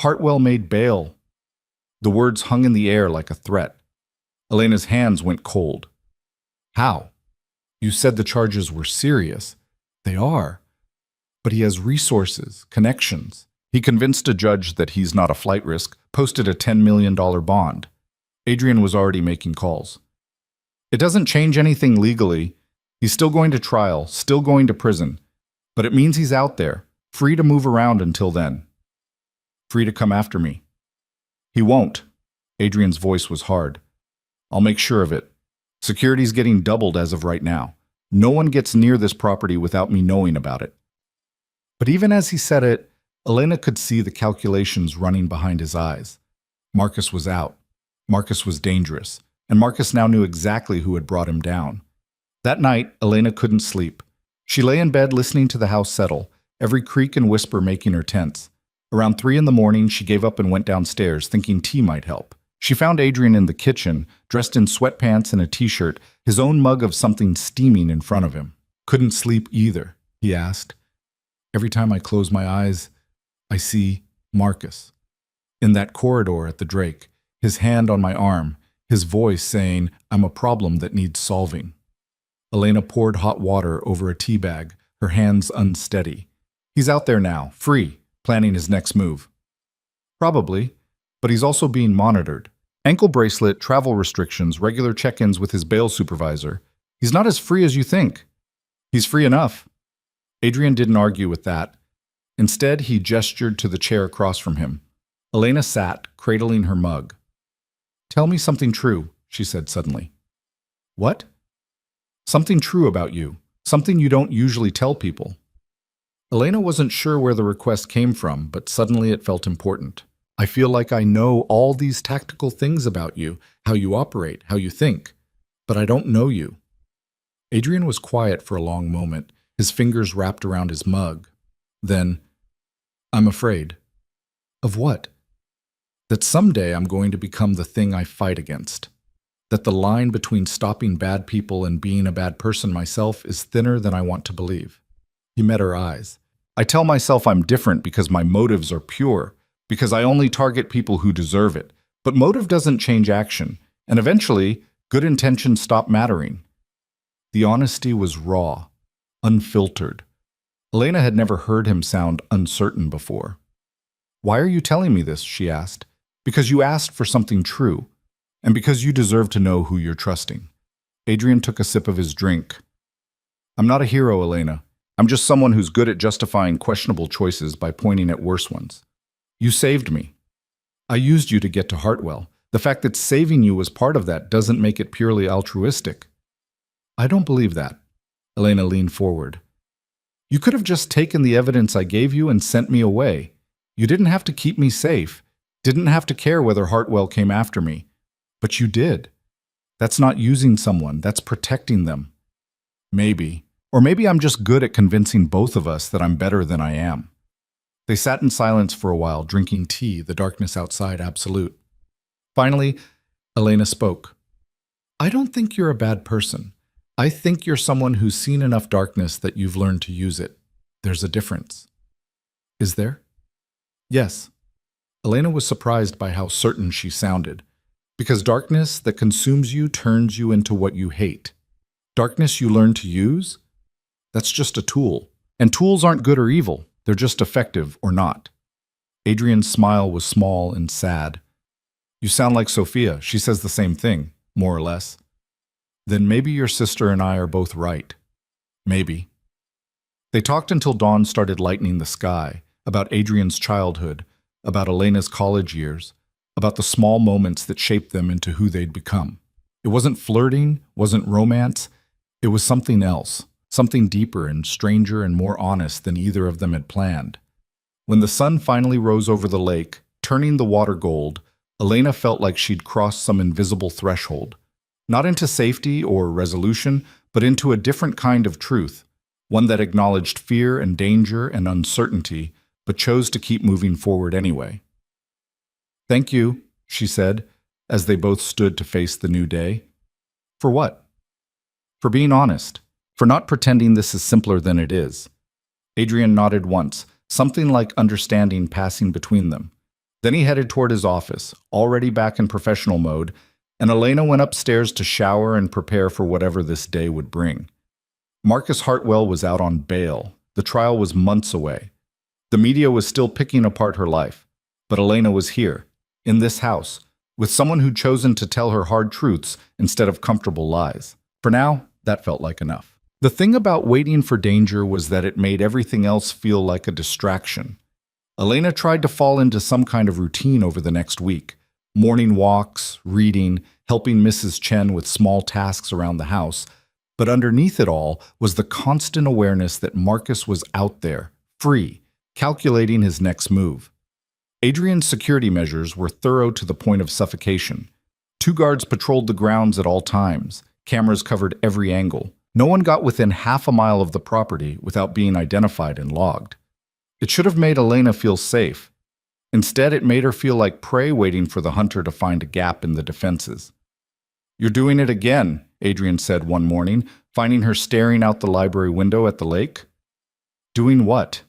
Hartwell made bail. The words hung in the air like a threat. Elena's hands went cold. How? You said the charges were serious. They are. But he has resources, connections. He convinced a judge that he's not a flight risk, posted a $10 million bond. Adrian was already making calls. It doesn't change anything legally. He's still going to trial, still going to prison. But it means he's out there, free to move around until then. Free to come after me. He won't. Adrian's voice was hard. I'll make sure of it. Security's getting doubled as of right now. No one gets near this property without me knowing about it. But even as he said it, Elena could see the calculations running behind his eyes. Marcus was out. Marcus was dangerous. And Marcus now knew exactly who had brought him down. That night, Elena couldn't sleep. She lay in bed listening to the house settle, every creak and whisper making her tense. Around 3 a.m, she gave up and went downstairs, thinking tea might help. She found Adrian in the kitchen, dressed in sweatpants and a t-shirt, his own mug of something steaming in front of him. Couldn't sleep either, he asked. Every time I close my eyes, I see Marcus. In that corridor at the Drake, his hand on my arm, his voice saying, I'm a problem that needs solving. Elena poured hot water over a tea bag, her hands unsteady. He's out there now, free, planning his next move. Probably, but he's also being monitored. Ankle bracelet, travel restrictions, regular check-ins with his bail supervisor. He's not as free as you think. He's free enough. Adrian didn't argue with that. Instead, he gestured to the chair across from him. Elena sat, cradling her mug. Tell me something true, she said suddenly. What? Something true about you. Something you don't usually tell people. Elena wasn't sure where the request came from, but suddenly it felt important. I feel like I know all these tactical things about you, how you operate, how you think, but I don't know you. Adrian was quiet for a long moment, his fingers wrapped around his mug. Then, I'm afraid, Of what? That someday I'm going to become the thing I fight against. That the line between stopping bad people and being a bad person myself is thinner than I want to believe. He met her eyes. I tell myself I'm different because my motives are pure, because I only target people who deserve it. But motive doesn't change action, and eventually, good intentions stop mattering. The honesty was raw, unfiltered. Elena had never heard him sound uncertain before. Why are you telling me this? She asked. Because you asked for something true, and because you deserve to know who you're trusting. Adrian took a sip of his drink. I'm not a hero, Elena. I'm just someone who's good at justifying questionable choices by pointing at worse ones. You saved me. I used you to get to Hartwell. The fact that saving you was part of that doesn't make it purely altruistic. I don't believe that. Elena leaned forward. You could have just taken the evidence I gave you and sent me away. You didn't have to keep me safe. Didn't have to care whether Hartwell came after me. But you did. That's not using someone, that's protecting them. Maybe. Or maybe I'm just good at convincing both of us that I'm better than I am. They sat in silence for a while, drinking tea, the darkness outside absolute. Finally, Elena spoke. I don't think you're a bad person. I think you're someone who's seen enough darkness that you've learned to use it. There's a difference. Is there? Yes. Elena was surprised by how certain she sounded. Because darkness that consumes you turns you into what you hate. Darkness you learn to use? That's just a tool. And tools aren't good or evil. They're just effective or not. Adrian's smile was small and sad. You sound like Sophia. She says the same thing, more or less. Then maybe your sister and I are both right. Maybe. They talked until dawn started lightening the sky, about Adrian's childhood, about Elena's college years, about the small moments that shaped them into who they'd become. It wasn't flirting, wasn't romance. It was something else, something deeper and stranger and more honest than either of them had planned. When the sun finally rose over the lake, turning the water gold, Elena felt like she'd crossed some invisible threshold. Not into safety or resolution, but into a different kind of truth, one that acknowledged fear and danger and uncertainty, but chose to keep moving forward anyway. Thank you, she said, as they both stood to face the new day. For what? For being honest, for not pretending this is simpler than it is. Adrian nodded once, something like understanding passing between them. Then he headed toward his office, already back in professional mode, and Elena went upstairs to shower and prepare for whatever this day would bring. Marcus Hartwell was out on bail. The trial was months away. The media was still picking apart her life, but Elena was here, in this house, with someone who'd chosen to tell her hard truths instead of comfortable lies. For now, that felt like enough. The thing about waiting for danger was that it made everything else feel like a distraction. Elena tried to fall into some kind of routine over the next week. Morning walks, reading, helping Mrs. Chen with small tasks around the house. But underneath it all was the constant awareness that Marcus was out there, free, calculating his next move. Adrian's security measures were thorough to the point of suffocation. 2 guards patrolled the grounds at all times. Cameras covered every angle. No one got within half a mile of the property without being identified and logged. It should have made Elena feel safe. Instead, it made her feel like prey waiting for the hunter to find a gap in the defenses. You're doing it again, Adrian said one morning, finding her staring out the library window at the lake. Doing what?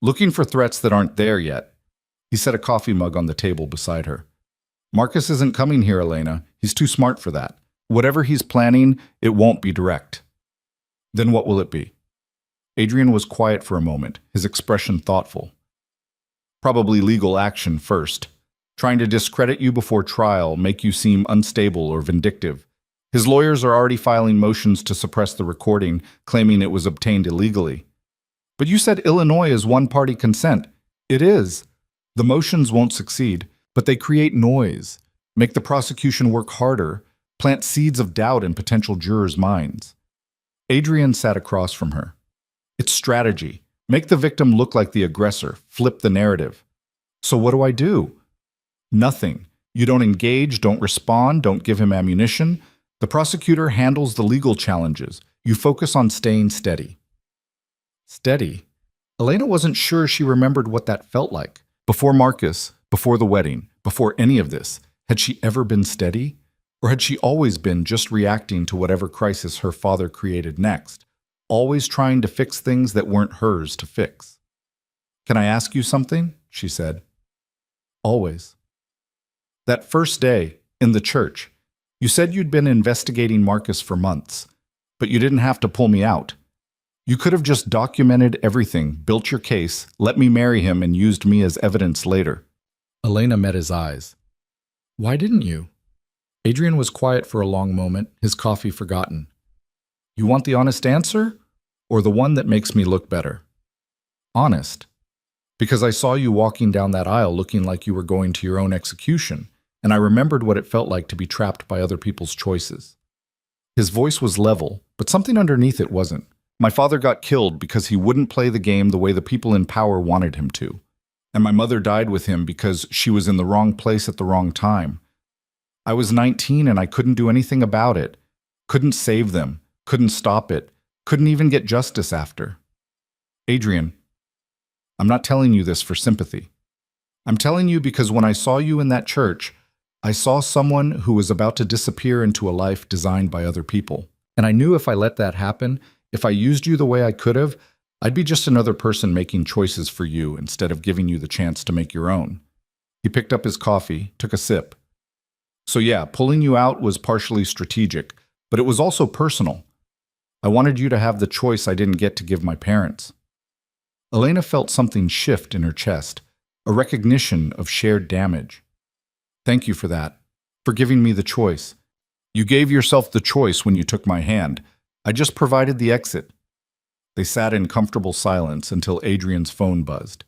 Looking for threats that aren't there yet. He set a coffee mug on the table beside her. Marcus isn't coming here, Elena. He's too smart for that. Whatever he's planning, it won't be direct. Then what will it be? Adrian was quiet for a moment, his expression thoughtful. Probably legal action first. Trying to discredit you before trial, make you seem unstable or vindictive. His lawyers are already filing motions to suppress the recording, claiming it was obtained illegally. But you said Illinois is one-party consent. It is. The motions won't succeed, but they create noise, make the prosecution work harder, plant seeds of doubt in potential jurors' minds. Adrian sat across from her. It's strategy. Make the victim look like the aggressor, flip the narrative. So what do I do? Nothing. You don't engage, don't respond, don't give him ammunition. The prosecutor handles the legal challenges. You focus on staying steady. Steady? Elena wasn't sure she remembered what that felt like. Before Marcus, before the wedding, before any of this, had she ever been steady? Or had she always been just reacting to whatever crisis her father created next, always trying to fix things that weren't hers to fix? "Can I ask you something?" she said. "Always." That first day, in the church, you said you'd been investigating Marcus for months, but you didn't have to pull me out. You could have just documented everything, built your case, let me marry him, and used me as evidence later. Elena met his eyes. "Why didn't you?" Adrian was quiet for a long moment, his coffee forgotten. "You want the honest answer, or the one that makes me look better?" "Honest. Because I saw you walking down that aisle looking like you were going to your own execution, and I remembered what it felt like to be trapped by other people's choices." His voice was level, but something underneath it wasn't. "My father got killed because he wouldn't play the game the way the people in power wanted him to. And my mother died with him because she was in the wrong place at the wrong time. I was 19 and I couldn't do anything about it. Couldn't save them, couldn't stop it, couldn't even get justice after." "Adrian, I'm not telling you this for sympathy. I'm telling you because when I saw you in that church, I saw someone who was about to disappear into a life designed by other people. And I knew if I let that happen, if I used you the way I could have, I'd be just another person making choices for you instead of giving you the chance to make your own." He picked up his coffee, took a sip. "So yeah, pulling you out was partially strategic, but it was also personal. I wanted you to have the choice I didn't get to give my parents." Elena felt something shift in her chest, a recognition of shared damage. "Thank you for that, for giving me the choice. You gave yourself the choice when you took my hand. I just provided the exit." They sat in comfortable silence until Adrian's phone buzzed.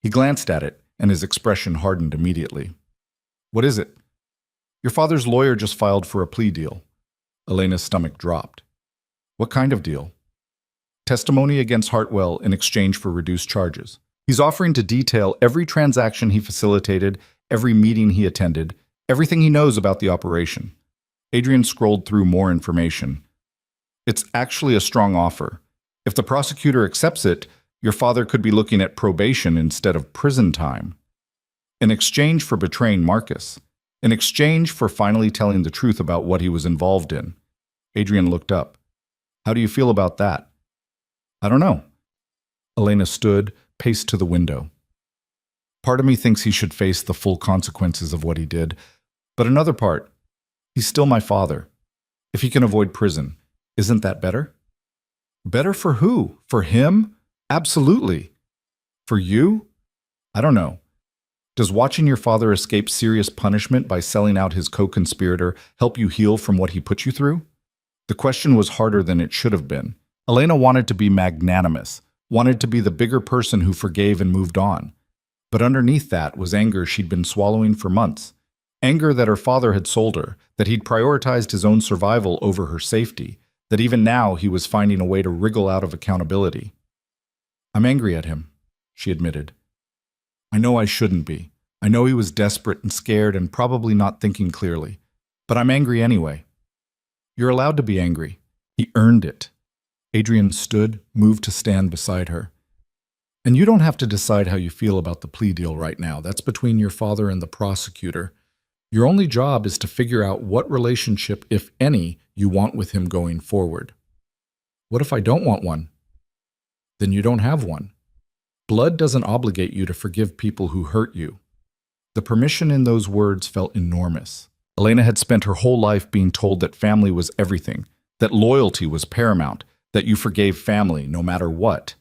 He glanced at it, and his expression hardened immediately. "What is it?" "Your father's lawyer just filed for a plea deal." Elena's stomach dropped. "What kind of deal?" "Testimony against Hartwell in exchange for reduced charges. He's offering to detail every transaction he facilitated, every meeting he attended, everything he knows about the operation." Adrian scrolled through more information. "It's actually a strong offer. If the prosecutor accepts it, your father could be looking at probation instead of prison time. In exchange for betraying Marcus. In exchange for finally telling the truth about what he was involved in." Adrian looked up. "How do you feel about that?" "I don't know." Elena stood, paced to the window. "Part of me thinks he should face the full consequences of what he did, but another part, he's still my father. If he can avoid prison, isn't that better?" "Better for who? For him? Absolutely. For you? I don't know. Does watching your father escape serious punishment by selling out his co-conspirator help you heal from what he put you through?" The question was harder than it should have been. Elena wanted to be magnanimous, wanted to be the bigger person who forgave and moved on. But underneath that was anger she'd been swallowing for months. Anger that her father had sold her, that he'd prioritized his own survival over her safety, that even now he was finding a way to wriggle out of accountability. "I'm angry at him," she admitted. "I know I shouldn't be. I know he was desperate and scared and probably not thinking clearly. But I'm angry anyway." "You're allowed to be angry. He earned it." Adrian stood, moved to stand beside her. "And you don't have to decide how you feel about the plea deal right now. That's between your father and the prosecutor. Your only job is to figure out what relationship, if any, you want with him going forward." "What if I don't want one?" "Then you don't have one. Blood doesn't obligate you to forgive people who hurt you." The permission in those words felt enormous. Elena had spent her whole life being told that family was everything, that loyalty was paramount, that you forgave family no matter what.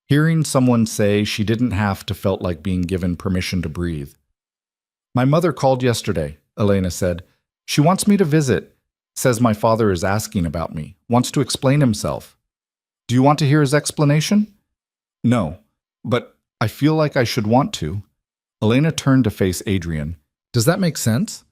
Hearing someone say she didn't have to felt like being given permission to breathe. "My mother called yesterday," Elena said. "She wants me to visit. Says my father is asking about me, wants to explain himself." "Do you want to hear his explanation?" "No, but I feel like I should want to." Elena turned to face Adrian. "Does that make sense?"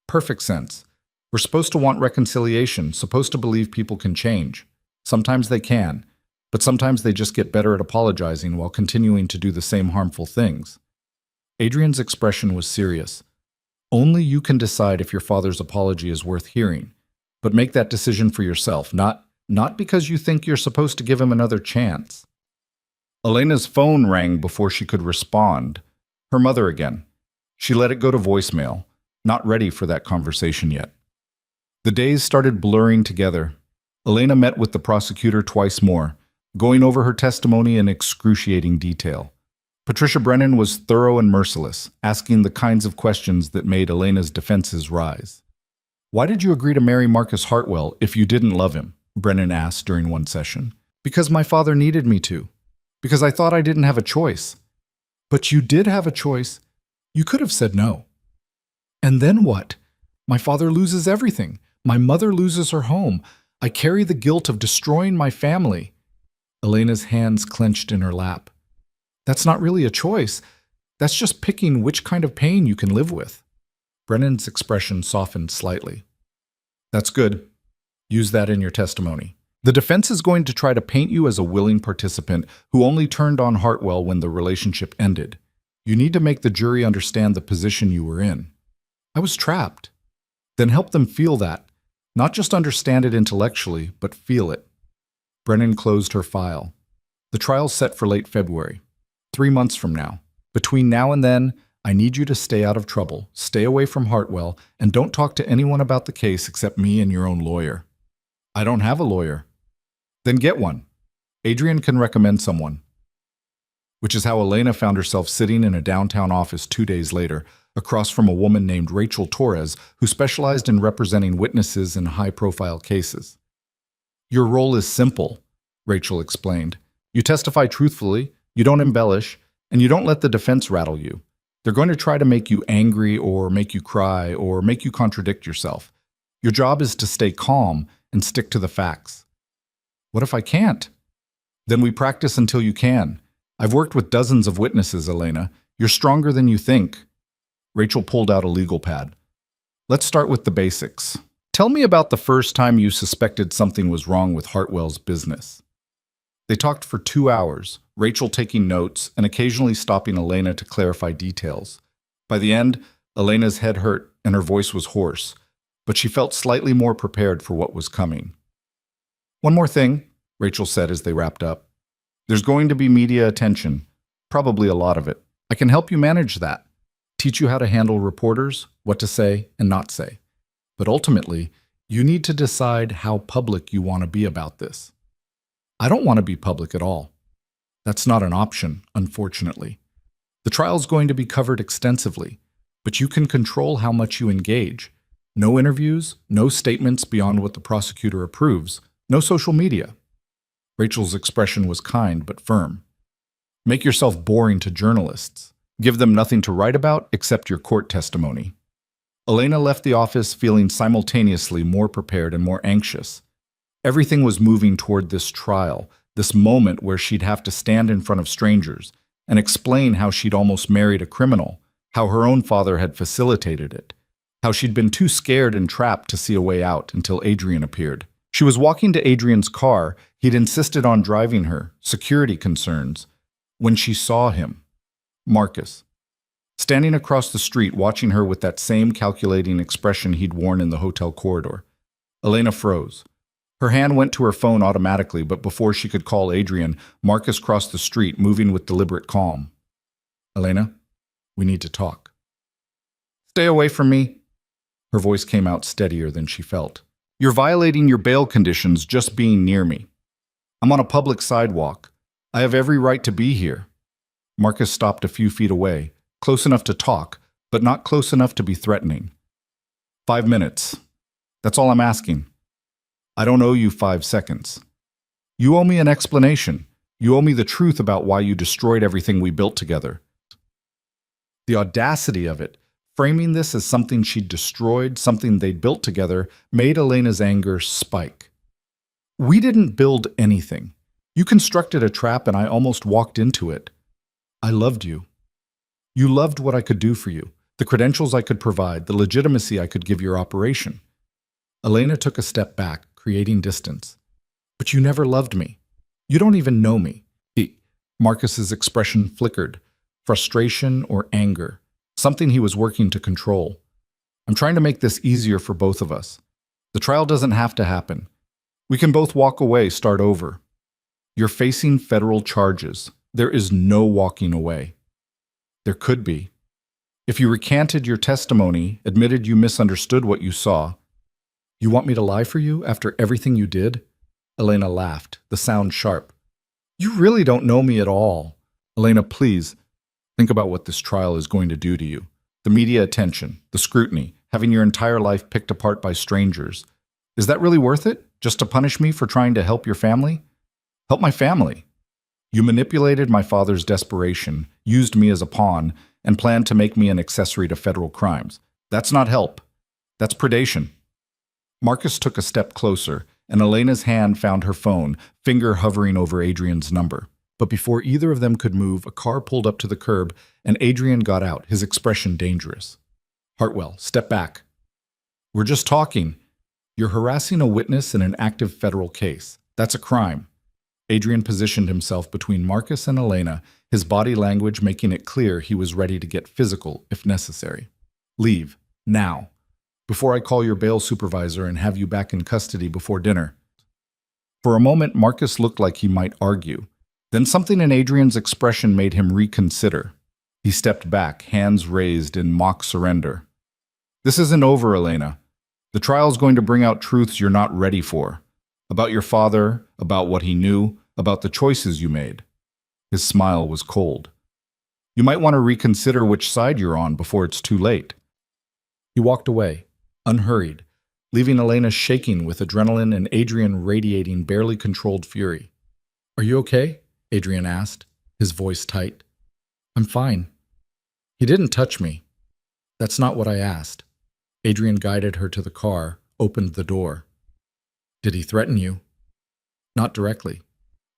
"Perfect sense. We're supposed to want reconciliation, supposed to believe people can change. Sometimes they can, but sometimes they just get better at apologizing while continuing to do the same harmful things." Adrian's expression was serious. "Only you can decide if your father's apology is worth hearing, but make that decision for yourself, not because you think you're supposed to give him another chance." Elena's phone rang before she could respond. Her mother again. She let it go to voicemail, not ready for that conversation yet. The days started blurring together. Elena met with the prosecutor twice more, going over her testimony in excruciating detail. Patricia Brennan was thorough and merciless, asking the kinds of questions that made Elena's defenses rise. "Why did you agree to marry Marcus Hartwell if you didn't love him?" Brennan asked during one session. "Because my father needed me to. Because I thought I didn't have a choice." "But you did have a choice. You could have said no." "And then what? My father loses everything. My mother loses her home. I carry the guilt of destroying my family." Elena's hands clenched in her lap. "That's not really a choice. That's just picking which kind of pain you can live with." Brennan's expression softened slightly. "That's good. Use that in your testimony. The defense is going to try to paint you as a willing participant who only turned on Hartwell when the relationship ended. You need to make the jury understand the position you were in. I was trapped. Then help them feel that. Not just understand it intellectually, but feel it." Brennan closed her file. "The trial's set for late February, 3 months from now. Between now and then, I need you to stay out of trouble, stay away from Hartwell, and don't talk to anyone about the case except me and your own lawyer." "I don't have a lawyer." "Then get one. Adrian can recommend someone." Which is how Elena found herself sitting in a downtown office 2 days later, across from a woman named Rachel Torres, who specialized in representing witnesses in high-profile cases. "Your role is simple," Rachel explained. "You testify truthfully, you don't embellish, and you don't let the defense rattle you. They're going to try to make you angry or make you cry or make you contradict yourself. Your job is to stay calm and stick to the facts." "What if I can't?" "Then we practice until you can. I've worked with dozens of witnesses, Elena. You're stronger than you think." Rachel pulled out a legal pad. "Let's start with the basics. Tell me about the first time you suspected something was wrong with Hartwell's business." They talked for 2 hours, Rachel taking notes and occasionally stopping Elena to clarify details. By the end, Elena's head hurt and her voice was hoarse, but she felt slightly more prepared for what was coming. "One more thing," Rachel said as they wrapped up. "There's going to be media attention, probably a lot of it. I can help you manage that, teach you how to handle reporters, what to say and not say. But ultimately, you need to decide how public you want to be about this." "I don't want to be public at all." "That's not an option, unfortunately. The trial's going to be covered extensively, but you can control how much you engage. No interviews, no statements beyond what the prosecutor approves, no social media." Rachel's expression was kind but firm. "Make yourself boring to journalists. Give them nothing to write about except your court testimony." Elena left the office feeling simultaneously more prepared and more anxious. Everything was moving toward this trial, this moment where she'd have to stand in front of strangers and explain how she'd almost married a criminal, how her own father had facilitated it, how she'd been too scared and trapped to see a way out until Adrian appeared. She was walking to Adrian's car. He'd insisted on driving her, security concerns, when she saw him, Marcus, standing across the street watching her with that same calculating expression he'd worn in the hotel corridor. Elena froze. Her hand went to her phone automatically, but before she could call Adrian, Marcus crossed the street, moving with deliberate calm. "Elena, we need to talk." "Stay away from me." Her voice came out steadier than she felt. "You're violating your bail conditions just being near me. I'm on a public sidewalk. I have every right to be here." Marcus stopped a few feet away, close enough to talk, but not close enough to be threatening. 5 minutes. That's all I'm asking. I don't owe you 5 seconds. You owe me an explanation. You owe me the truth about why you destroyed everything we built together." The audacity of it, framing this as something she'd destroyed, something they'd built together, made Elena's anger spike. "We didn't build anything. You constructed a trap and I almost walked into it. I loved you. You loved what I could do for you, the credentials I could provide, the legitimacy I could give your operation." Elena took a step back, creating distance. "But you never loved me. You don't even know me." Marcus's expression flickered, frustration or anger, something he was working to control. "I'm trying to make this easier for both of us. The trial doesn't have to happen. We can both walk away, start over. You're facing federal charges. There is no walking away." There could be. If you recanted your testimony, admitted you misunderstood what you saw, you want me to lie for you after everything you did? Elena laughed, the sound sharp. You really don't know me at all. Elena, please, think about what this trial is going to do to you. The media attention, the scrutiny, having your entire life picked apart by strangers. Is that really worth it? Just to punish me for trying to help your family? Help my family. You manipulated my father's desperation, used me as a pawn, and planned to make me an accessory to federal crimes. That's not help. That's predation. Marcus took a step closer, and Elena's hand found her phone, finger hovering over Adrian's number. But before either of them could move, a car pulled up to the curb, and Adrian got out, his expression dangerous. Hartwell, step back. We're just talking. You're harassing a witness in an active federal case. That's a crime. Adrian positioned himself between Marcus and Elena, his body language making it clear he was ready to get physical if necessary. Leave, now, before I call your bail supervisor and have you back in custody before dinner. For a moment, Marcus looked like he might argue. Then something in Adrian's expression made him reconsider. He stepped back, hands raised in mock surrender. This isn't over, Elena. The trial's going to bring out truths you're not ready for. About your father, about what he knew, about the choices you made. His smile was cold. You might want to reconsider which side you're on before it's too late. He walked away, unhurried, leaving Elena shaking with adrenaline and Adrian radiating barely controlled fury. Are you okay? Adrian asked, his voice tight. I'm fine. He didn't touch me. That's not what I asked. Adrian guided her to the car, opened the door. Did he threaten you? Not directly.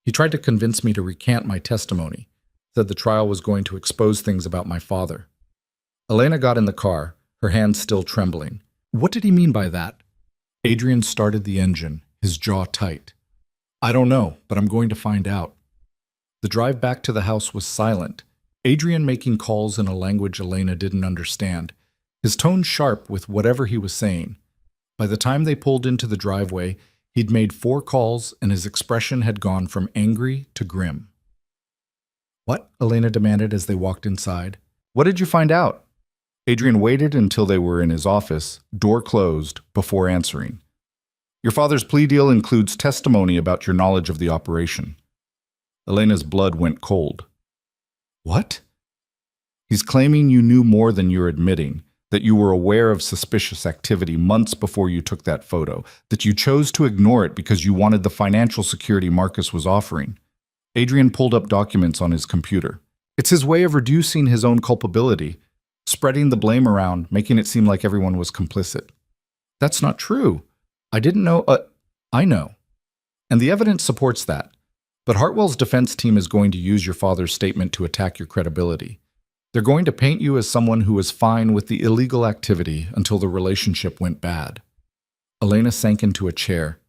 He tried to convince me to recant my testimony, said the trial was going to expose things about my father. Elena got in the car, her hands still trembling. What did he mean by that? Adrian started the engine, his jaw tight. I don't know, but I'm going to find out. The drive back to the house was silent, Adrian making calls in a language Elena didn't understand, his tone sharp with whatever he was saying. By the time they pulled into the driveway, he'd made 4 calls and his expression had gone from angry to grim. What? Elena demanded as they walked inside. What did you find out? Adrian waited until they were in his office, door closed, before answering. Your father's plea deal includes testimony about your knowledge of the operation. Elena's blood went cold. What? He's claiming you knew more than you're admitting, that you were aware of suspicious activity months before you took that photo, that you chose to ignore it because you wanted the financial security Marcus was offering. Adrian pulled up documents on his computer. It's his way of reducing his own culpability, spreading the blame around, making it seem like everyone was complicit. That's not true. I didn't know. I know. And the evidence supports that. But Hartwell's defense team is going to use your father's statement to attack your credibility. They're going to paint you as someone who was fine with the illegal activity until the relationship went bad. Elena sank into a chair,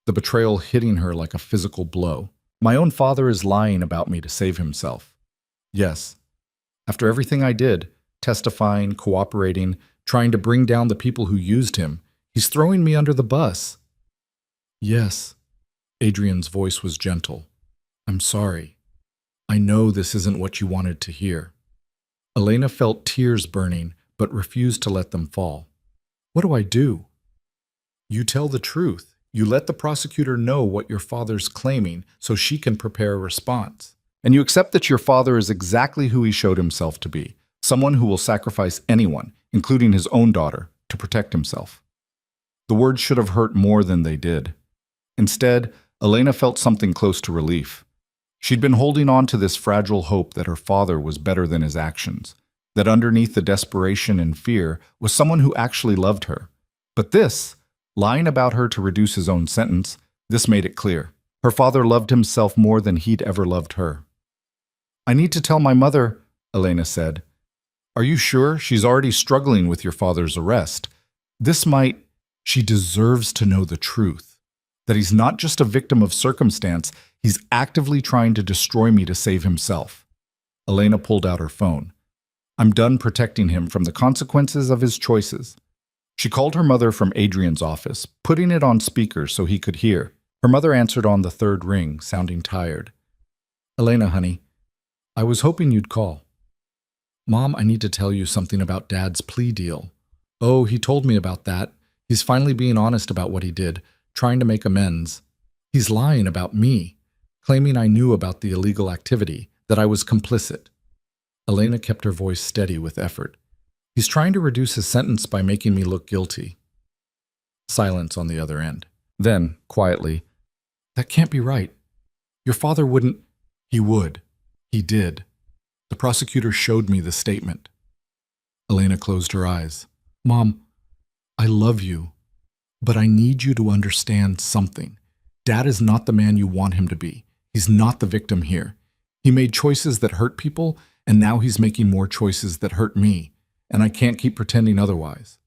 the betrayal hitting her like a physical blow. My own father is lying about me to save himself. Yes. After everything I did, testifying, cooperating, trying to bring down the people who used him, he's throwing me under the bus. Yes. Adrian's voice was gentle. I'm sorry. I know this isn't what you wanted to hear. Elena felt tears burning, but refused to let them fall. What do I do? You tell the truth. You let the prosecutor know what your father's claiming so she can prepare a response. And you accept that your father is exactly who he showed himself to be, someone who will sacrifice anyone, including his own daughter, to protect himself. The words should have hurt more than they did. Instead, Elena felt something close to relief. She'd been holding on to this fragile hope that her father was better than his actions, that underneath the desperation and fear was someone who actually loved her. But this, lying about her to reduce his own sentence, this made it clear. Her father loved himself more than he'd ever loved her. I need to tell my mother, Elena said. Are you sure? She's already struggling with your father's arrest. She deserves to know the truth. That he's not just a victim of circumstance, he's actively trying to destroy me to save himself. Elena pulled out her phone. I'm done protecting him from the consequences of his choices. She called her mother from Adrian's office, putting it on speaker so he could hear. Her mother answered on the 3rd ring, sounding tired. Elena, honey, I was hoping you'd call. Mom, I need to tell you something about Dad's plea deal. Oh, he told me about that. He's finally being honest about what he did, trying to make amends. He's lying about me, claiming I knew about the illegal activity, that I was complicit. Elena kept her voice steady with effort. He's trying to reduce his sentence by making me look guilty. Silence on the other end. Then, quietly, that can't be right. Your father wouldn't. He would. He did. The prosecutor showed me the statement. Elena closed her eyes. Mom, I love you, but I need you to understand something. Dad is not the man you want him to be. He's not the victim here. He made choices that hurt people, and now he's making more choices that hurt me, and I can't keep pretending otherwise.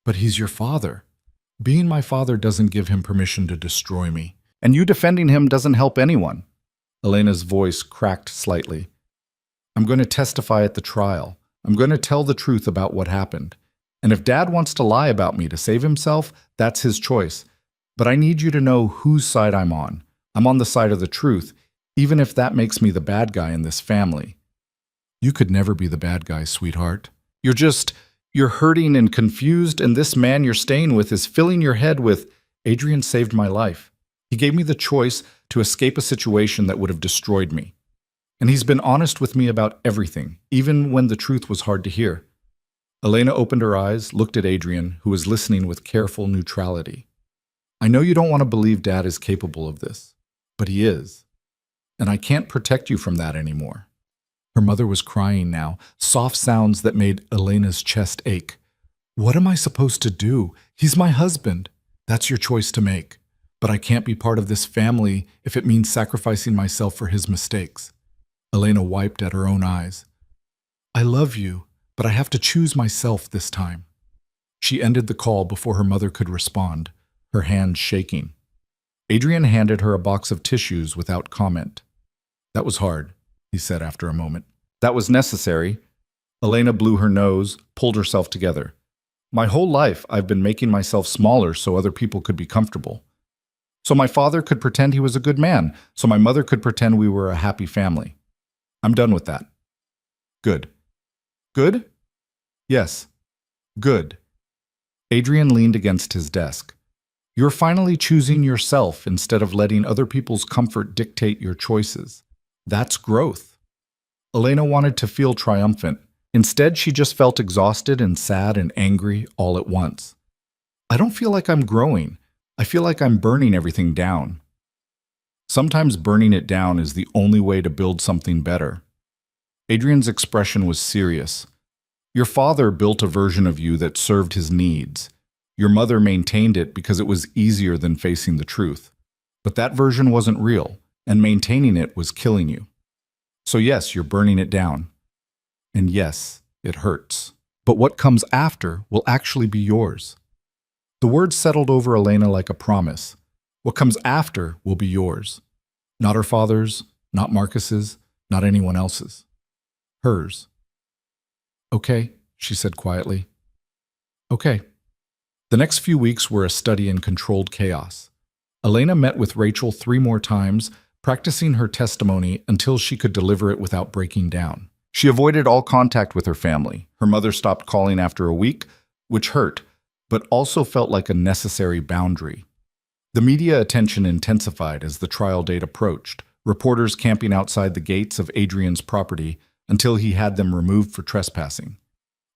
But he's your father. Being my father doesn't give him permission to destroy me, and you defending him doesn't help anyone. Elena's voice cracked slightly. I'm going to testify at the trial. I'm going to tell the truth about what happened. And if Dad wants to lie about me to save himself, that's his choice. But I need you to know whose side I'm on. I'm on the side of the truth, even if that makes me the bad guy in this family. You could never be the bad guy, sweetheart. You're hurting and confused, and this man you're staying with is filling your head with, Adrian saved my life. He gave me the choice to escape a situation that would have destroyed me. And he's been honest with me about everything, even when the truth was hard to hear. Elena opened her eyes, looked at Adrian, who was listening with careful neutrality. I know you don't want to believe Dad is capable of this, but he is. And I can't protect you from that anymore. Her mother was crying now, soft sounds that made Elena's chest ache. What am I supposed to do? He's my husband. That's your choice to make. But I can't be part of this family if it means sacrificing myself for his mistakes. Elena wiped at her own eyes. I love you, but I have to choose myself this time. She ended the call before her mother could respond, her hands shaking. Adrian handed her a box of tissues without comment. That was hard, he said after a moment. That was necessary. Elena blew her nose, pulled herself together. My whole life I've been making myself smaller so other people could be comfortable. So my father could pretend he was a good man, so my mother could pretend we were a happy family. I'm done with that. Good. Good? Yes. Good. Adrian leaned against his desk. You're finally choosing yourself instead of letting other people's comfort dictate your choices. That's growth. Elena wanted to feel triumphant. Instead, she just felt exhausted and sad and angry all at once. I don't feel like I'm growing. I feel like I'm burning everything down. Sometimes burning it down is the only way to build something better. Adrian's expression was serious. Your father built a version of you that served his needs. Your mother maintained it because it was easier than facing the truth. But that version wasn't real, and maintaining it was killing you. So yes, you're burning it down. And yes, it hurts. But what comes after will actually be yours. The words settled over Elena like a promise. What comes after will be yours. Not her father's, not Marcus's, not anyone else's. Hers. Okay, she said quietly. Okay. The next few weeks were a study in controlled chaos. Elena met with Rachel 3 more times, practicing her testimony until she could deliver it without breaking down. She avoided all contact with her family. Her mother stopped calling after a week, which hurt, but also felt like a necessary boundary. The media attention intensified as the trial date approached, reporters camping outside the gates of Adrian's property until he had them removed for trespassing.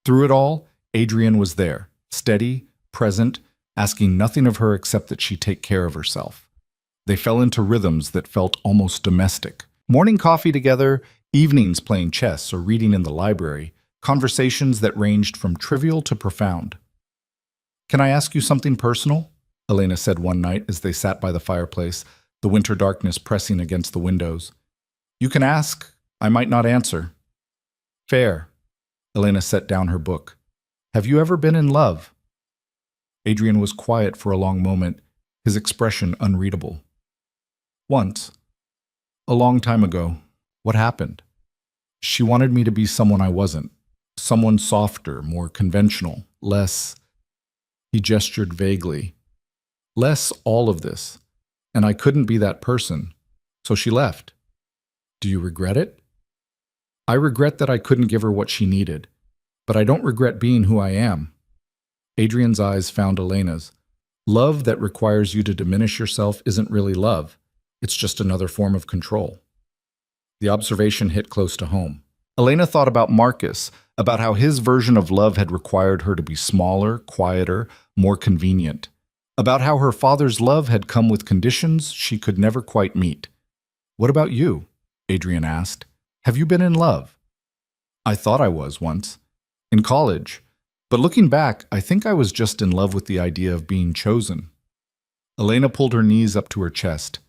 Through it all, Adrian was there, steady, present, asking nothing of her except that she take care of herself. They fell into rhythms that felt almost domestic. Morning coffee together, evenings playing chess or reading in the library, conversations that ranged from trivial to profound. Can I ask you something personal? Elena said one night as they sat by the fireplace, the winter darkness pressing against the windows. You can ask. I might not answer. Fair. Elena set down her book. Have you ever been in love? Adrian was quiet for a long moment, his expression unreadable. Once. A long time ago. What happened? She wanted me to be someone I wasn't. Someone softer, more conventional, less... He gestured vaguely. Less all of this. And I couldn't be that person. So she left. Do you regret it? I regret that I couldn't give her what she needed, but I don't regret being who I am. Adrian's eyes found Elena's. Love that requires you to diminish yourself isn't really love. It's just another form of control. The observation hit close to home. Elena thought about Marcus, about how his version of love had required her to be smaller, quieter, more convenient. About how her father's love had come with conditions she could never quite meet. "What about you?" Adrian asked. "Have you been in love?" "I thought I was once. In college. But looking back, I think I was just in love with the idea of being chosen." Elena pulled her knees up to her chest.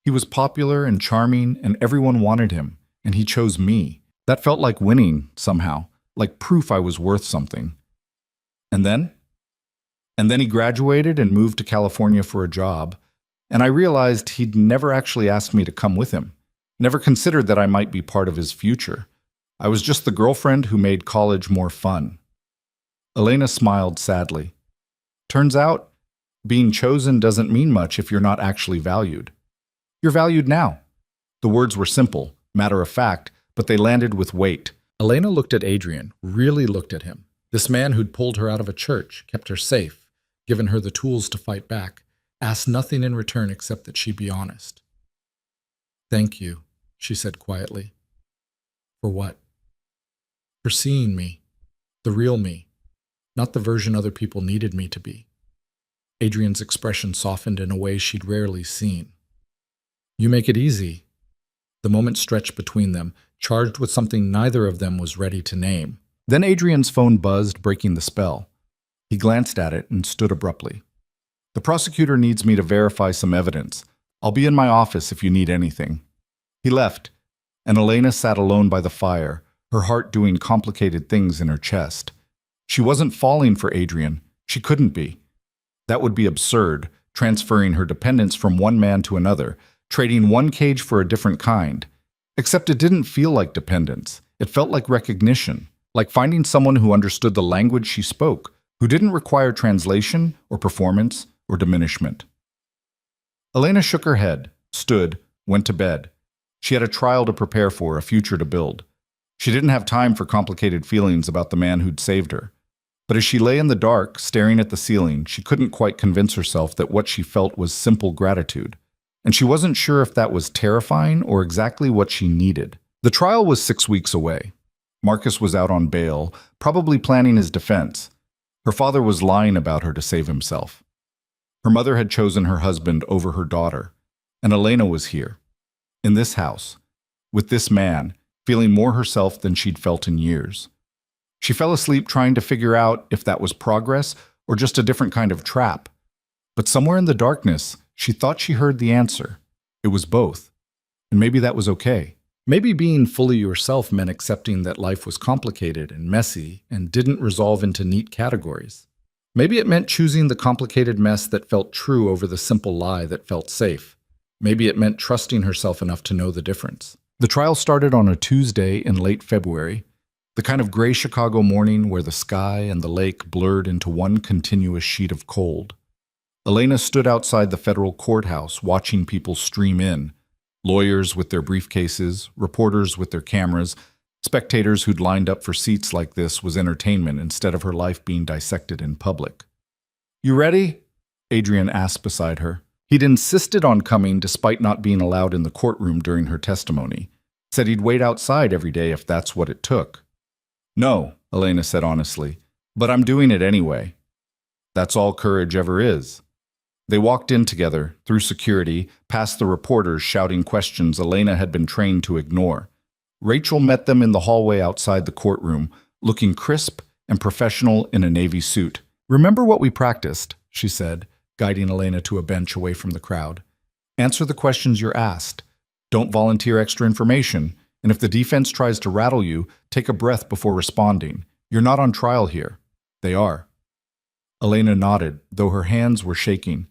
"He was popular and charming, and everyone wanted him, and he chose me. That felt like winning, somehow, like proof I was worth something." "And then?" "And then he graduated and moved to California for a job, and I realized he'd never actually asked me to come with him, never considered that I might be part of his future. I was just the girlfriend who made college more fun." Elena smiled sadly. "Turns out, being chosen doesn't mean much if you're not actually valued. You're valued now." The words were simple, matter of fact, but they landed with weight. Elena looked at Adrian, really looked at him. This man who'd pulled her out of a church, kept her safe, given her the tools to fight back, asked nothing in return except that she be honest. "Thank you," she said quietly. "For what?" "For seeing me, the real me, not the version other people needed me to be." Adrian's expression softened in a way she'd rarely seen. "You make it easy." The moment stretched between them, charged with something neither of them was ready to name. Then Adrian's phone buzzed, breaking the spell. He glanced at it and stood abruptly. "The prosecutor needs me to verify some evidence. I'll be in my office if you need anything." He left, and Elena sat alone by the fire, her heart doing complicated things in her chest. She wasn't falling for Adrian. She couldn't be. That would be absurd, transferring her dependence from one man to another, trading one cage for a different kind. Except it didn't feel like dependence. It felt like recognition, like finding someone who understood the language she spoke, who didn't require translation or performance or diminishment. Elena shook her head, stood, went to bed. She had a trial to prepare for, a future to build. She didn't have time for complicated feelings about the man who'd saved her. But as she lay in the dark, staring at the ceiling, she couldn't quite convince herself that what she felt was simple gratitude. And she wasn't sure if that was terrifying or exactly what she needed. The trial was 6 weeks away. Marcus was out on bail, probably planning his defense. Her father was lying about her to save himself. Her mother had chosen her husband over her daughter. And Elena was here, in this house, with this man, feeling more herself than she'd felt in years. She fell asleep trying to figure out if that was progress or just a different kind of trap. But somewhere in the darkness, she thought she heard the answer. It was both. And maybe that was okay. Maybe being fully yourself meant accepting that life was complicated and messy and didn't resolve into neat categories. Maybe it meant choosing the complicated mess that felt true over the simple lie that felt safe. Maybe it meant trusting herself enough to know the difference. The trial started on a Tuesday in late February, the kind of gray Chicago morning where the sky and the lake blurred into one continuous sheet of cold. Elena stood outside the federal courthouse watching people stream in, lawyers with their briefcases, reporters with their cameras. Spectators who'd lined up for seats like this was entertainment instead of her life being dissected in public. "You ready?" Adrian asked beside her. He'd insisted on coming despite not being allowed in the courtroom during her testimony. Said he'd wait outside every day if that's what it took. "No," Elena said honestly, "but I'm doing it anyway. That's all courage ever is." They walked in together, through security, past the reporters shouting questions Elena had been trained to ignore. Rachel met them in the hallway outside the courtroom, looking crisp and professional in a navy suit. "Remember what we practiced," she said, guiding Elena to a bench away from the crowd. "Answer the questions you're asked. Don't volunteer extra information, and if the defense tries to rattle you, take a breath before responding. You're not on trial here." "They are." Elena nodded, though her hands were shaking.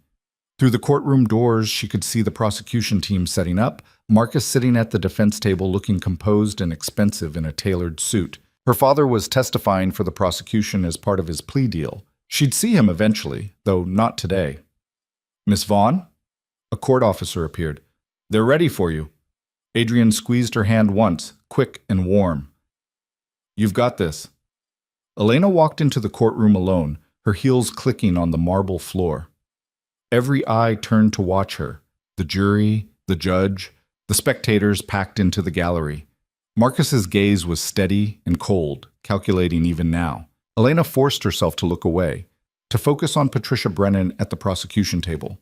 Through the courtroom doors, she could see the prosecution team setting up, Marcus sitting at the defense table looking composed and expensive in a tailored suit. Her father was testifying for the prosecution as part of his plea deal. She'd see him eventually, though not today. "Miss Vaughn?" A court officer appeared. "They're ready for you." Adrian squeezed her hand once, quick and warm. You've got this. Elena walked into the courtroom alone, her heels clicking on the marble floor. Every eye turned to watch her, the jury, the judge, the spectators packed into the gallery. Marcus's gaze was steady and cold, calculating even now. Elena forced herself to look away, to focus on Patricia Brennan at the prosecution table.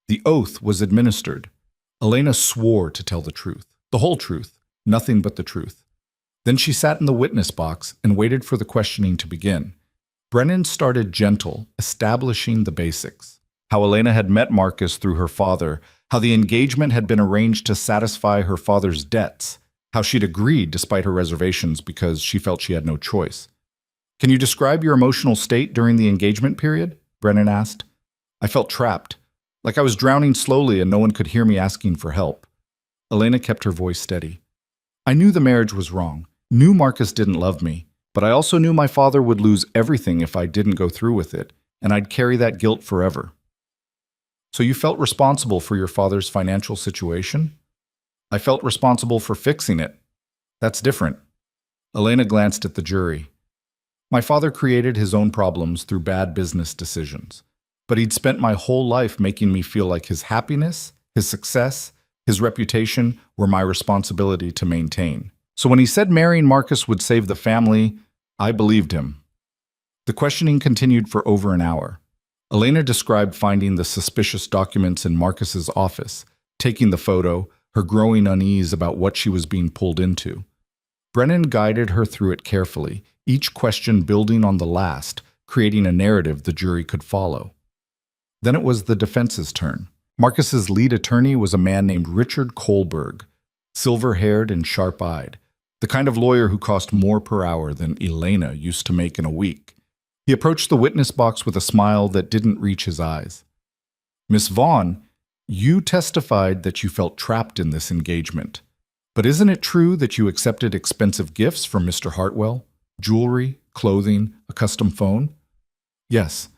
The oath was administered. Elena swore to tell the truth, the whole truth, nothing but the truth. Then she sat in the witness box and waited for the questioning to begin. Brennan started gentle, establishing the basics. How Elena had met Marcus through her father, how the engagement had been arranged to satisfy her father's debts, how she'd agreed despite her reservations because she felt she had no choice. Can you describe your emotional state during the engagement period? Brennan asked. I felt trapped, like I was drowning slowly and no one could hear me asking for help. Elena kept her voice steady. I knew the marriage was wrong, knew Marcus didn't love me, but I also knew my father would lose everything if I didn't go through with it, and I'd carry that guilt forever. So you felt responsible for your father's financial situation? I felt responsible for fixing it. That's different. Elena glanced at the jury. My father created his own problems through bad business decisions, but he'd spent my whole life making me feel like his happiness, his success, his reputation were my responsibility to maintain. So when he said marrying Marcus would save the family, I believed him. The questioning continued for over an hour. Elena described finding the suspicious documents in Marcus's office, taking the photo, her growing unease about what she was being pulled into. Brennan guided her through it carefully, each question building on the last, creating a narrative the jury could follow. Then it was the defense's turn. Marcus's lead attorney was a man named Richard Kohlberg, silver-haired and sharp-eyed, the kind of lawyer who cost more per hour than Elena used to make in a week. He approached the witness box with a smile that didn't reach his eyes. Miss Vaughn, you testified that you felt trapped in this engagement. But isn't it true that you accepted expensive gifts from Mr. Hartwell? Jewelry, clothing, a custom phone? Yes.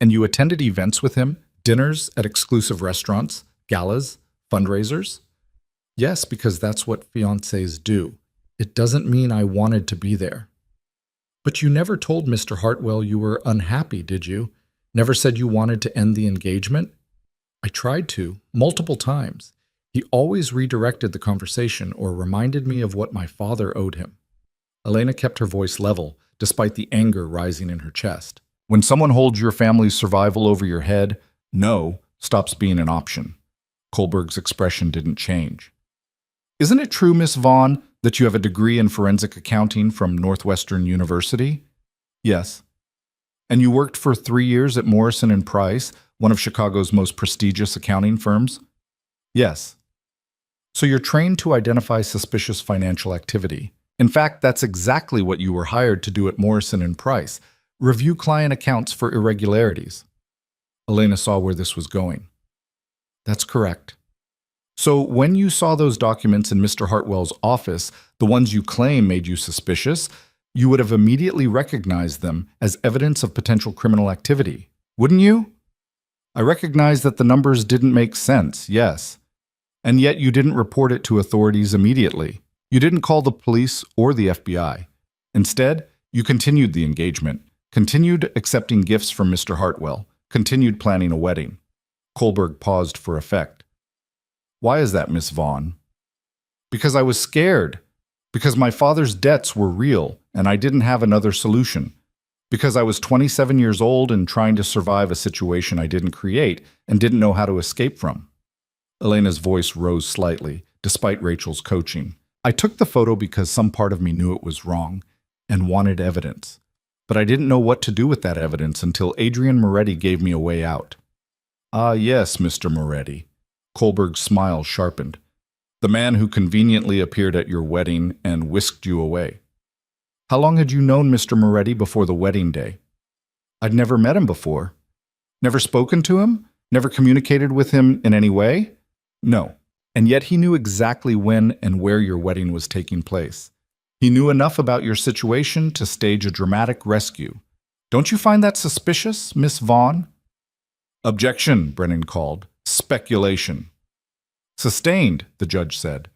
And you attended events with him? Dinners at exclusive restaurants? Galas? Fundraisers? Yes, because that's what fiancés do. It doesn't mean I wanted to be there. But you never told Mr. Hartwell you were unhappy, did you? Never said you wanted to end the engagement? I tried to, multiple times. He always redirected the conversation or reminded me of what my father owed him. Elena kept her voice level, despite the anger rising in her chest. When someone holds your family's survival over your head, no stops being an option. Kohlberg's expression didn't change. Isn't it true, Miss Vaughn, that you have a degree in forensic accounting from Northwestern University? Yes. And you worked for 3 years at Morrison & Price, one of Chicago's most prestigious accounting firms? Yes. So you're trained to identify suspicious financial activity. In fact, that's exactly what you were hired to do at Morrison & Price, review client accounts for irregularities. Elena saw where this was going. That's correct. So when you saw those documents in Mr. Hartwell's office, the ones you claim made you suspicious, you would have immediately recognized them as evidence of potential criminal activity, wouldn't you? I recognize that the numbers didn't make sense, yes. And yet you didn't report it to authorities immediately. You didn't call the police or the FBI. Instead, you continued the engagement, continued accepting gifts from Mr. Hartwell, continued planning a wedding. Kohlberg paused for effect. Why is that, Miss Vaughn? Because I was scared. Because my father's debts were real, and I didn't have another solution. Because I was 27 years old and trying to survive a situation I didn't create and didn't know how to escape from. Elena's voice rose slightly, despite Rachel's coaching. I took the photo because some part of me knew it was wrong and wanted evidence. But I didn't know what to do with that evidence until Adrian Moretti gave me a way out. Ah, yes, Mr. Moretti. Kohlberg's smile sharpened. The man who conveniently appeared at your wedding and whisked you away. How long had you known Mr. Moretti before the wedding day? I'd never met him before. Never spoken to him? Never communicated with him in any way? No. And yet he knew exactly when and where your wedding was taking place. He knew enough about your situation to stage a dramatic rescue. Don't you find that suspicious, Miss Vaughn? Objection, Brennan called. Speculation. Sustained, the judge said.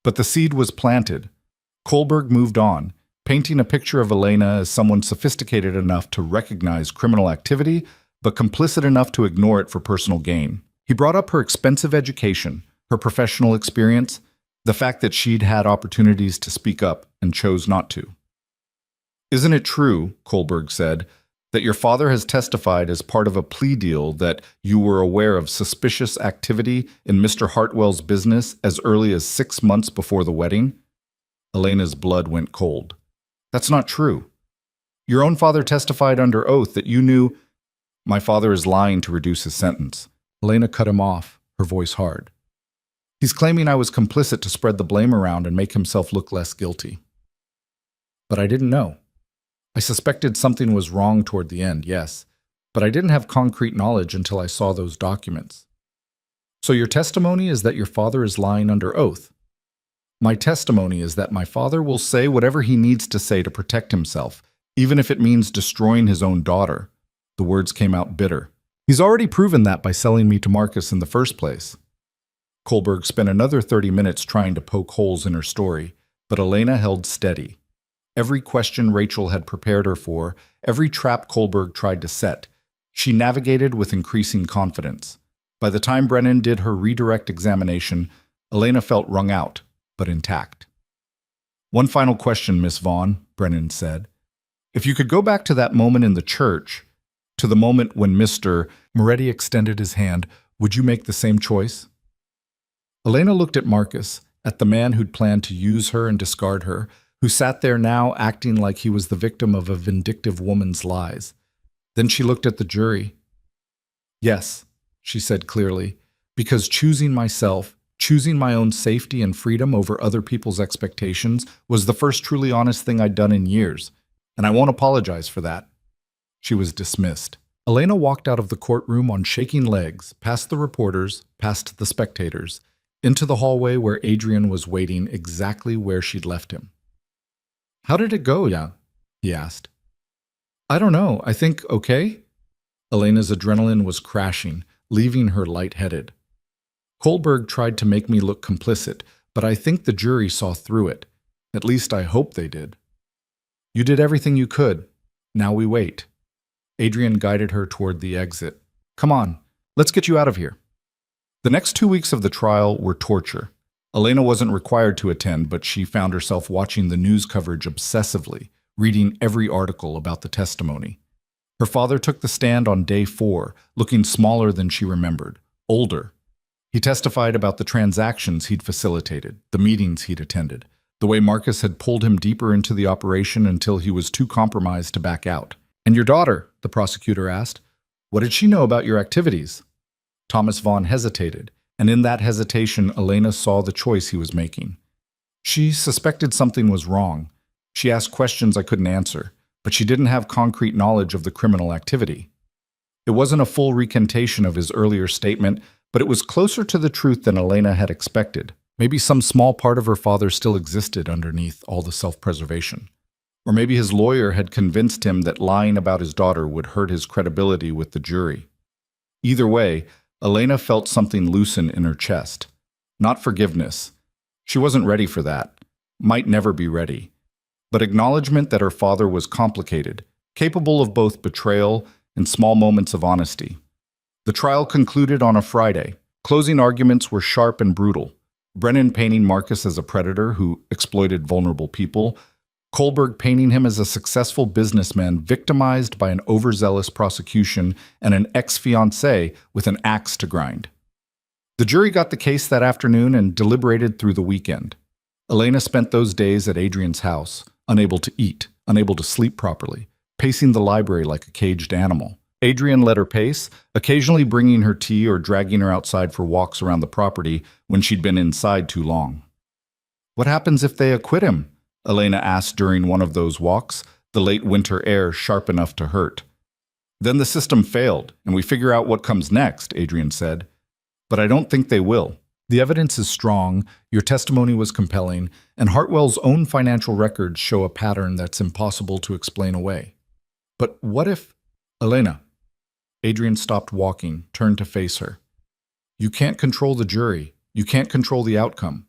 But the seed was planted. Kohlberg moved on, painting a picture of Elena as someone sophisticated enough to recognize criminal activity, but complicit enough to ignore it for personal gain. He brought up her expensive education, her professional experience, the fact that she'd had opportunities to speak up and chose not to. "Isn't it true," Kohlberg said, "that your father has testified as part of a plea deal that you were aware of suspicious activity in Mr. Hartwell's business as early as 6 months before the wedding?" Elena's blood went cold. "That's not true. Your own father testified under oath that you knew—" "My father is lying to reduce his sentence." Elena cut him off, her voice hard. "He's claiming I was complicit to spread the blame around and make himself look less guilty. But I didn't know. I suspected something was wrong toward the end, yes, but I didn't have concrete knowledge until I saw those documents." "So your testimony is that your father is lying under oath?" "My testimony is that my father will say whatever he needs to say to protect himself, even if it means destroying his own daughter." The words came out bitter. "He's already proven that by selling me to Marcus in the first place." Kohlberg spent another 30 minutes trying to poke holes in her story, but Elena held steady. Every question Rachel had prepared her for, every trap Kohlberg tried to set, she navigated with increasing confidence. By the time Brennan did her redirect examination, Elena felt wrung out, but intact. "One final question, Miss Vaughn," Brennan said. "If you could go back to that moment in the church, to the moment when Mr. Moretti extended his hand, would you make the same choice?" Elena looked at Marcus, at the man who'd planned to use her and discard her, who sat there now acting like he was the victim of a vindictive woman's lies. Then she looked at the jury. "Yes," she said clearly, "because choosing myself, choosing my own safety and freedom over other people's expectations was the first truly honest thing I'd done in years, and I won't apologize for that." She was dismissed. Elena walked out of the courtroom on shaking legs, past the reporters, past the spectators, into the hallway where Adrian was waiting exactly where she'd left him. "How did it go, yeah?" he asked. "I don't know. I think okay." Elena's adrenaline was crashing, leaving her lightheaded. "Kohlberg tried to make me look complicit, but I think the jury saw through it. At least I hope they did." "You did everything you could. Now we wait." Adrian guided her toward the exit. "Come on, let's get you out of here." The next 2 weeks of the trial were torture. Elena wasn't required to attend, but she found herself watching the news coverage obsessively, reading every article about the testimony. Her father took the stand on day 4, looking smaller than she remembered, older. He testified about the transactions he'd facilitated, the meetings he'd attended, the way Marcus had pulled him deeper into the operation until he was too compromised to back out. "And your daughter?" the prosecutor asked. "What did she know about your activities?" Thomas Vaughn hesitated, and in that hesitation, Elena saw the choice he was making. "She suspected something was wrong. She asked questions I couldn't answer, but she didn't have concrete knowledge of the criminal activity." It wasn't a full recantation of his earlier statement, but it was closer to the truth than Elena had expected. Maybe some small part of her father still existed underneath all the self-preservation. Or maybe his lawyer had convinced him that lying about his daughter would hurt his credibility with the jury. Either way, Elena felt something loosen in her chest. Not forgiveness. She wasn't ready for that. Might never be ready. But acknowledgement that her father was complicated, capable of both betrayal and small moments of honesty. The trial concluded on a Friday. Closing arguments were sharp and brutal. Brennan painting Marcus as a predator who exploited vulnerable people, Kohlberg painting him as a successful businessman victimized by an overzealous prosecution and an ex-fiancée with an axe to grind. The jury got the case that afternoon and deliberated through the weekend. Elena spent those days at Adrian's house, unable to eat, unable to sleep properly, pacing the library like a caged animal. Adrian let her pace, occasionally bringing her tea or dragging her outside for walks around the property when she'd been inside too long. "What happens if they acquit him?" Elena asked during one of those walks, the late winter air sharp enough to hurt. "Then the system failed, and we figure out what comes next," Adrian said. "But I don't think they will. The evidence is strong, your testimony was compelling, and Hartwell's own financial records show a pattern that's impossible to explain away. But what if—" "Elena." Adrian stopped walking, turned to face her. "You can't control the jury. You can't control the outcome.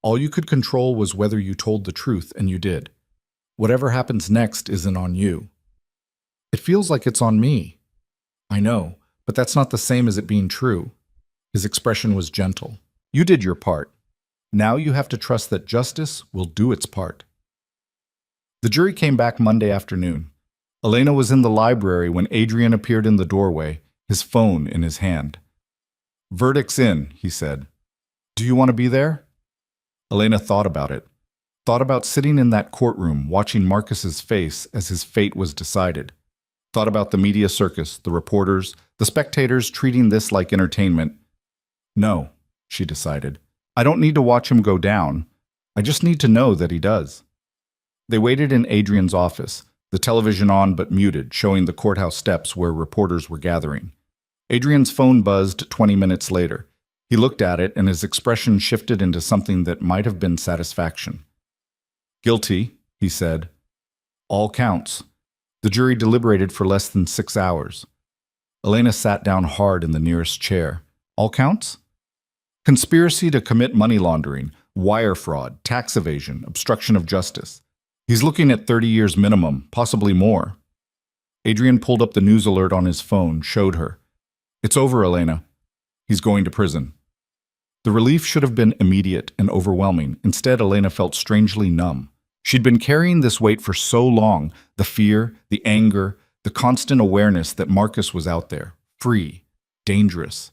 All you could control was whether you told the truth, and you did. Whatever happens next isn't on you. It feels like it's on me. I know, but that's not the same as it being true. His expression was gentle. You did your part. Now you have to trust that justice will do its part. The jury came back Monday afternoon. Elena was in the library when Adrian appeared in the doorway, his phone in his hand. Verdict's in, he said. Do you want to be there? Elena thought about it. Thought about sitting in that courtroom, watching Marcus's face as his fate was decided. Thought about the media circus, the reporters, the spectators treating this like entertainment. No, she decided. I don't need to watch him go down. I just need to know that he does. They waited in Adrian's office, the television on but muted, showing the courthouse steps where reporters were gathering. Adrian's phone buzzed 20 minutes later. He looked at it, and his expression shifted into something that might have been satisfaction. Guilty, he said. All counts. The jury deliberated for less than 6 hours. Elena sat down hard in the nearest chair. All counts? Conspiracy to commit money laundering, wire fraud, tax evasion, obstruction of justice. He's looking at 30 years minimum, possibly more. Adrian pulled up the news alert on his phone, showed her. It's over, Elena. He's going to prison. The relief should have been immediate and overwhelming. Instead, Elena felt strangely numb. She'd been carrying this weight for so long, the fear, the anger, the constant awareness that Marcus was out there, free, dangerous,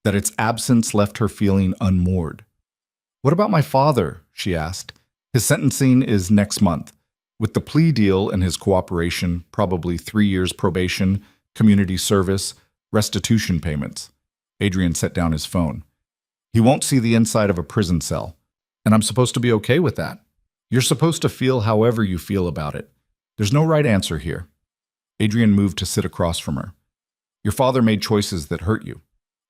that its absence left her feeling unmoored. What about my father? She asked. His sentencing is next month. With the plea deal and his cooperation, probably 3 years probation, community service, restitution payments. Adrian set down his phone. He won't see the inside of a prison cell. And I'm supposed to be okay with that. You're supposed to feel however you feel about it. There's no right answer here. Adrian moved to sit across from her. Your father made choices that hurt you.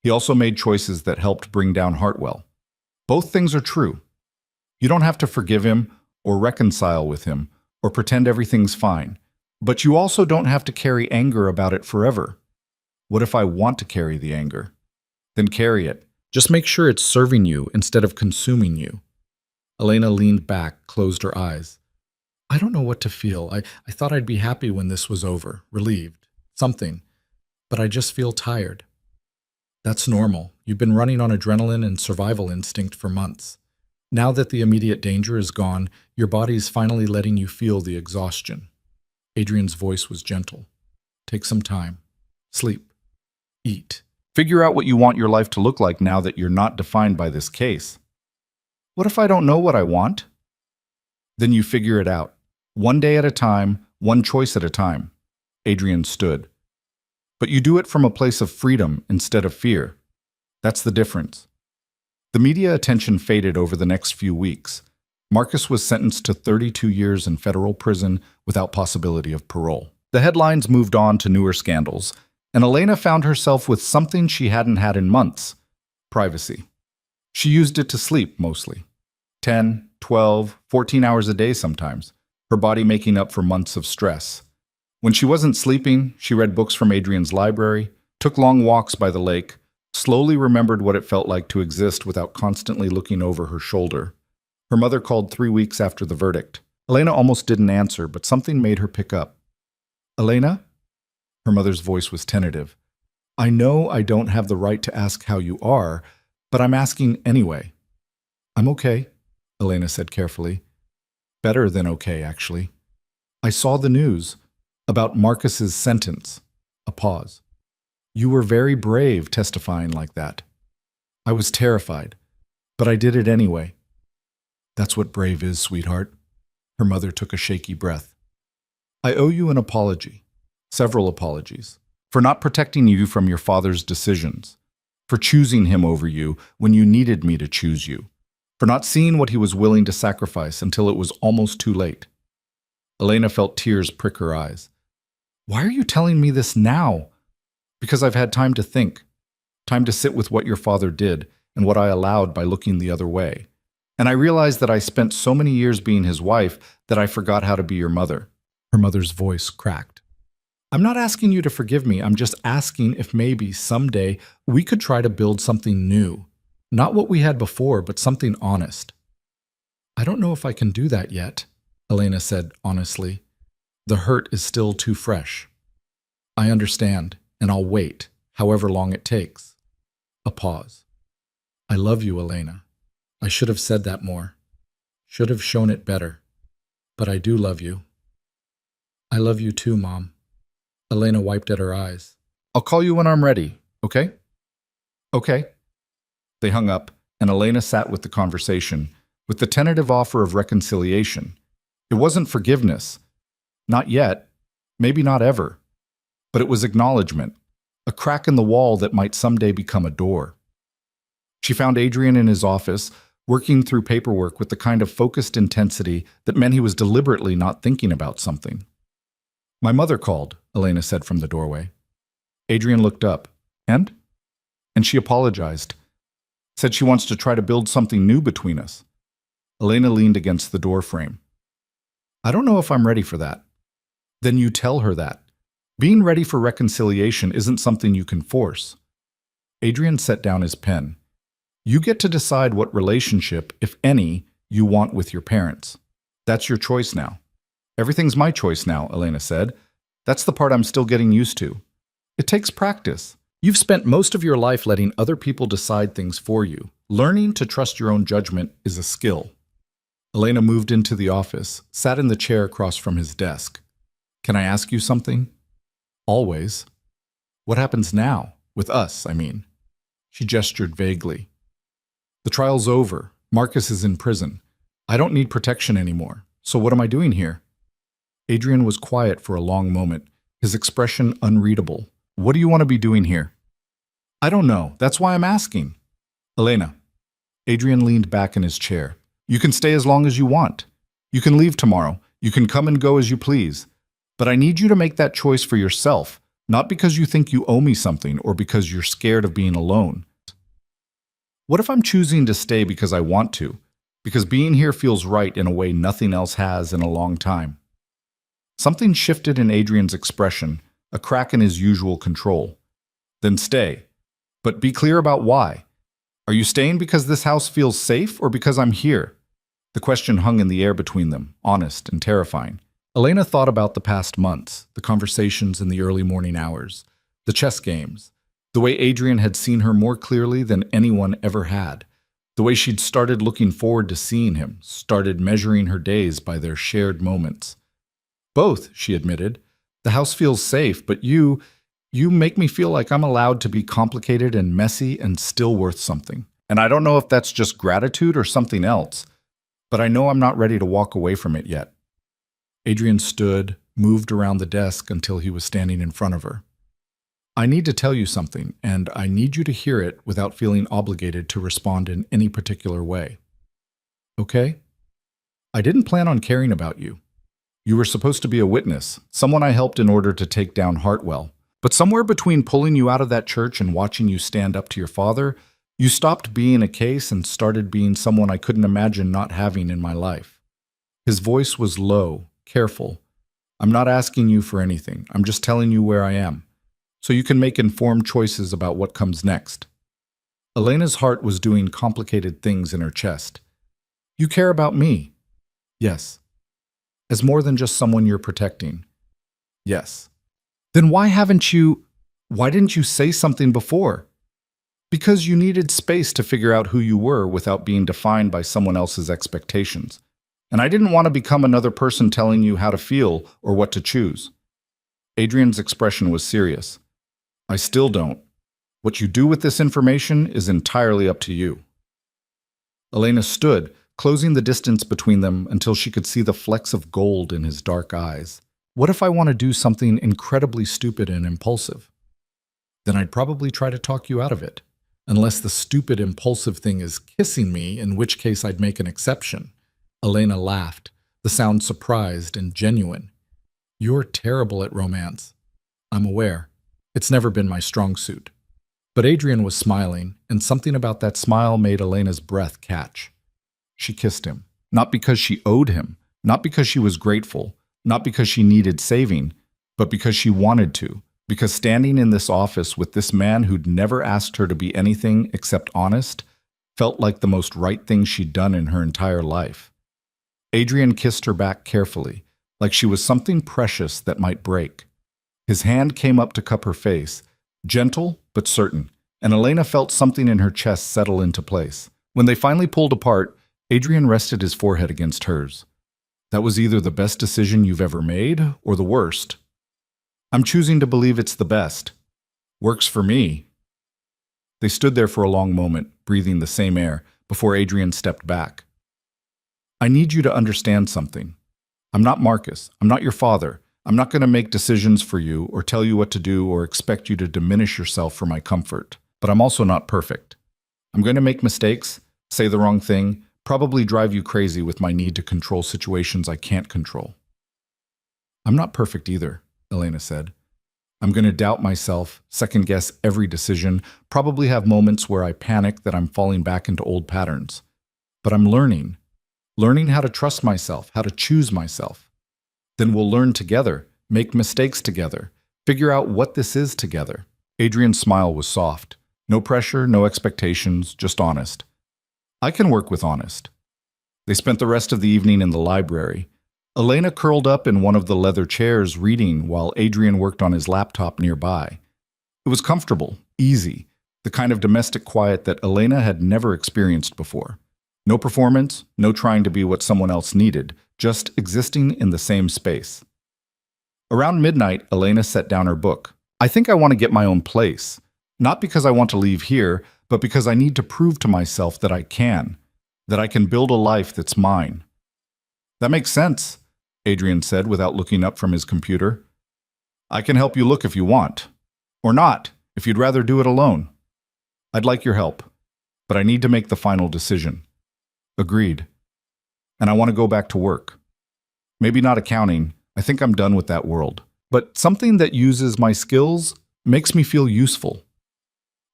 He also made choices that helped bring down Hartwell. Both things are true. You don't have to forgive him or reconcile with him or pretend everything's fine. But you also don't have to carry anger about it forever. What if I want to carry the anger? Then carry it. Just make sure it's serving you instead of consuming you. Elena leaned back, closed her eyes. I don't know what to feel. I thought I'd be happy when this was over, relieved, something. But I just feel tired. That's normal. You've been running on adrenaline and survival instinct for months. Now that the immediate danger is gone, your body's finally letting you feel the exhaustion. Adrian's voice was gentle. Take some time. Sleep. Eat. Figure out what you want your life to look like now that you're not defined by this case. What if I don't know what I want? Then you figure it out. One day at a time, one choice at a time. Adrian stood. But you do it from a place of freedom instead of fear. That's the difference. The media attention faded over the next few weeks. Marcus was sentenced to 32 years in federal prison without possibility of parole. The headlines moved on to newer scandals, and Elena found herself with something she hadn't had in months: privacy. She used it to sleep, mostly. 10, 12, 14 hours a day sometimes, her body making up for months of stress. When she wasn't sleeping, she read books from Adrian's library, took long walks by the lake, slowly remembered what it felt like to exist without constantly looking over her shoulder. Her mother called 3 weeks after the verdict. Elena almost didn't answer, but something made her pick up. Elena? Her mother's voice was tentative. I know I don't have the right to ask how you are, but I'm asking anyway. I'm okay, Elena said carefully. Better than okay, actually. I saw the news about Marcus's sentence. A pause. You were very brave testifying like that. I was terrified, but I did it anyway. That's what brave is, sweetheart. Her mother took a shaky breath. I owe you an apology, several apologies, for not protecting you from your father's decisions, for choosing him over you when you needed me to choose you, for not seeing what he was willing to sacrifice until it was almost too late. Elena felt tears prick her eyes. Why are you telling me this now? Because I've had time to think, time to sit with what your father did and what I allowed by looking the other way. And I realized that I spent so many years being his wife that I forgot how to be your mother. Her mother's voice cracked. I'm not asking you to forgive me. I'm just asking if maybe someday we could try to build something new. Not what we had before, but something honest. I don't know if I can do that yet, Elena said honestly. The hurt is still too fresh. I understand, and I'll wait, however long it takes. A pause. I love you, Elena. I should have said that more. Should have shown it better. But I do love you. I love you too, Mom. Elena wiped at her eyes. I'll call you when I'm ready, okay? Okay. They hung up, and Elena sat with the conversation, with the tentative offer of reconciliation. It wasn't forgiveness. Not yet. Maybe not ever. But it was acknowledgement, a crack in the wall that might someday become a door. She found Adrian in his office, working through paperwork with the kind of focused intensity that meant he was deliberately not thinking about something. My mother called, Elena said from the doorway. Adrian looked up. And? And she apologized. Said she wants to try to build something new between us. Elena leaned against the door frame. I don't know if I'm ready for that. Then you tell her that. Being ready for reconciliation isn't something you can force. Adrian set down his pen. You get to decide what relationship, if any, you want with your parents. That's your choice now. Everything's my choice now, Elena said. That's the part I'm still getting used to. It takes practice. You've spent most of your life letting other people decide things for you. Learning to trust your own judgment is a skill. Elena moved into the office, sat in the chair across from his desk. Can I ask you something? Always. What happens now? With us, I mean. She gestured vaguely. The trial's over. Marcus is in prison. I don't need protection anymore. So what am I doing here? Adrian was quiet for a long moment, his expression unreadable. What do you want to be doing here? I don't know. That's why I'm asking. Elena. Adrian leaned back in his chair. You can stay as long as you want. You can leave tomorrow. You can come and go as you please. But I need you to make that choice for yourself, not because you think you owe me something or because you're scared of being alone. What if I'm choosing to stay because I want to? Because being here feels right in a way nothing else has in a long time. Something shifted in Adrian's expression, a crack in his usual control. Then stay. But be clear about why. Are you staying because this house feels safe or because I'm here? The question hung in the air between them, honest and terrifying. Elena thought about the past months, the conversations in the early morning hours, the chess games, the way Adrian had seen her more clearly than anyone ever had, the way she'd started looking forward to seeing him, started measuring her days by their shared moments. Both, she admitted. The house feels safe, but you make me feel like I'm allowed to be complicated and messy and still worth something. And I don't know if that's just gratitude or something else, but I know I'm not ready to walk away from it yet. Adrian stood, moved around the desk until he was standing in front of her. I need to tell you something, and I need you to hear it without feeling obligated to respond in any particular way. Okay? I didn't plan on caring about you. You were supposed to be a witness, someone I helped in order to take down Hartwell. But somewhere between pulling you out of that church and watching you stand up to your father, you stopped being a case and started being someone I couldn't imagine not having in my life. His voice was low, careful. I'm not asking you for anything. I'm just telling you where I am, so you can make informed choices about what comes next. Elena's heart was doing complicated things in her chest. You care about me? Yes. As more than just someone you're protecting? Yes. Then why didn't you say something before? Because you needed space to figure out who you were without being defined by someone else's expectations. And I didn't want to become another person telling you how to feel or what to choose. Adrian's expression was serious. I still don't. What you do with this information is entirely up to you. Elena stood, closing the distance between them until she could see the flecks of gold in his dark eyes. What if I want to do something incredibly stupid and impulsive? Then I'd probably try to talk you out of it. Unless the stupid, impulsive thing is kissing me, in which case I'd make an exception. Elena laughed, the sound surprised and genuine. You're terrible at romance. I'm aware. It's never been my strong suit. But Adrian was smiling, and something about that smile made Elena's breath catch. She kissed him, not because she owed him, not because she was grateful, not because she needed saving, but because she wanted to. Because standing in this office with this man who'd never asked her to be anything except honest felt like the most right thing she'd done in her entire life. Adrian kissed her back carefully, like she was something precious that might break. His hand came up to cup her face, gentle but certain, and Elena felt something in her chest settle into place. When they finally pulled apart, Adrian rested his forehead against hers. That was either the best decision you've ever made or the worst. I'm choosing to believe it's the best. Works for me. They stood there for a long moment, breathing the same air, before Adrian stepped back. I need you to understand something. I'm not Marcus. I'm not your father. I'm not going to make decisions for you or tell you what to do or expect you to diminish yourself for my comfort. But I'm also not perfect. I'm going to make mistakes, say the wrong thing, probably drive you crazy with my need to control situations I can't control. I'm not perfect either, Elena said. I'm going to doubt myself, second-guess every decision, probably have moments where I panic that I'm falling back into old patterns. But I'm learning how to trust myself, how to choose myself. Then we'll learn together, make mistakes together, figure out what this is together. Adrian's smile was soft. No pressure, no expectations, just honest. I can work with honest. They spent the rest of the evening in the library. Elena curled up in one of the leather chairs reading while Adrian worked on his laptop nearby. It was comfortable, easy, the kind of domestic quiet that Elena had never experienced before. No performance, no trying to be what someone else needed, just existing in the same space. Around midnight, Elena set down her book. I think I want to get my own place. Not because I want to leave here, but because I need to prove to myself that I can build a life that's mine. That makes sense, Adrian said without looking up from his computer. I can help you look if you want. Or not, if you'd rather do it alone. I'd like your help, but I need to make the final decision. Agreed. And I want to go back to work. Maybe not accounting, I think I'm done with that world. But something that uses my skills makes me feel useful.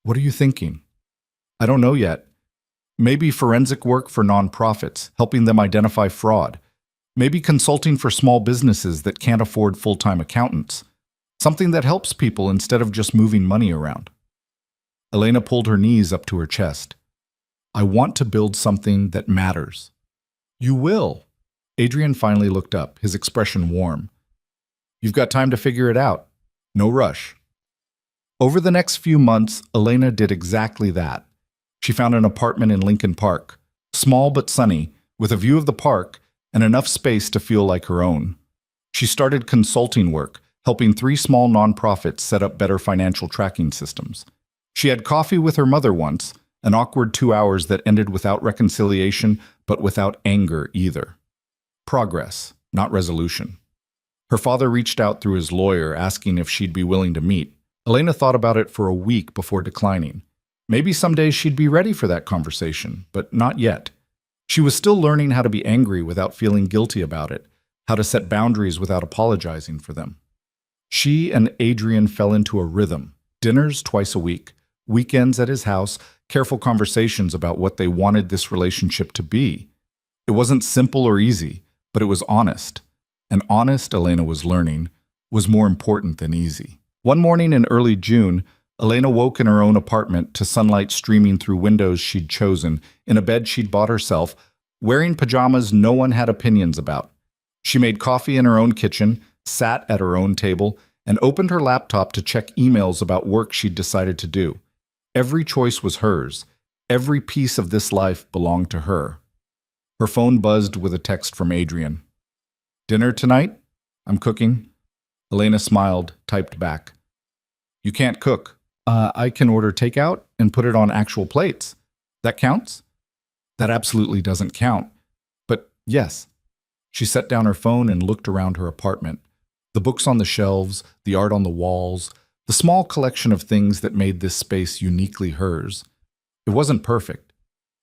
What are you thinking? I don't know yet. Maybe forensic work for nonprofits, helping them identify fraud. Maybe consulting for small businesses that can't afford full-time accountants. Something that helps people instead of just moving money around. Elena pulled her knees up to her chest. I want to build something that matters. You will. Adrian finally looked up, his expression warm. You've got time to figure it out. No rush. Over the next few months, Elena did exactly that. She found an apartment in Lincoln Park, small but sunny, with a view of the park and enough space to feel like her own. She started consulting work, helping 3 small nonprofits set up better financial tracking systems. She had coffee with her mother once, an awkward 2 hours that ended without reconciliation, but without anger either. Progress, not resolution. Her father reached out through his lawyer asking if she'd be willing to meet. Elena thought about it for a week before declining. Maybe someday she'd be ready for that conversation, but not yet. She was still learning how to be angry without feeling guilty about it, how to set boundaries without apologizing for them. She and Adrian fell into a rhythm, dinners twice a week, weekends at his house, careful conversations about what they wanted this relationship to be. It wasn't simple or easy, but it was honest. And honest, Elena was learning, was more important than easy. One morning in early June, Elena woke in her own apartment to sunlight streaming through windows she'd chosen, in a bed she'd bought herself, wearing pajamas no one had opinions about. She made coffee in her own kitchen, sat at her own table, and opened her laptop to check emails about work she'd decided to do. Every choice was hers. Every piece of this life belonged to her. Her phone buzzed with a text from Adrian. Dinner tonight? I'm cooking. Elena smiled, typed back. You can't cook. I can order takeout and put it on actual plates. That counts? That absolutely doesn't count. But yes. She set down her phone and looked around her apartment. The books on the shelves, the art on the walls, the small collection of things that made this space uniquely hers. It wasn't perfect.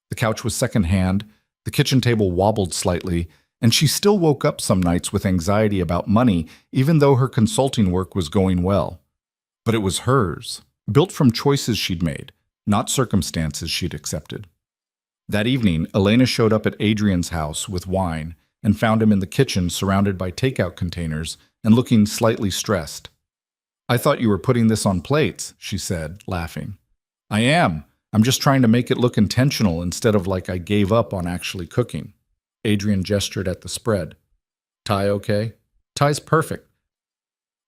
The couch was secondhand, the kitchen table wobbled slightly, and she still woke up some nights with anxiety about money, even though her consulting work was going well. But it was hers, built from choices she'd made, not circumstances she'd accepted. That evening, Elena showed up at Adrian's house with wine and found him in the kitchen surrounded by takeout containers and looking slightly stressed. I thought you were putting this on plates, she said, laughing. I am. I'm just trying to make it look intentional instead of like I gave up on actually cooking. Adrian gestured at the spread. Tie okay? Tie's perfect.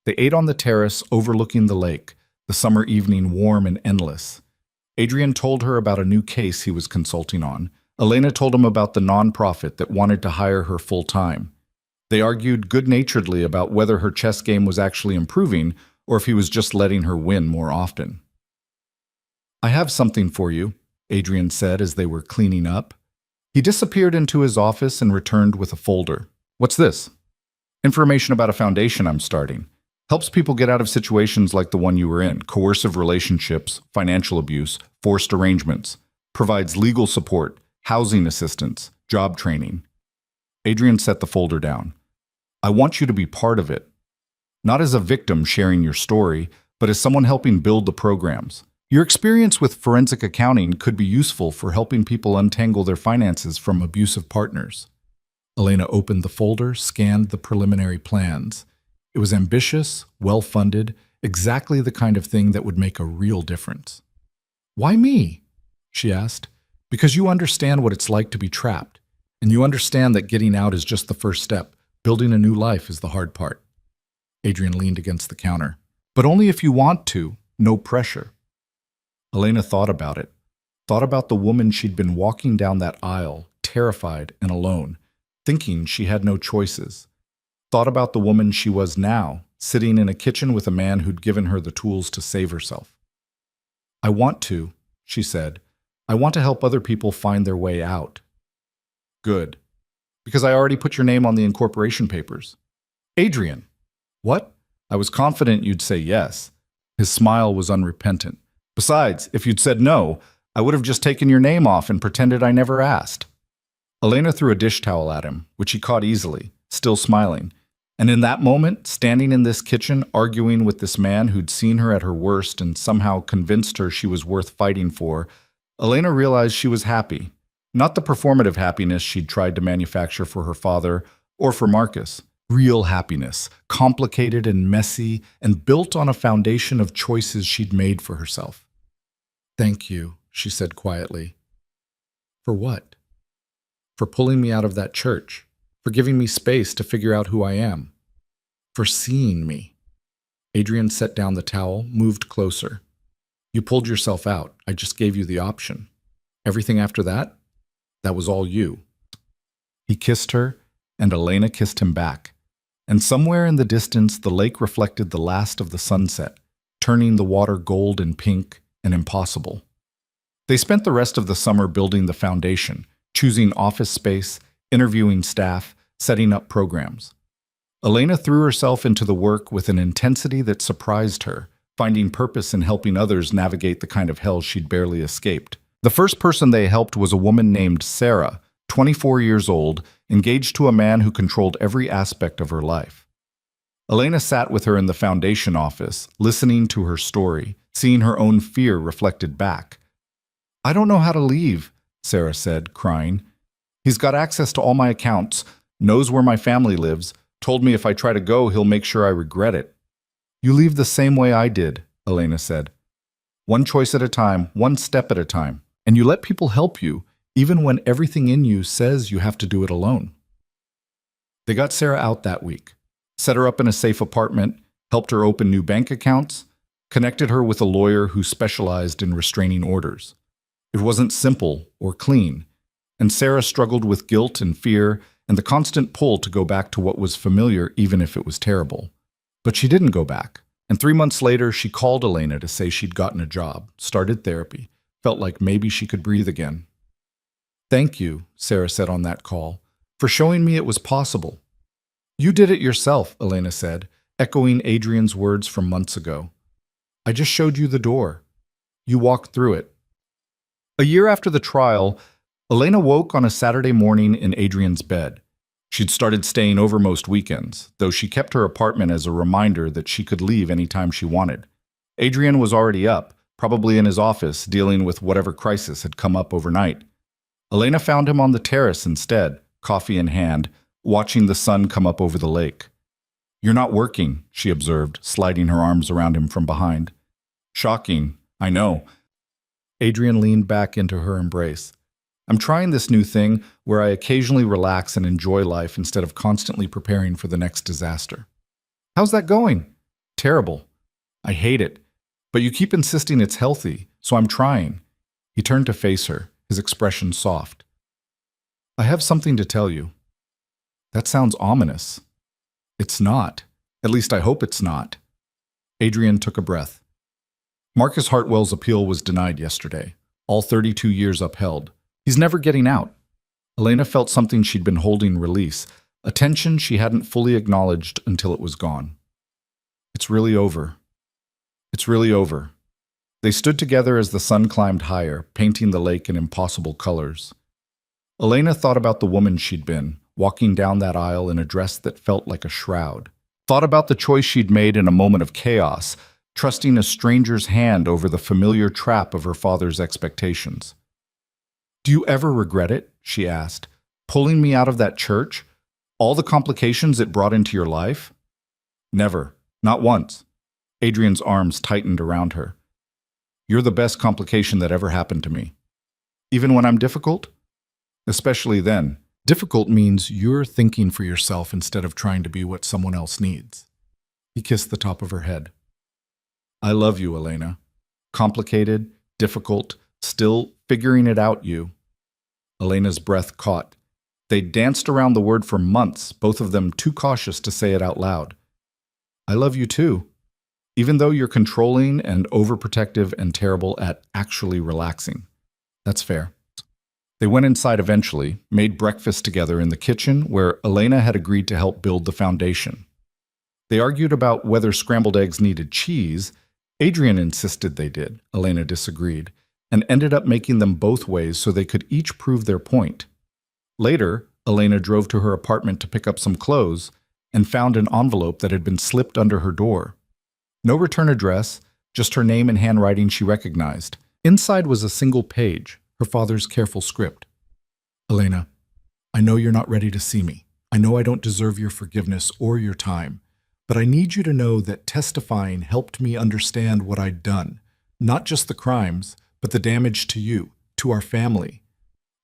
They ate on the terrace overlooking the lake, the summer evening warm and endless. Adrian told her about a new case he was consulting on. Elena told him about the nonprofit that wanted to hire her full-time. They argued good-naturedly about whether her chess game was actually improving or if he was just letting her win more often. I have something for you, Adrian said as they were cleaning up. He disappeared into his office and returned with a folder. What's this? Information about a foundation I'm starting. Helps people get out of situations like the one you were in, coercive relationships, financial abuse, forced arrangements. Provides legal support, housing assistance, job training. Adrian set the folder down. I want you to be part of it. Not as a victim sharing your story, but as someone helping build the programs. Your experience with forensic accounting could be useful for helping people untangle their finances from abusive partners. Elena opened the folder, scanned the preliminary plans. It was ambitious, well-funded, exactly the kind of thing that would make a real difference. Why me? She asked. Because you understand what it's like to be trapped, and you understand that getting out is just the first step. Building a new life is the hard part. Adrian leaned against the counter. But only if you want to, no pressure. Elena thought about it. Thought about the woman she'd been walking down that aisle, terrified and alone, thinking she had no choices. Thought about the woman she was now, sitting in a kitchen with a man who'd given her the tools to save herself. I want to, she said. I want to help other people find their way out. Good. Because I already put your name on the incorporation papers. Adrian. What? I was confident you'd say yes. His smile was unrepentant. Besides, if you'd said no, I would have just taken your name off and pretended I never asked. Elena threw a dish towel at him, which he caught easily, still smiling. And in that moment, standing in this kitchen, arguing with this man who'd seen her at her worst and somehow convinced her she was worth fighting for, Elena realized she was happy. Not the performative happiness she'd tried to manufacture for her father or for Marcus. Real happiness, complicated and messy, and built on a foundation of choices she'd made for herself. Thank you, she said quietly. For what? For pulling me out of that church. For giving me space to figure out who I am. For seeing me. Adrian set down the towel, moved closer. You pulled yourself out. I just gave you the option. Everything after that? That was all you. He kissed her, and Elena kissed him back. And somewhere in the distance, the lake reflected the last of the sunset, turning the water gold and pink and impossible. They spent the rest of the summer building the foundation, choosing office space, interviewing staff, setting up programs. Elena threw herself into the work with an intensity that surprised her, finding purpose in helping others navigate the kind of hell she'd barely escaped. The first person they helped was a woman named Sarah, 24 years old, engaged to a man who controlled every aspect of her life. Elena sat with her in the foundation office, listening to her story, seeing her own fear reflected back. I don't know how to leave, Sarah said, crying. He's got access to all my accounts, knows where my family lives, told me if I try to go, he'll make sure I regret it. You leave the same way I did, Elena said. One choice at a time, one step at a time, and you let people help you, even when everything in you says you have to do it alone. They got Sarah out that week, set her up in a safe apartment, helped her open new bank accounts, connected her with a lawyer who specialized in restraining orders. It wasn't simple or clean, and Sarah struggled with guilt and fear and the constant pull to go back to what was familiar even if it was terrible. But she didn't go back, and 3 months later she called Elena to say she'd gotten a job, started therapy, felt like maybe she could breathe again. Thank you, Sarah said on that call, for showing me it was possible. You did it yourself, Elena said, echoing Adrian's words from months ago. I just showed you the door. You walked through it. A year after the trial, Elena woke on a Saturday morning in Adrian's bed. She'd started staying over most weekends, though she kept her apartment as a reminder that she could leave anytime she wanted. Adrian was already up, probably in his office, dealing with whatever crisis had come up overnight. Elena found him on the terrace instead, coffee in hand, watching the sun come up over the lake. You're not working, she observed, sliding her arms around him from behind. Shocking, I know. Adrian leaned back into her embrace. I'm trying this new thing where I occasionally relax and enjoy life instead of constantly preparing for the next disaster. How's that going? Terrible. I hate it. But you keep insisting it's healthy, so I'm trying. He turned to face her, his expression soft. I have something to tell you. That sounds ominous. It's not. At least I hope it's not. Adrian took a breath. Marcus Hartwell's appeal was denied yesterday. All 32 years upheld. He's never getting out. Elena felt something she'd been holding release, a tension she hadn't fully acknowledged until it was gone. It's really over. It's really over. They stood together as the sun climbed higher, painting the lake in impossible colors. Elena thought about the woman she'd been, walking down that aisle in a dress that felt like a shroud. Thought about the choice she'd made in a moment of chaos, trusting a stranger's hand over the familiar trap of her father's expectations. Do you ever regret it? She asked. Pulling me out of that church? All the complications it brought into your life? Never. Not once. Adrian's arms tightened around her. You're the best complication that ever happened to me. Even when I'm difficult? Especially then. Difficult means you're thinking for yourself instead of trying to be what someone else needs. He kissed the top of her head. I love you, Elena. Complicated, difficult, still figuring it out you. Elena's breath caught. They danced around the word for months, both of them too cautious to say it out loud. I love you too. Even though you're controlling and overprotective and terrible at actually relaxing. That's fair. They went inside eventually, made breakfast together in the kitchen where Elena had agreed to help build the foundation. They argued about whether scrambled eggs needed cheese. Adrian insisted they did. Elena disagreed, and ended up making them both ways so they could each prove their point. Later, Elena drove to her apartment to pick up some clothes and found an envelope that had been slipped under her door. No return address, just her name and handwriting she recognized. Inside was a single page, her father's careful script. Elena, I know you're not ready to see me. I know I don't deserve your forgiveness or your time, but I need you to know that testifying helped me understand what I'd done. Not just the crimes, but the damage to you, to our family.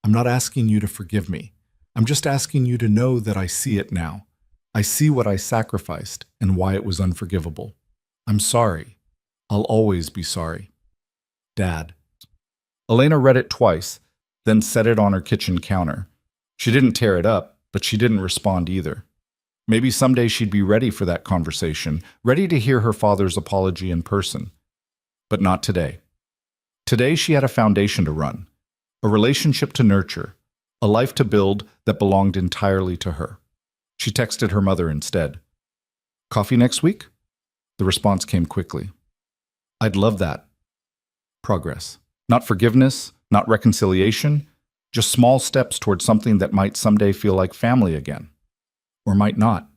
I'm not asking you to forgive me. I'm just asking you to know that I see it now. I see what I sacrificed and why it was unforgivable. I'm sorry. I'll always be sorry. Dad. Elena read it twice, then set it on her kitchen counter. She didn't tear it up, but she didn't respond either. Maybe someday she'd be ready for that conversation, ready to hear her father's apology in person. But not today. Today she had a foundation to run, a relationship to nurture, a life to build that belonged entirely to her. She texted her mother instead. Coffee next week? The response came quickly. I'd love that. Progress. Not forgiveness, not reconciliation, just small steps toward something that might someday feel like family again. Or might not.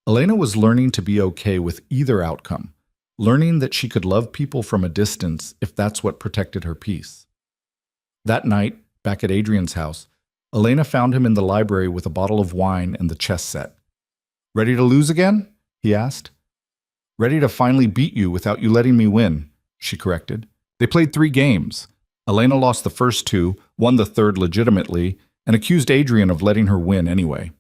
Elena was learning to be okay with either outcome, learning that she could love people from a distance if that's what protected her peace. That night, back at Adrian's house, Elena found him in the library with a bottle of wine and the chess set. Ready to lose again? He asked. Ready to finally beat you without you letting me win, she corrected. They played 3 games. Elena lost the first 2, won the third legitimately, and accused Adrian of letting her win anyway.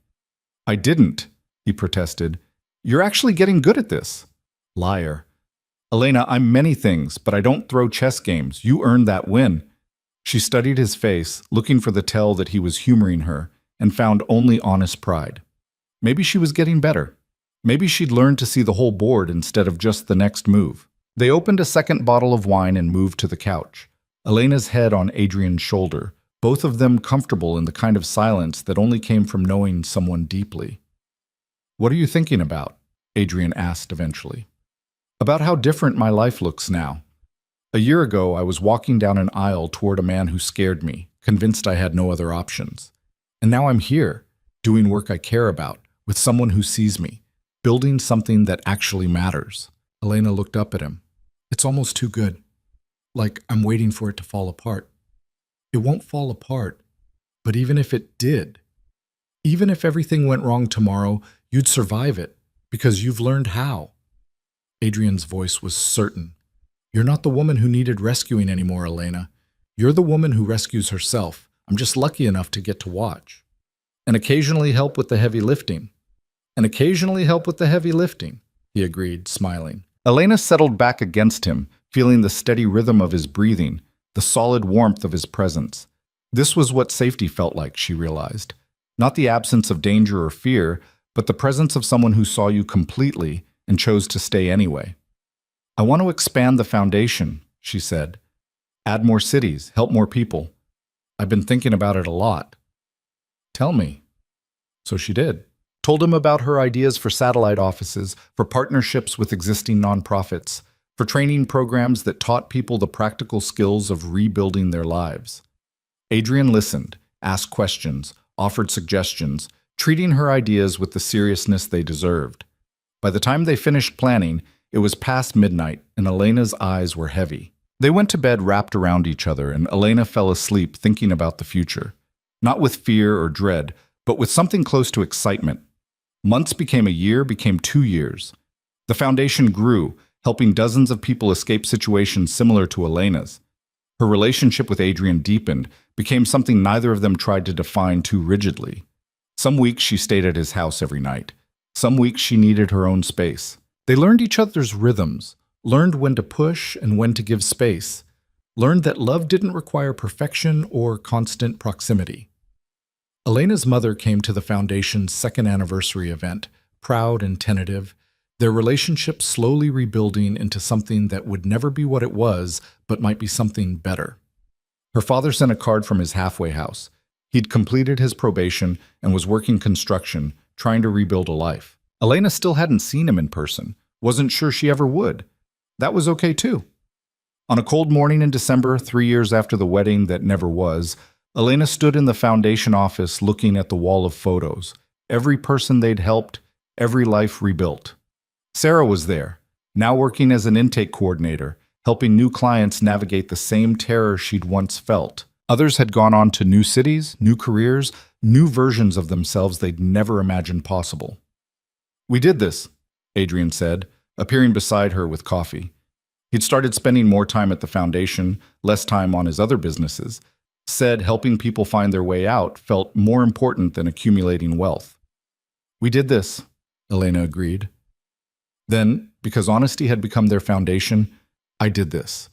I didn't, he protested. You're actually getting good at this. Liar. Elena, I'm many things, but I don't throw chess games. You earned that win. She studied his face, looking for the tell that he was humoring her, and found only honest pride. Maybe she was getting better. Maybe she'd learned to see the whole board instead of just the next move. They opened a second bottle of wine and moved to the couch, Elena's head on Adrian's shoulder, both of them comfortable in the kind of silence that only came from knowing someone deeply. What are you thinking about? Adrian asked eventually. About how different my life looks now. A year ago, I was walking down an aisle toward a man who scared me, convinced I had no other options. And now I'm here, doing work I care about, with someone who sees me, building something that actually matters. Elena looked up at him. It's almost too good. Like I'm waiting for it to fall apart. It won't fall apart, but even if it did, even if everything went wrong tomorrow, you'd survive it, because you've learned how. Adrian's voice was certain. You're not the woman who needed rescuing anymore, Elena. You're the woman who rescues herself, I'm just lucky enough to get to watch. And occasionally help with the heavy lifting. And occasionally help with the heavy lifting, he agreed, smiling. Elena settled back against him, feeling the steady rhythm of his breathing, the solid warmth of his presence. This was what safety felt like, she realized. Not the absence of danger or fear, but the presence of someone who saw you completely and chose to stay anyway. I want to expand the foundation, she said. Add more cities, help more people. I've been thinking about it a lot. Tell me. So she did. Told him about her ideas for satellite offices, for partnerships with existing nonprofits, for training programs that taught people the practical skills of rebuilding their lives. Adrian listened, asked questions, offered suggestions, treating her ideas with the seriousness they deserved. By the time they finished planning, it was past midnight, and Elena's eyes were heavy. They went to bed wrapped around each other, and Elena fell asleep thinking about the future. Not with fear or dread, but with something close to excitement. Months became a year, became 2 years. The foundation grew, helping dozens of people escape situations similar to Elena's. Her relationship with Adrian deepened, became something neither of them tried to define too rigidly. Some weeks she stayed at his house every night. Some weeks she needed her own space. They learned each other's rhythms, learned when to push and when to give space, learned that love didn't require perfection or constant proximity. Elena's mother came to the Foundation's second anniversary event, proud and tentative, their relationship slowly rebuilding into something that would never be what it was, but might be something better. Her father sent a card from his halfway house. He'd completed his probation and was working construction, trying to rebuild a life. Elena still hadn't seen him in person, wasn't sure she ever would. That was okay too. On a cold morning in December, 3 years after the wedding that never was, Elena stood in the Foundation office looking at the wall of photos. Every person they'd helped, every life rebuilt. Sarah was there, now working as an intake coordinator, helping new clients navigate the same terror she'd once felt. Others had gone on to new cities, new careers, new versions of themselves they'd never imagined possible. We did this, Adrian said, appearing beside her with coffee. He'd started spending more time at the Foundation, less time on his other businesses. Said helping people find their way out felt more important than accumulating wealth. We did this, Elena agreed. Then, because honesty had become their foundation, I did this.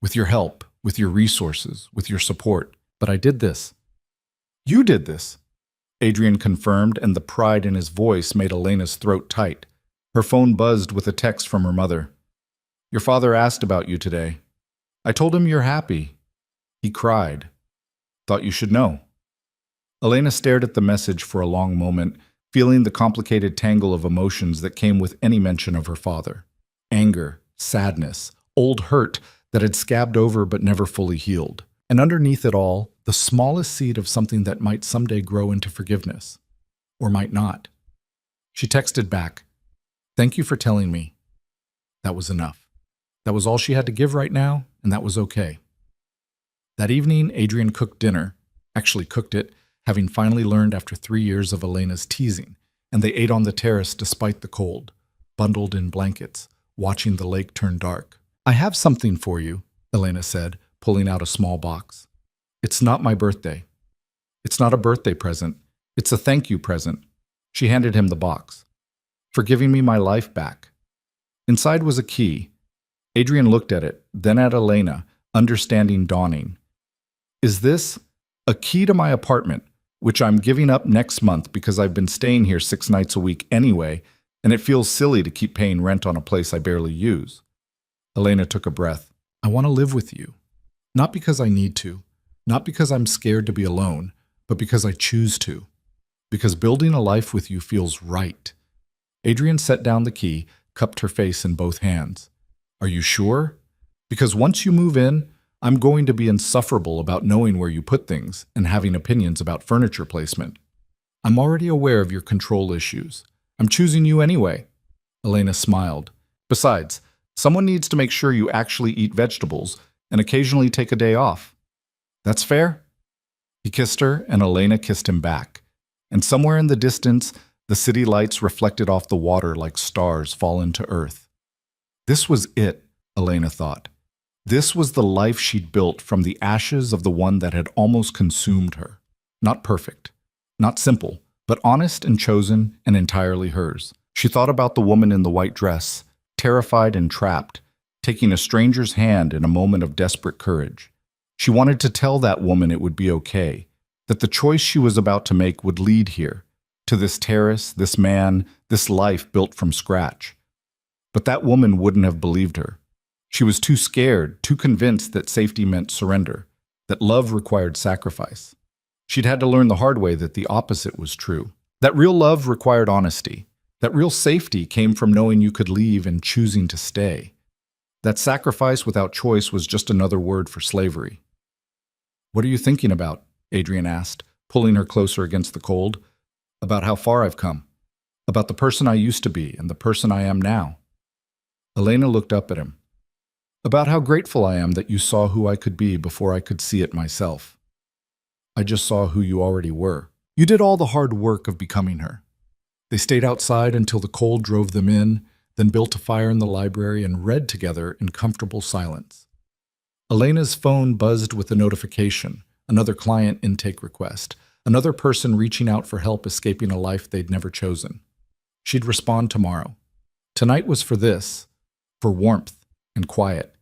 With your help, with your resources, with your support. But I did this. You did this, Adrian confirmed, and the pride in his voice made Elena's throat tight. Her phone buzzed with a text from her mother. Your father asked about you today. I told him you're happy. He cried. Thought you should know. Elena stared at the message for a long moment, feeling the complicated tangle of emotions that came with any mention of her father. Anger, sadness, old hurt that had scabbed over but never fully healed. And underneath it all, the smallest seed of something that might someday grow into forgiveness. Or might not. She texted back, "Thank you for telling me." That was enough. That was all she had to give right now, and that was okay. That evening, Adrian cooked dinner, actually cooked it, having finally learned after 3 years of Elena's teasing, and they ate on the terrace despite the cold, bundled in blankets, watching the lake turn dark. I have something for you, Elena said, pulling out a small box. It's not my birthday. It's not a birthday present. It's a thank you present. She handed him the box. For giving me my life back. Inside was a key. Adrian looked at it, then at Elena, understanding dawning. Is this a key to my apartment, which I'm giving up next month because I've been staying here 6 nights a week anyway, and it feels silly to keep paying rent on a place I barely use? Elena took a breath. I want to live with you. Not because I need to, not because I'm scared to be alone, but because I choose to. Because building a life with you feels right. Adrian set down the key, cupped her face in both hands. Are you sure? Because once you move in, I'm going to be insufferable about knowing where you put things and having opinions about furniture placement. I'm already aware of your control issues. I'm choosing you anyway. Elena smiled. Besides, someone needs to make sure you actually eat vegetables and occasionally take a day off. That's fair? He kissed her, and Elena kissed him back. And somewhere in the distance, the city lights reflected off the water like stars fallen to earth. This was it, Elena thought. This was the life she'd built from the ashes of the one that had almost consumed her. Not perfect, not simple, but honest and chosen and entirely hers. She thought about the woman in the white dress, terrified and trapped, taking a stranger's hand in a moment of desperate courage. She wanted to tell that woman it would be okay, that the choice she was about to make would lead here, to this terrace, this man, this life built from scratch. But that woman wouldn't have believed her. She was too scared, too convinced that safety meant surrender, that love required sacrifice. She'd had to learn the hard way that the opposite was true, that real love required honesty, that real safety came from knowing you could leave and choosing to stay. That sacrifice without choice was just another word for slavery. "What are you thinking about?" Adrian asked, pulling her closer against the cold. "About how far I've come. About the person I used to be and the person I am now." Elena looked up at him. "About how grateful I am that you saw who I could be before I could see it myself. I just saw who you already were. You did all the hard work of becoming her." They stayed outside until the cold drove them in, then built a fire in the library and read together in comfortable silence. Elena's phone buzzed with a notification, another client intake request, another person reaching out for help escaping a life they'd never chosen. She'd respond tomorrow. Tonight was for this, for warmth and quiet.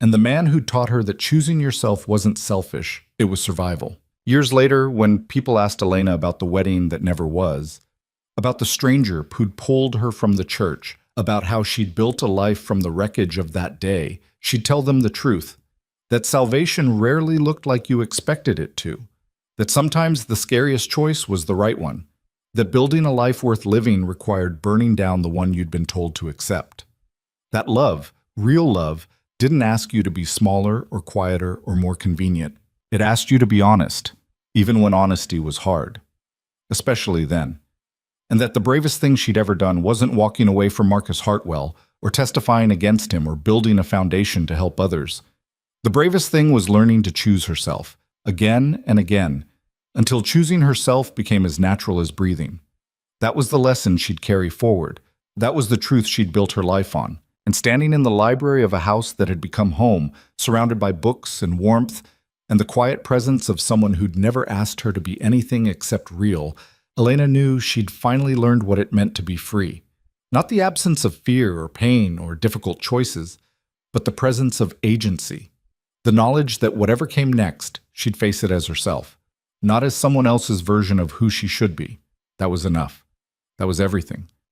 And the man who taught her that choosing yourself wasn't selfish, it was survival. Years later, when people asked Elena about the wedding that never was, about the stranger who'd pulled her from the church, about how she'd built a life from the wreckage of that day, she'd tell them the truth, that salvation rarely looked like you expected it to, that sometimes the scariest choice was the right one, that building a life worth living required burning down the one you'd been told to accept. That love, real love, didn't ask you to be smaller or quieter or more convenient. It asked you to be honest, even when honesty was hard, especially then. And that the bravest thing she'd ever done wasn't walking away from Marcus Hartwell or testifying against him or building a foundation to help others. The bravest thing was learning to choose herself, again and again, until choosing herself became as natural as breathing. That was the lesson she'd carry forward. That was the truth she'd built her life on. And standing in the library of a house that had become home, surrounded by books and warmth, and the quiet presence of someone who'd never asked her to be anything except real, Elena knew she'd finally learned what it meant to be free. Not the absence of fear or pain or difficult choices, but the presence of agency. The knowledge that whatever came next, she'd face it as herself, not as someone else's version of who she should be. That was enough. That was everything.